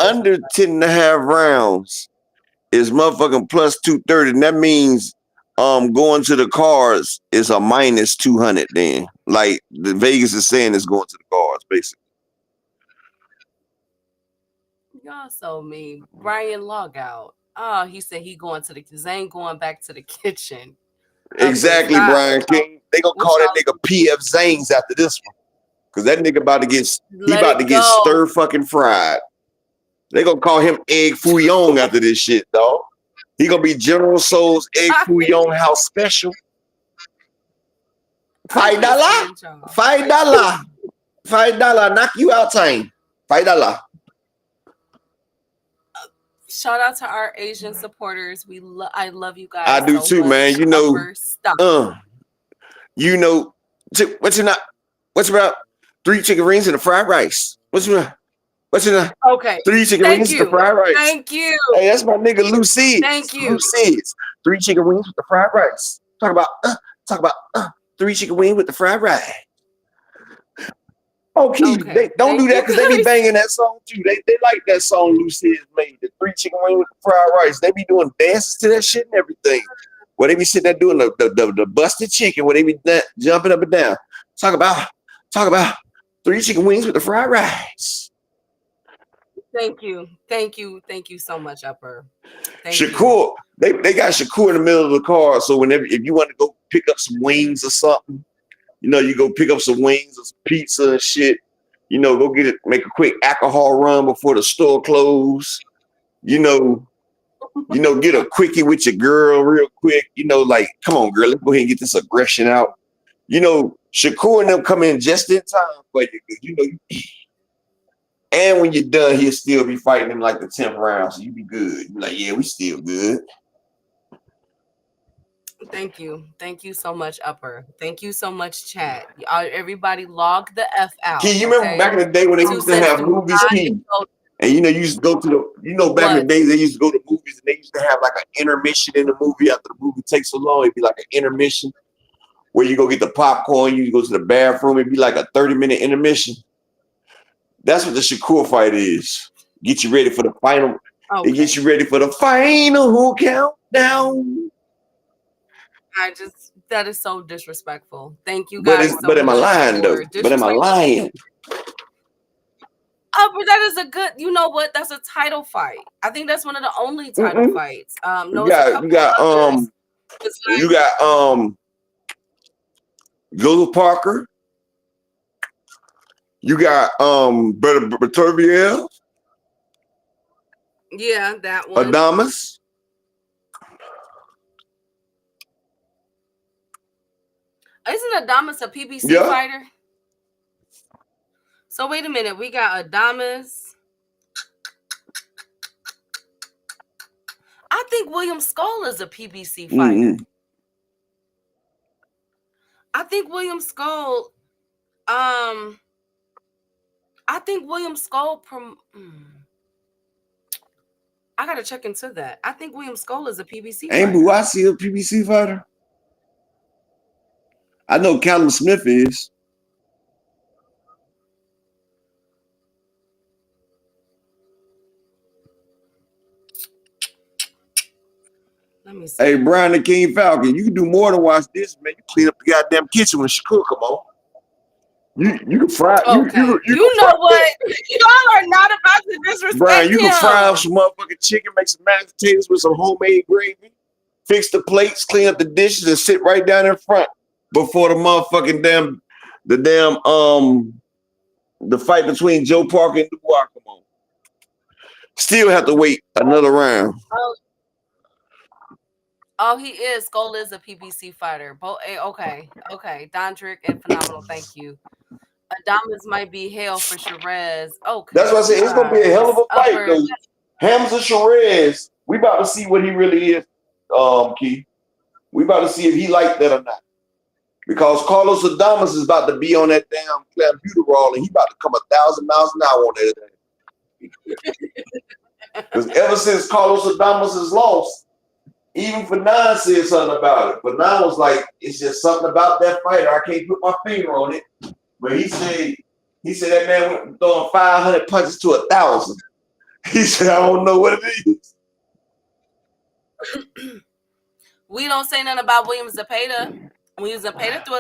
10 and a half rounds is motherfucking plus 230, and that means going to the cards is a minus 200 then. Like the Vegas is saying it's going to the cards, basically. Y'all so mean. Brian log out. Oh, he said he going to the Zane going back to the kitchen. Exactly, Brian King. They gonna call that nigga PF Zanes after this one. Cause that nigga about to get stir fucking fried. They gonna call him Egg Fouillon after this shit, dog. He gonna be General Soul's Egg Fouillon House Special. $5. $5. Knock you out time. $5. Shout out to our Asian supporters. I love you guys. I do so too, much. man. You know, what's about 3 chicken rings and a fried rice? What's in okay. 3 chicken rings and a fried rice. Thank you. Hey, that's my nigga Lou Seeds. Thank you. Lou Seeds. 3 chicken wings with the fried rice. Talk about 3 chicken wings with the fried rice. Okay, they don't do that because they be banging that song too. They like that song Lou Seeds made, the 3 chicken wings with the fried rice. They be doing dances to that shit and everything. Where they be sitting there doing the busted chicken, where they be jumping up and down. Talk about 3 chicken wings with the fried rice. Thank you so much, Upper. Shakur, they got Shakur in the middle of the car. So if you want to go pick up some wings or something, you know, you go pick up some wings or some pizza and shit. You know, go make a quick alcohol run before the store closes. You know, get a quickie with your girl real quick. You know, like, come on, girl, let's go ahead and get this aggression out. You know, Shakur and them come in just in time, but you know, and when you're done, he'll still be fighting him like the 10th round. So you be good. You're like, yeah, we still good. Thank you so much, Upper. Thank you so much, chat. Everybody log the F out. Key, you remember back in the day when they used to have movies, Key? And you know, you used to go to back in the days they used to go to movies and they used to have like an intermission in the movie after the movie takes so long. It'd be like an intermission where you go get the popcorn, you go to the bathroom, it'd be like a 30-minute intermission. That's what the Shakur fight is. Get you ready for the final. Okay. It gets you ready for the final countdown. That is so disrespectful. Thank you guys. But am I lying though? But am I lying? Oh, but that is a good. You know what? That's a title fight. I think that's one of the only title fights. No, you got Joseph Parker. You got Bertoviel. Yeah, that one. Adamas. Isn't Adamas a PBC fighter? So wait a minute. We got Adamas. I think William Skull is a PBC fighter. Mm-hmm. I think William Skull. I gotta check into that. I think William Skull is a PBC fighter. Ain't Buasi a PBC fighter? I know Callum Smith is. Let me see. Hey, Brian the King Falcon, you can do more than watch this, man. You clean up the goddamn kitchen when Shakur come on. You can fry Okay. you You can fry know what? Y'all are not about to disrespect Brian, you can fry up him. some motherfucking chicken, make some mashed potatoes with some homemade gravy, fix the plates, clean up the dishes, and sit right down in front before the motherfucking the fight between Joe Parker and Dubois come on. Still have to wait another round. Oh, he is. Skull is a PBC fighter. Okay. Dondrick and Phenomenal, thank you. Adamas might be hell for Sherez. Okay. That's why I say it's gonna be a hell of a fight, Upper. though. Hamza Sherez, we about to see what he really is, Key. We about to see if he like that or not. Because Carlos Adamas is about to be on that damn clambuterol, and he about to come 1,000 miles an hour on that thing. Because ever since Carlos Adamas has lost, even Fanon said something about it. Fanon was like, it's just something about that fighter. I can't put my finger on it. But he said that man went throwing 500 punches to 1,000. He said, I don't know what it is. We don't say nothing about William Zepeda. William Zepeda threw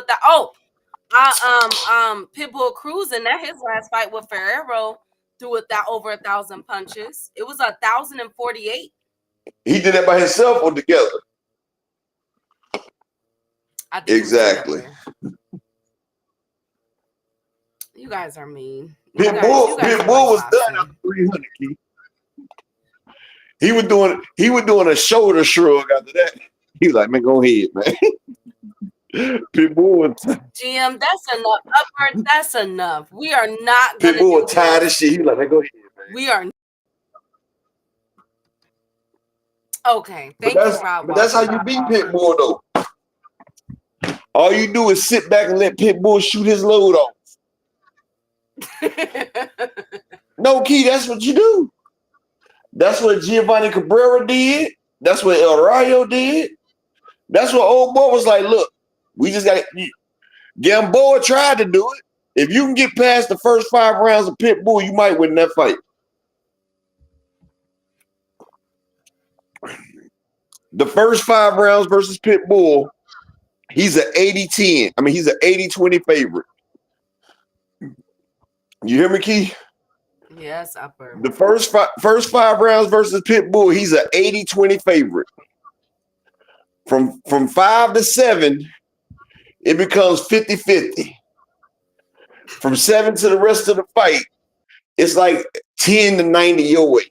Pitbull Cruz, and that his last fight with Ferrero threw over 1,000 punches. It was 1,048. He did that by himself or together? I think exactly. You guys are mean. Pitbull was done after 300. Keith. He was doing a shoulder shrug after that. He was like, man, go ahead, man. Pitbull was GM, that's enough. Upper, that's enough. We are not gonna Pitbull was tired of shit. He was like, man, go ahead, man. We are okay. Thank you, Rob. But that's how you beat Pitbull, though. All you do is sit back and let Pitbull shoot his load off. No, Key, that's what you do. That's what Giovanni Cabrera did. That's what El Rayo did. That's what old boy was like, look, we just got to. Gamboa tried to do it. If you can get past the first 5 rounds of Pitbull, you might win that fight. The first 5 rounds versus Pitbull, he's an 80-10. I mean, he's an 80-20 favorite. You hear me, Key? Yes, Upper. The first 5 rounds versus Pitbull, he's an 80-20 favorite. From 5 to 7, it becomes 50-50. From 7 to the rest of the fight, it's like 10-90 your way.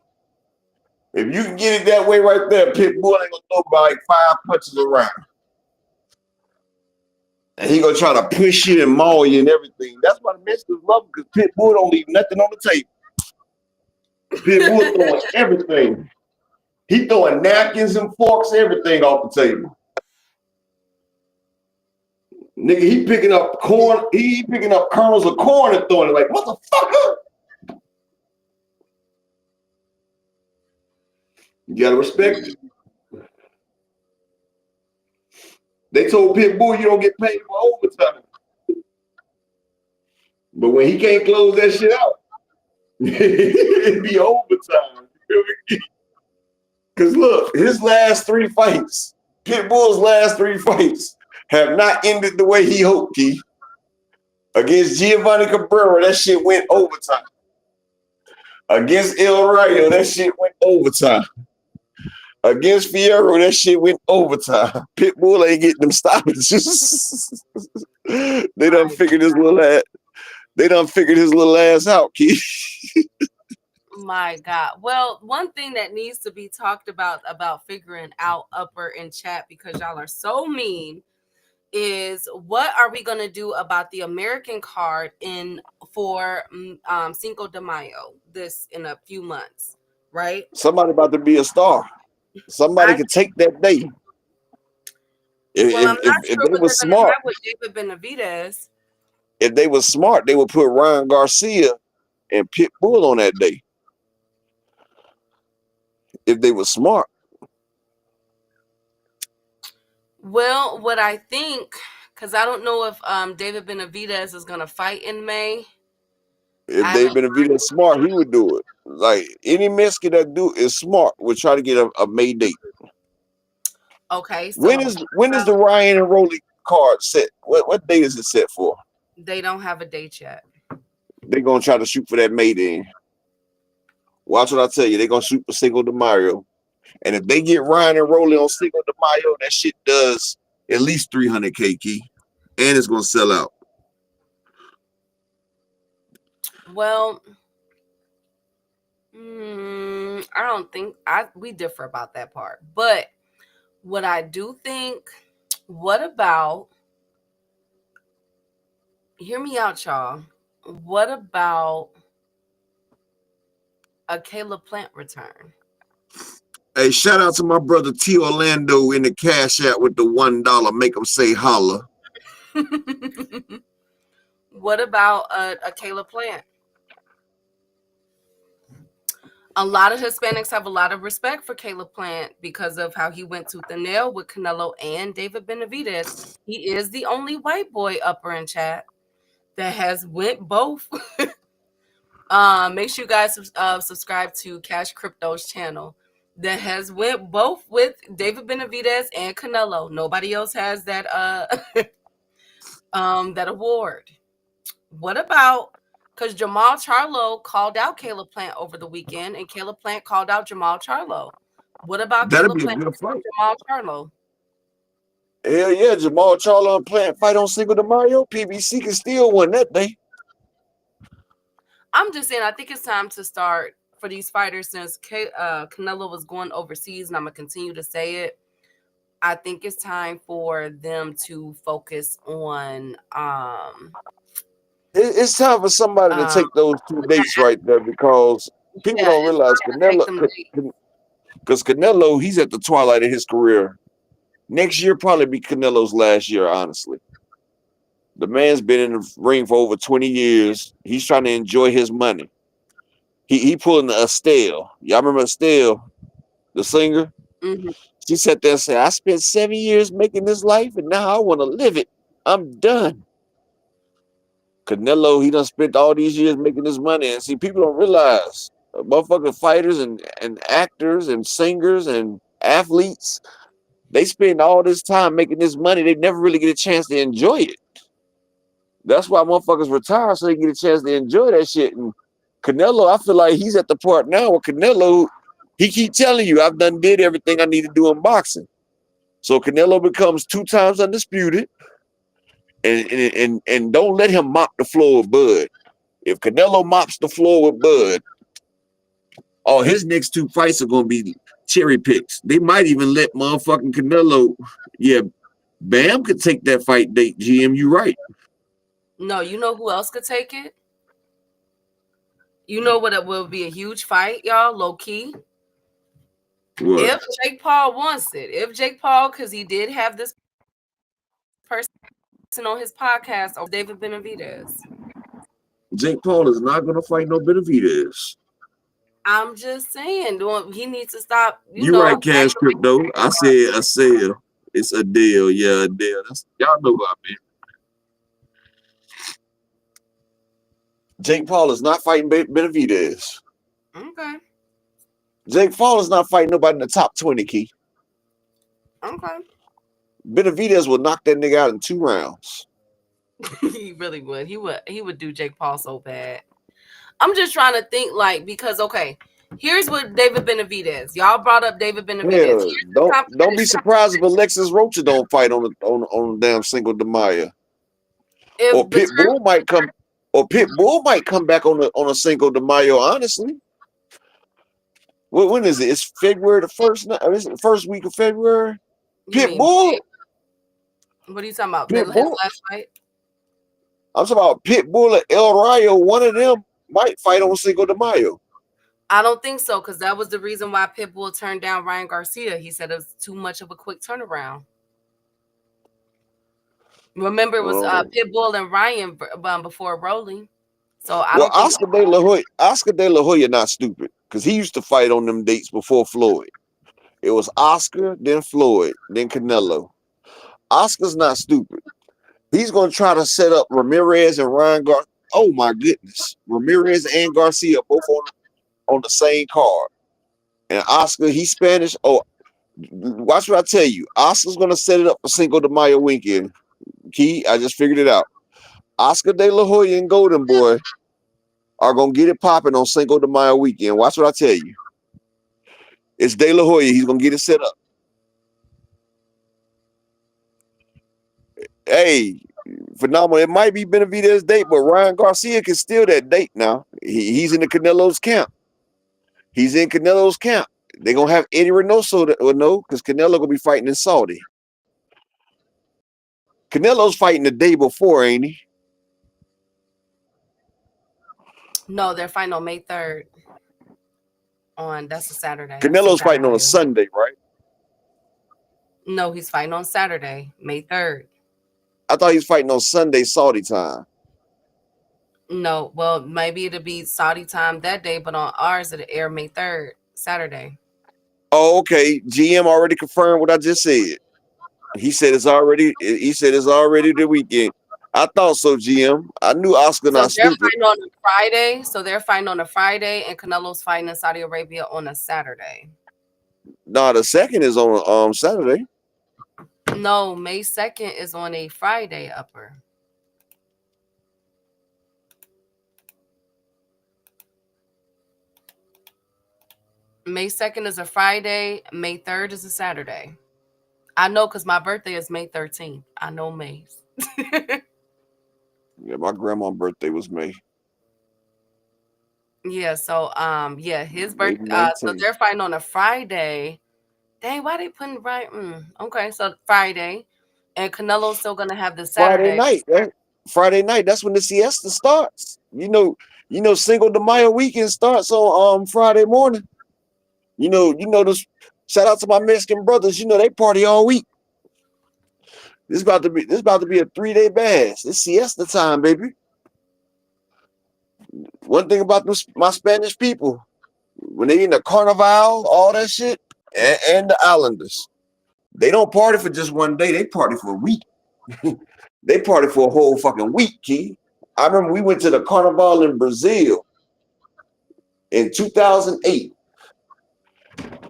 If you can get it that way right there, Pitbull ain't gonna throw about like 5 punches around. And he gonna try to push you and maul you and everything. That's why the Mexicans love him, because Pitbull don't leave nothing on the table. Pitbull throwing everything. He throwing napkins and forks, everything off the table. Nigga, he picking up corn. He picking up kernels of corn and throwing it like, motherfucker. You gotta respect it. They told Pitbull you don't get paid for overtime. But when he can't close that shit out, it'd be overtime. Because look, his last 3 fights, Pitbull's last 3 fights, have not ended the way he hoped, Keith. Against Giovanni Cabrera, that shit went overtime. Against El Rayo, that shit went overtime. Against Fierro, that shit went overtime. Pitbull ain't getting them stoppages. They done figured his little ass. They done figured his little ass out, Keith. My God. Well, one thing that needs to be talked about figuring out Upper in chat, because y'all are so mean, is what are we going to do about the American card for Cinco de Mayo, this in a few months, right? Somebody about to be a star. Somebody could take that day. If they were smart, with David Benavidez. If they were smart, they would put Ryan Garcia and Pitbull on that day. If they were smart. Well, what I think, because I don't know if David Benavidez is going to fight in May. If David Benavidez smart, he would do it. Like any Mexican that is smart would try to get a May date. Okay. So when is the Ryan and Rolly card set? What date is it set for? They don't have a date yet. They're gonna try to shoot for that maiden. Watch what I tell you. They're gonna shoot for Cinco de Mayo. And if they get Ryan and Rolly on Cinco de Mayo, that shit does at least 300K key. And it's gonna sell out. Well, I don't think we differ about that part. But what I do think, what about, hear me out, y'all. What about a Caleb Plant return? Hey, shout out to my brother T Orlando in the Cash App with the $1. Make him say holla. What about a Caleb Plant? A lot of Hispanics have a lot of respect for Caleb Plant because of how he went tooth and nail with Canelo and David Benavidez. He is the only white boy upper in chat that has went both. Make sure you guys subscribe to Cash Crypto's channel. That has went both with David Benavidez and Canelo. Nobody else has that that award. What about, because Jamal Charlo called out Caleb Plant over the weekend, and Caleb Plant called out Jamal Charlo. What about That'd Caleb be a Plant good fight. Jamal Charlo? Hell yeah, Jamal Charlo and Plant fight on Cinco de Mayo. PBC can still win that day. I'm just saying, I think it's time to start for these fighters, since Canelo was going overseas, and I'm going to continue to say it. I think it's time for them to focus on It's time for somebody to take those 2 dates right there, because people don't realize because Canelo, he's at the twilight of his career. Next year probably be Canelo's last year, honestly. The man's been in the ring for over 20 years. He's trying to enjoy his money. He pulling the Estelle. Y'all remember Estelle, the singer? Mm-hmm. She sat there and said, I spent 7 years making this life, and now I want to live it. I'm done. Canelo, he done spent all these years making this money. And see, people don't realize motherfucking fighters and actors and singers and athletes, they spend all this time making this money. They never really get a chance to enjoy it. That's why motherfuckers retire, so they get a chance to enjoy that shit. And Canelo, I feel like he's at the part now where Canelo, he keep telling you, I've done did everything I need to do in boxing. So Canelo becomes 2 times undisputed. And don't let him mop the floor with Bud. If Canelo mops the floor with Bud, his next 2 fights are gonna be cherry picks. They might even let motherfucking Canelo, Bam could take that fight date. GM, you right. No, you know who else could take it? You know what? It will be a huge fight, y'all, low key. What? If Jake Paul wants it, because he did have this person on his podcast, or David Benavidez. Jake Paul is not gonna fight no Benavidez. I'm just saying, he needs to stop. You right, Cash Crypto. I said a sale. It's a deal. Yeah, a deal. Y'all know what I mean. Jake Paul is not fighting Benavidez. Okay. Jake Paul is not fighting nobody in the top 20, Key. Okay. Benavidez will knock that nigga out in 2 rounds. He really would. He would do Jake Paul so bad. I'm just trying to think, because here's what David Benavidez. Y'all brought up David Benavidez. Yeah, don't be surprised if Alexis Rocha don't fight on the damn Cinco de Mayo. Or Pitbull might come. Or Pitbull might come back on a Cinco de Mayo. Honestly, when is it? It's February the 1st. Is it the first week of February? Pitbull. What are you talking about? Pitbull. Last fight? I'm talking about Pitbull and El Rayo. One of them might fight on Cinco de Mayo. I don't think so, because that was the reason why Pitbull turned down Ryan Garcia. He said it was too much of a quick turnaround. Remember, it was Pitbull and Ryan before Rolling. So I don't think Oscar De La Hoya not stupid, because he used to fight on them dates before Floyd. It was Oscar, then Floyd, then Canelo. Oscar's not stupid. He's going to try to set up Ramirez and Ryan Garcia. Oh, my goodness. Ramirez and Garcia both on the same card. And Oscar, he's Spanish. Oh, watch what I tell you. Oscar's going to set it up for Cinco de Mayo weekend. Key, I just figured it out. Oscar De La Hoya and Golden Boy are gonna get it popping on Cinco de Mayo weekend. Watch what I tell you. It's De La Hoya. He's gonna get it set up. Hey, phenomenal. It might be Benavidez's date, but Ryan Garcia can steal that date now. He's in the Canelo's camp. He's in Canelo's camp. They're gonna have Eddie Reynoso or no, because Canelo gonna be fighting in Saudi. Canelo's fighting the day before, ain't he? No, they're fighting on May 3rd. That's a Saturday. Canelo's fighting on a Sunday, right? No, he's fighting on Saturday, May 3rd. I thought he was fighting on Sunday, Saudi time. No, well, maybe it'll be Saudi time that day, but on ours it'll air May 3rd, Saturday. Oh, okay. GM already confirmed what I just said. He said it's already the weekend. I thought so, GM. I knew Oscar not They're stupid. fighting on a Friday. So they're fighting on a Friday, and Canelo's fighting in Saudi Arabia on a Saturday. No, the second is on Saturday. No, May 2nd is on a Friday, upper. May 2nd is a Friday. May 3rd is a Saturday. I know because my birthday is May 13th. I know May's. Yeah, my grandma's birthday was May. Yeah, so his May birthday. So 19th. they're fighting on a Friday. Dang, why they putting right? Okay, so Friday, and Canelo's still gonna have the Saturday. Friday night. That's when the siesta starts. You know, Cinco de Mayo weekend starts on Friday morning. You know this. Shout out to my Mexican brothers. You know they party all week. This is about to be a 3-day bash. It's siesta time, baby. One thing about my Spanish people, when they in the Carnival, all that shit, and the Islanders, they don't party for just one day. They party for a week. They party for a whole fucking week, Key. I remember we went to the Carnival in Brazil in 2008.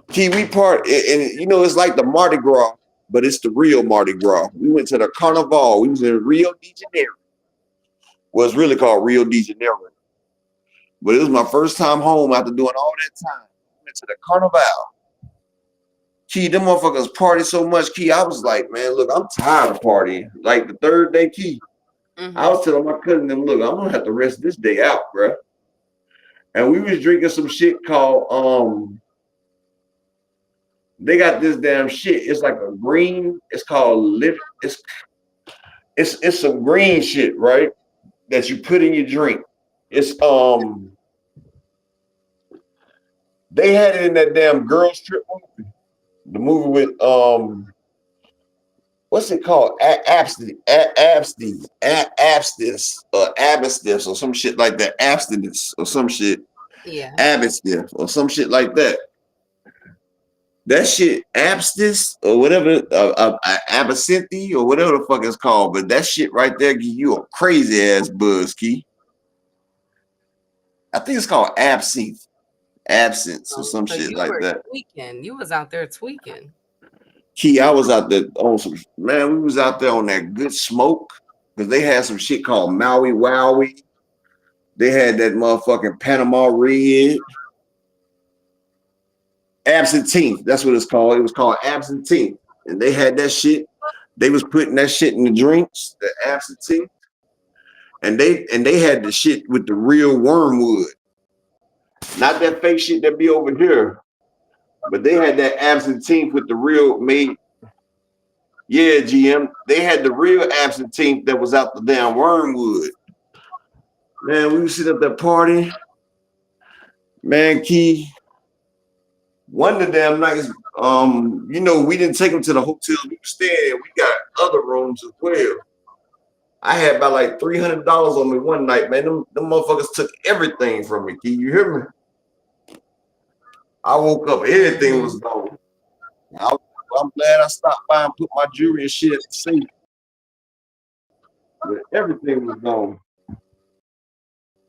Key, we party, and it's like the Mardi Gras, but it's the real Mardi Gras. We went to the Carnival. We was in Rio de Janeiro. Well, it's really called Rio de Janeiro. But it was my first time home after doing all that time. We went to the Carnival. Key, them motherfuckers party so much, Key. I was like, man, look, I'm tired of partying. Like the third day, Key. Mm-hmm. I was telling my cousin, them, look, I'm gonna have to rest this day out, bro. And we was drinking some shit called they got this damn shit. It's like a green. It's called lift. It's some green shit, right? That you put in your drink. It's they had it in that damn Girls Trip movie. The movie with what's it called? Abstinence or some shit like that. Abstinence or some shit. Yeah. Abstinence or some shit like that. That shit, abstinence or whatever, absinthe or whatever the fuck it's called, but that shit right there give you a crazy ass buzz, Key. I think it's called absinthe or some shit like that. Tweaking. You was out there tweaking. Key, I was out there on some, man, we was out there on that good smoke because they had some shit called Maui Wowie. They had that motherfucking Panama Red. Absinthe, that's what it's called. It was called absinthe. And they had that shit. They was putting that shit in the drinks, the absinthe. And they had the shit with the real wormwood. Not that fake shit that be over here. But they had that absinthe with the real made. Yeah, GM. They had the real absinthe that was out the damn wormwood. Man, we would sit at that party. Man, Key. One of the damn nights, we didn't take them to the hotel we were staying in. We got other rooms as well. I had about like $300 on me one night, man. Them motherfuckers took everything from me. Can you hear me? I woke up, everything was gone. I'm glad I stopped by and put my jewelry and shit at the safe. But everything was gone.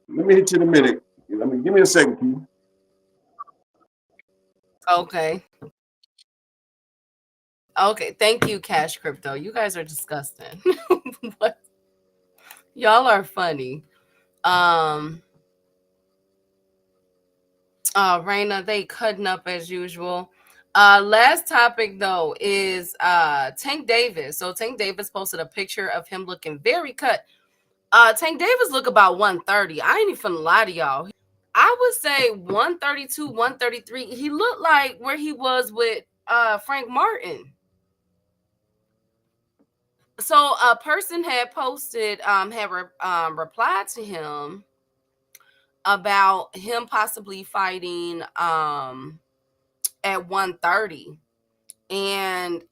Let me hit you in a minute. Give me a second, Key. Okay. Okay. Thank you, Cash Crypto. You guys are disgusting. What? Y'all are funny. Um, Raina, they cutting up as usual. Last topic though is Tank Davis. So Tank Davis posted a picture of him looking very cut. Tank Davis look about 130. I ain't even lie to y'all. I would say 132, 133. He looked like where he was with Frank Martin. So a person had posted, replied to him about him possibly fighting at 130. And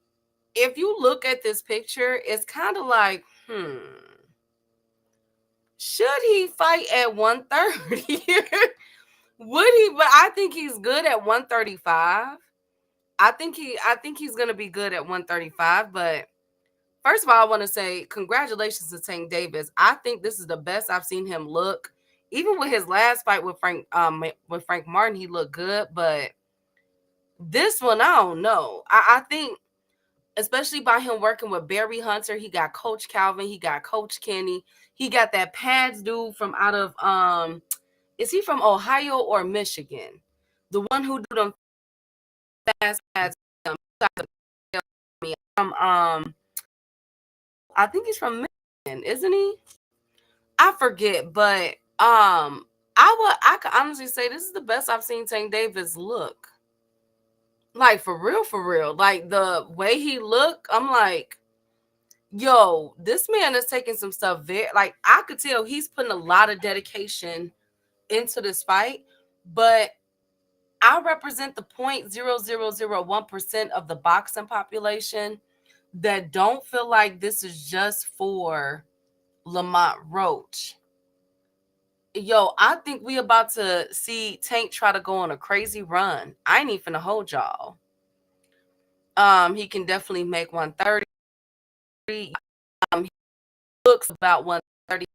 if you look at this picture, it's kind of like, should he fight at 130? Would he? But I think he's good at 135. I think he's gonna be good at 135. But first of all, I want to say congratulations to Tank Davis. I think this is the best I've seen him look. Even with his last fight with Frank Martin, he looked good. But this one, I don't know. I think, especially by him working with Barry Hunter, he got Coach Calvin, he got Coach Kenny, he got that pads dude from out of is he from Ohio or Michigan? The one who do them fast pads. From I think he's from Michigan, isn't he? I forget, but I could honestly say this is the best I've seen Tank Davis look. Like for real. Like the way he look, I'm like, yo, this man is taking some stuff very, like I could tell he's putting a lot of dedication into this fight, but I represent the 0.0001% of the boxing population that don't feel like this is just for Lamont Roach. Yo, I think we about to see Tank try to go on a crazy run. I ain't even gonna hold y'all. He can definitely make 130. He looks about 130.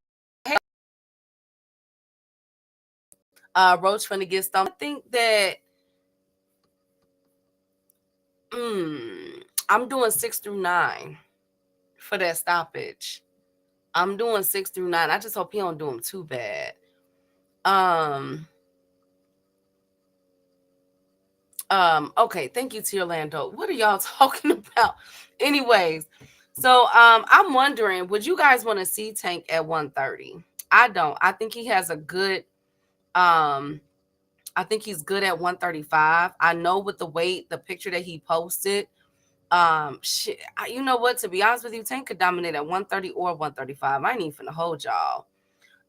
Roach finna get stumped. I think that I'm doing 6 through 9 for that stoppage. I'm doing 6 through 9. I just hope he don't do him too bad. Okay, thank you to Orlando. What are y'all talking about? Anyways, so I'm wondering, would you guys want to see Tank at 130? I don't. I think he has a good I think he's good at 135. I know with the weight, the picture that he posted, you know what, to be honest with you, Tank could dominate at 130 or 135. I ain't even finna hold y'all.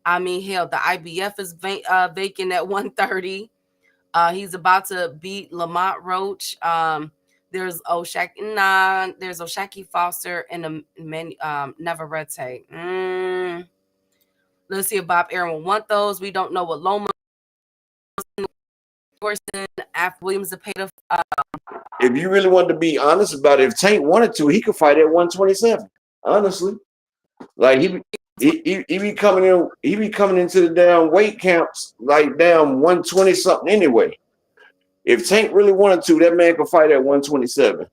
I mean, hell, the IBF is vacant at 130. He's about to beat Lamont Roach. There's Oshaki Foster and Navarrete. Let's see if Bob Aaron will want those. We don't know what Loma after Williams Zepeda. If you really wanted to be honest about it, if Tank wanted to, he could fight at 127. Honestly, like he be coming in, he be coming into the damn weight camps like damn 120 something anyway. If Tank really wanted to, that man could fight at 127.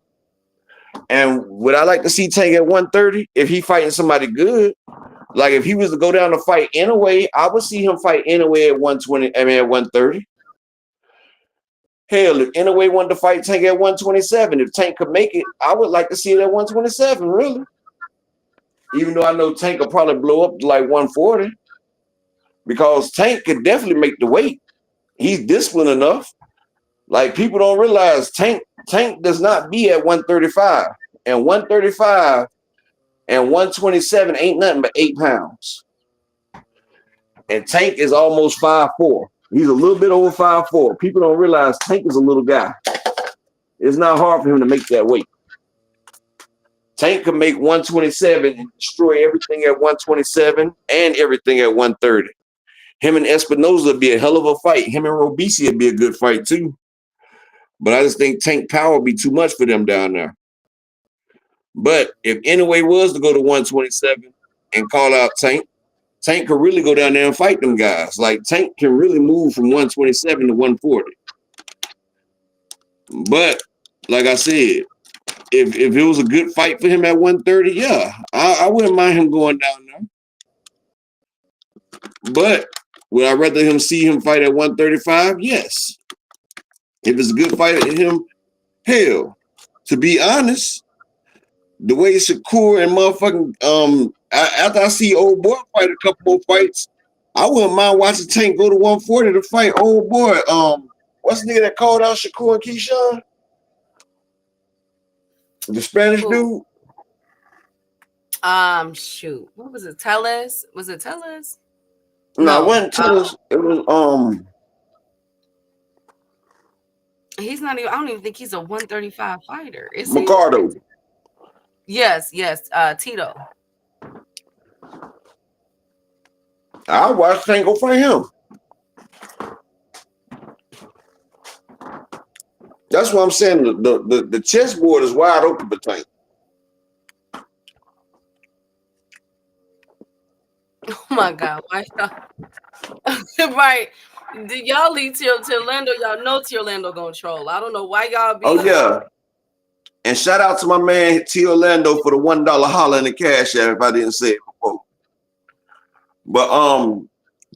And would I like to see Tank at 130 if he fighting somebody good? Like if he was to go down to fight anyway, I would see him fight anyway at 120. I mean at 130. Hell, if Inouye wanted to fight Tank at 127, if Tank could make it, I would like to see it at 127, really. Even though I know Tank will probably blow up to like 140. Because Tank could definitely make the weight. He's disciplined enough. Like people don't realize Tank does not be at 135. And 135 and 127 ain't nothing but 8 pounds. And Tank is almost 5'4". He's a little bit over 5'4". People don't realize Tank is a little guy. It's not hard for him to make that weight. Tank can make 127 and destroy everything at 127 and everything at 130. Him and Espinoza would be a hell of a fight. Him and Robisi would be a good fight too. But I just think Tank power would be too much for them down there. But if Inouye was to go to 127 and call out Tank, Tank could really go down there and fight them guys. Like Tank can really move from 127 to 140. But like I said, if it was a good fight for him at 130, yeah, I wouldn't mind him going down there. But would I rather him see him fight at 135? Yes. If it's a good fight at him, hell. To be honest, the way Shakur and motherfucking after I see old boy fight a couple more fights, I wouldn't mind watching Tank go to 140 to fight old boy. What's the nigga that called out Shakur and Keyshawn? The Spanish dude? Shoot. What was it? Tellez? Was it Tellez? No, it wasn't Tellez. It was He's not even. I don't even think he's a 135 fighter. Is he? Ricardo. Yes. Tito. I'll watch Tank go fight him. That's what I'm saying. The chessboard is wide open for Tank. Oh my God! Why y'all? Right? Did y'all leave to Orlando? Y'all know Orlando gonna troll. I don't know why y'all be. Oh yeah. And shout out to my man T Orlando for the $1 holler in the cash app if I didn't say it before. But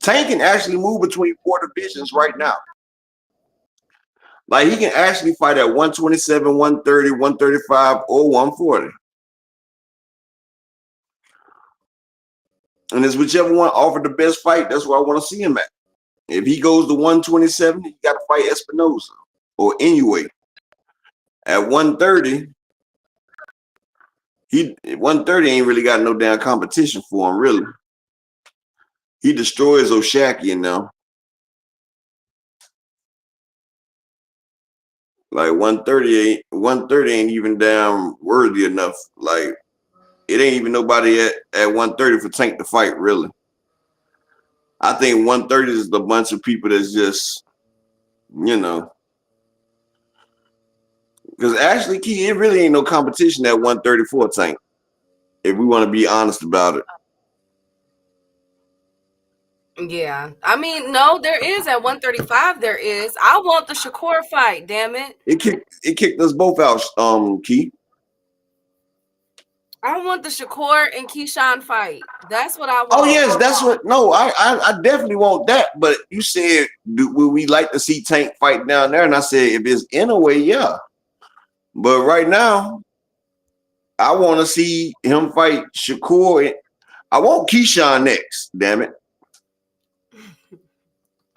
Tank can actually move between 4 divisions right now. Like he can actually fight at 127, 130, 135, or 140. And it's whichever one offered the best fight, that's where I want to see him at. If he goes to 127, he got to fight Espinosa or Inoue. At 130, 130 ain't really got no damn competition for him, really. He destroys Oshakian now. Like 130 ain't even damn worthy enough. Like it ain't even nobody at 130 for Tank to fight, really. I think 130 is the bunch of people that's just, because actually, Key, it really ain't no competition at 134 Tank, if we want to be honest about it. Yeah. I mean, no, there is at 135. There is. I want the Shakur fight. Damn it! It kicked us both out, Key. I want the Shakur and Keyshawn fight. That's what I want. Oh yes, that's what. No, I definitely want that. But you said, would we like to see Tank fight down there? And I said, if it's in a way, yeah. But right now, I want to see him fight Shakur. I want Keyshawn next. Damn it.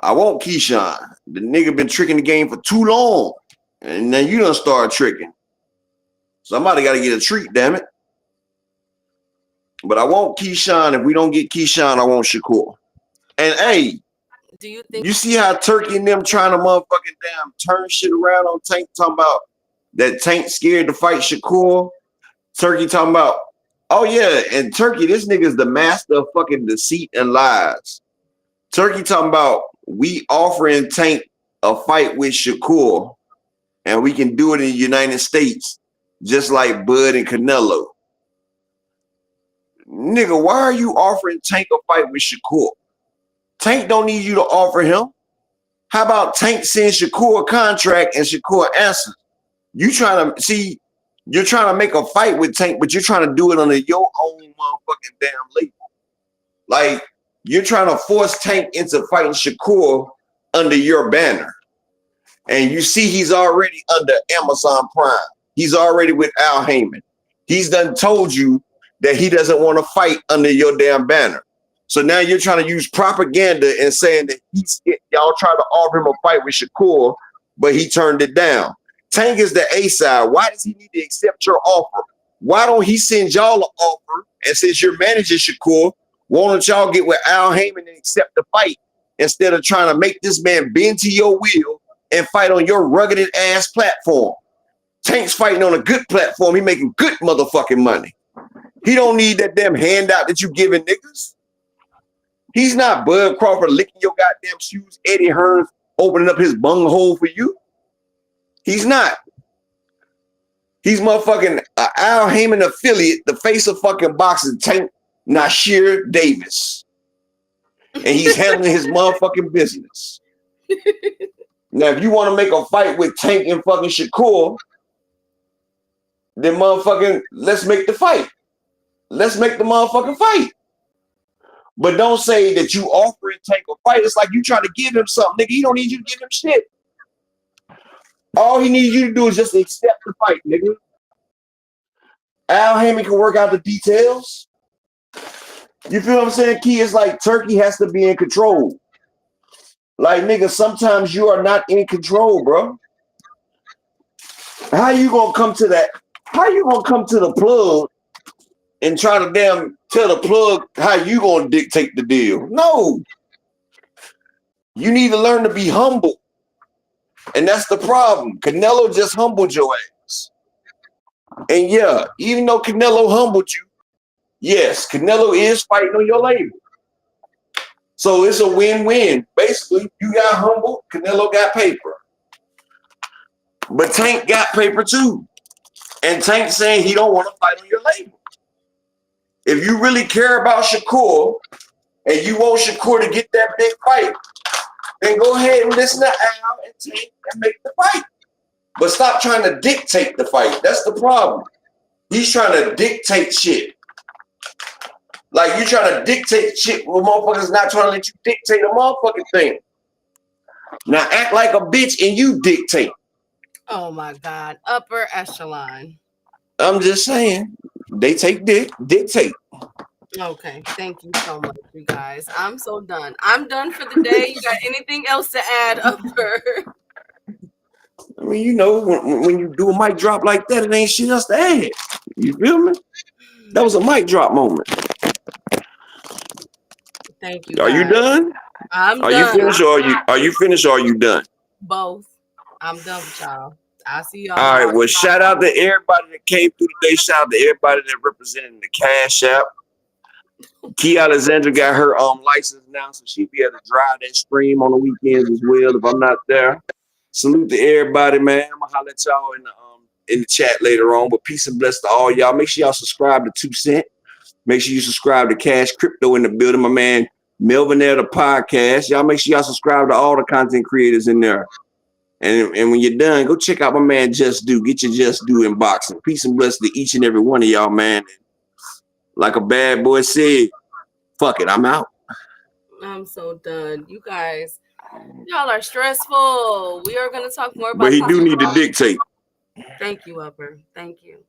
I want Keyshawn. The nigga been tricking the game for too long, and then you done start tricking. Somebody got to get a treat. Damn it. But I want Keyshawn. If we don't get Keyshawn, I want Shakur. And hey, do you think you see how Turkey and them trying to motherfucking damn turn shit around on Tank, talking about that Tank scared to fight Shakur? Turkey talking about, oh yeah, and Turkey, this nigga's the master of fucking deceit and lies. Turkey talking about we offering Tank a fight with Shakur, and we can do it in the United States, just like Bud and Canelo. Nigga, why are you offering Tank a fight with Shakur? Tank don't need you to offer him. How about Tank send Shakur a contract and Shakur answers? You're trying to make a fight with Tank, but you're trying to do it under your own motherfucking damn label. Like, you're trying to force Tank into fighting Shakur under your banner. And you see he's already under Amazon Prime. He's already with Al Heyman. He's done told you that he doesn't want to fight under your damn banner. So now you're trying to use propaganda and saying that y'all tried to offer him a fight with Shakur, but he turned it down. Tank is the A side. Why does he need to accept your offer? Why don't he send y'all an offer? And since you're managing Shakur, why don't y'all get with Al Heyman and accept the fight instead of trying to make this man bend to your will and fight on your rugged ass platform? Tank's fighting on a good platform. He making good motherfucking money. He don't need that damn handout that you giving niggas. He's not Bud Crawford licking your goddamn shoes, Eddie Hearns opening up his bunghole for you. He's not. He's motherfucking Al Heyman affiliate, the face of fucking boxing, Tank Nasir Davis. And he's handling his motherfucking business. Now, if you want to make a fight with Tank and fucking Shakur, then motherfucking let's make the fight. Let's make the motherfucking fight. But don't say that you offering Tank a fight. It's like you trying to give him something, nigga. He don't need you to give him shit. All he needs you to do is just accept the fight, nigga. Al Hammond can work out the details. You feel what I'm saying, Key? It's like Turkey has to be in control. Like, nigga, sometimes you are not in control, bro. How you gonna come to that? How you gonna come to the plug and try to damn tell the plug how you gonna dictate the deal? No. You need to learn to be humble. And that's the problem. Canelo just humbled your ass. And yeah, even though Canelo humbled you, yes, Canelo is fighting on your label. So it's a win-win. Basically, you got humbled, Canelo got paper. But Tank got paper too. And Tank saying he don't want to fight on your label. If you really care about Shakur and you want Shakur to get that big fight, then go ahead and listen to Al and Tank and make the fight. But stop trying to dictate the fight. That's the problem. He's trying to dictate shit. Like you trying to dictate shit with motherfuckers not trying to let you dictate a motherfucking thing. Now act like a bitch and you dictate. Oh my God. Upper echelon. I'm just saying. They take dictate. Okay. Thank you so much, you guys. I'm so done. I'm done for the day. You got anything else to add, Upper? I mean, you know, when you do a mic drop like that, it ain't shit else to add. You feel me? That was a mic drop moment. Thank you. Are you done? I'm are done. You finished or are you finished or are you done? Both. I'm done with y'all. I'll see y'all. All right. Well, shout out to everybody that came through today. Shout out to everybody that represented the Cash App. Key Alexandra got her license now, so she'll be able to drive that stream on the weekends as well if I'm not there. Salute to everybody, man. I'm gonna holler at y'all in the chat later on. But peace and bless to all y'all. Make sure y'all subscribe to 2 Cent. Make sure you subscribe to Cash Crypto in the building. My man Melvin there, the podcast. Y'all make sure y'all subscribe to all the content creators in there. And when you're done, go check out my man Just Do. Get your Just Do unboxing. Peace and bless to each and every one of y'all, man. Like a bad boy said, fuck it, I'm out. I'm so done. You guys, y'all are stressful. We are going to talk more about. But he do need to dictate. Thank you, Upper. Thank you.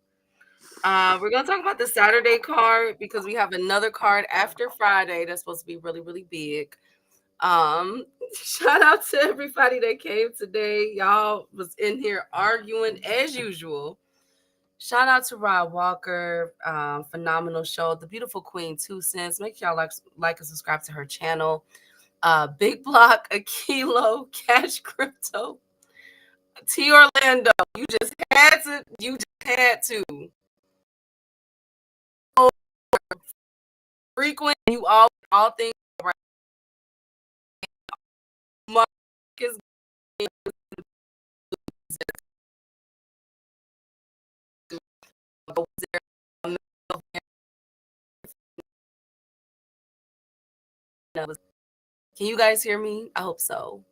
We're going to talk about the Saturday card because we have another card after Friday that's supposed to be really, really big. Shout out to everybody that came today. Y'all was in here arguing as usual. Shout out to Rod Walker. Phenomenal show. The Beautiful Queen 2 Cents. Make sure y'all like and subscribe to her channel. Big Block, a Kilo, Cash Crypto, T Orlando. You just had to. Frequent, you all things right. Marcus Can you guys hear me? I hope so.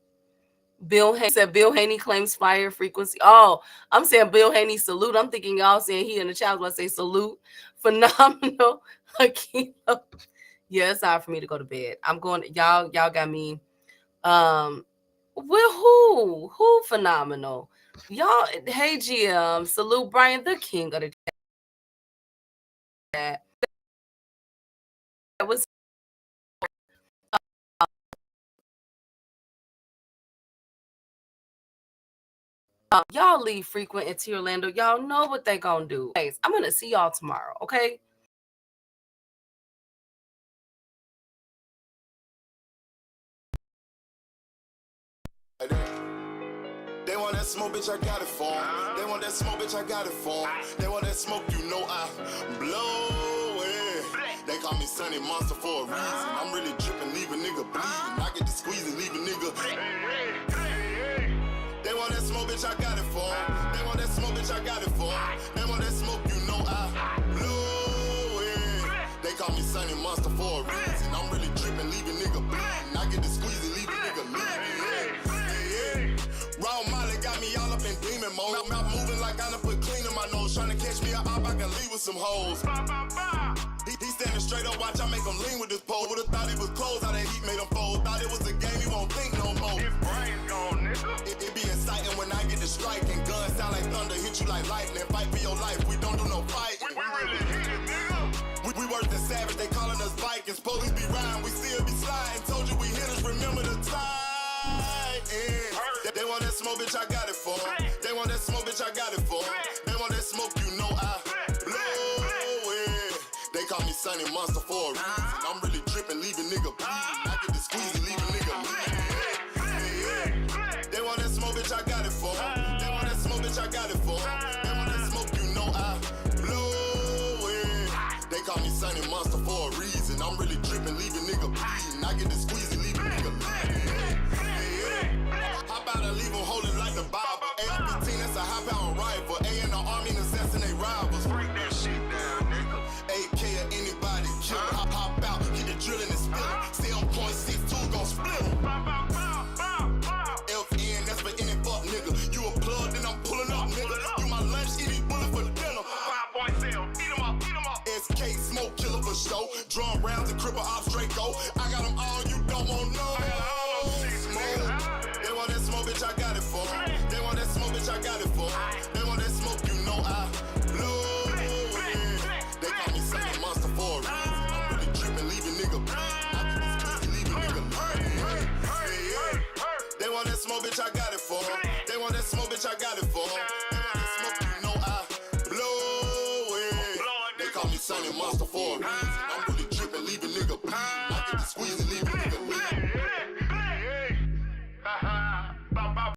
Bill Haney said Bill Haney claims fire frequency. Oh, I'm saying Bill Haney salute. I'm thinking y'all saying he in the chat was say salute. Phenomenal. Yeah, it's time for me to go to bed. I'm going. Y'all got me. With who phenomenal. Y'all. Hey GM, salute Brian, the king of the chat. That was. Y'all leave frequent into Orlando. Y'all know what they gonna do. I'm gonna see y'all tomorrow, okay? They want that smoke, bitch, I got it for 'em. They want that smoke, bitch, I got it for 'em. They want that smoke, you know I blow it. They call me Sunny Monster for a reason. I'm really dripping, leave a nigga bleeding. I get to squeeze and leave a nigga. They want that smoke, bitch, I got it for 'em. They want that smoke, bitch, I got it for 'em. They want that smoke, you know I blow it. They call me Sunny Monster for a reason. I'm really dripping, leave a nigga bleeding. I get to squeeze and leave a nigga bleeding. Raw Molly got me all up in demon mode. I'm moving like I done put clean in my nose. Trying to catch me a op, I can leave with some hoes. He standing straight up watch, I make him lean with this pole. Would've thought he was closed, how that heat made him fold. Thought it was a game, he won't think no more. His brain's gone, nigga. It be exciting when I get to striking. Guns sound like thunder, hit you like lightning. Fight for your life, we don't do no fighting. We really hit it, nigga. We worse than savage, they calling us Vikings. Police be riding, we still be sliding. Told you we hitters, remember the time. They want that smoke, bitch, I got it for 'em. They want that smoke, bitch, I got it for 'em. They want that smoke, you know I blow it. They call me Sunny Monster for a reason. I'm really dripping, leaving nigga bleeding. I get the squeezy, leaving nigga bleeding. They want that smoke, bitch, I got it for 'em. They want that smoke, bitch, I got it for 'em. They want that smoke, you know I blow it. They call me Sunny Monster for a reason. I'm really dripping, leaving nigga bleeding. I get the squeezy, leaving nigga bleeding. How about I leave them holding like the Bible? AR-15, that's a high-power rifle. A in the army and assassinate rivals. Break that shit down, nigga. AK or anybody kill it. Hop out, get the drilling and spilling. Stay on point 6-2, gon' split 'em. Bow, bow, bow, bow, bow. FN, that's for any fuck nigga. You a plug, then I'm pulling up, nigga. You my lunch, eat these bullets for dinner. 5.0, eat 'em up, eat 'em up. SK, smoke killer for show. Drum rounds and cripple ops, Draco. I got them all, you don't want no. I got all those shits, nigga. They want that smoke, bitch, I got it for 'em. They want that smoke, bitch, I got it for 'em. They want that smoke, you know I blow it. They call me Sunny Monster for a reason. I'm really dripping, leaving nigga bleeding. I get this squeezy, leaving nigga bleeding. They want that smoke, bitch, I got it for 'em. They want that smoke, bitch, I got it for 'em. They want that smoke, you know I blow it. They call me Sunny Monster for a reason.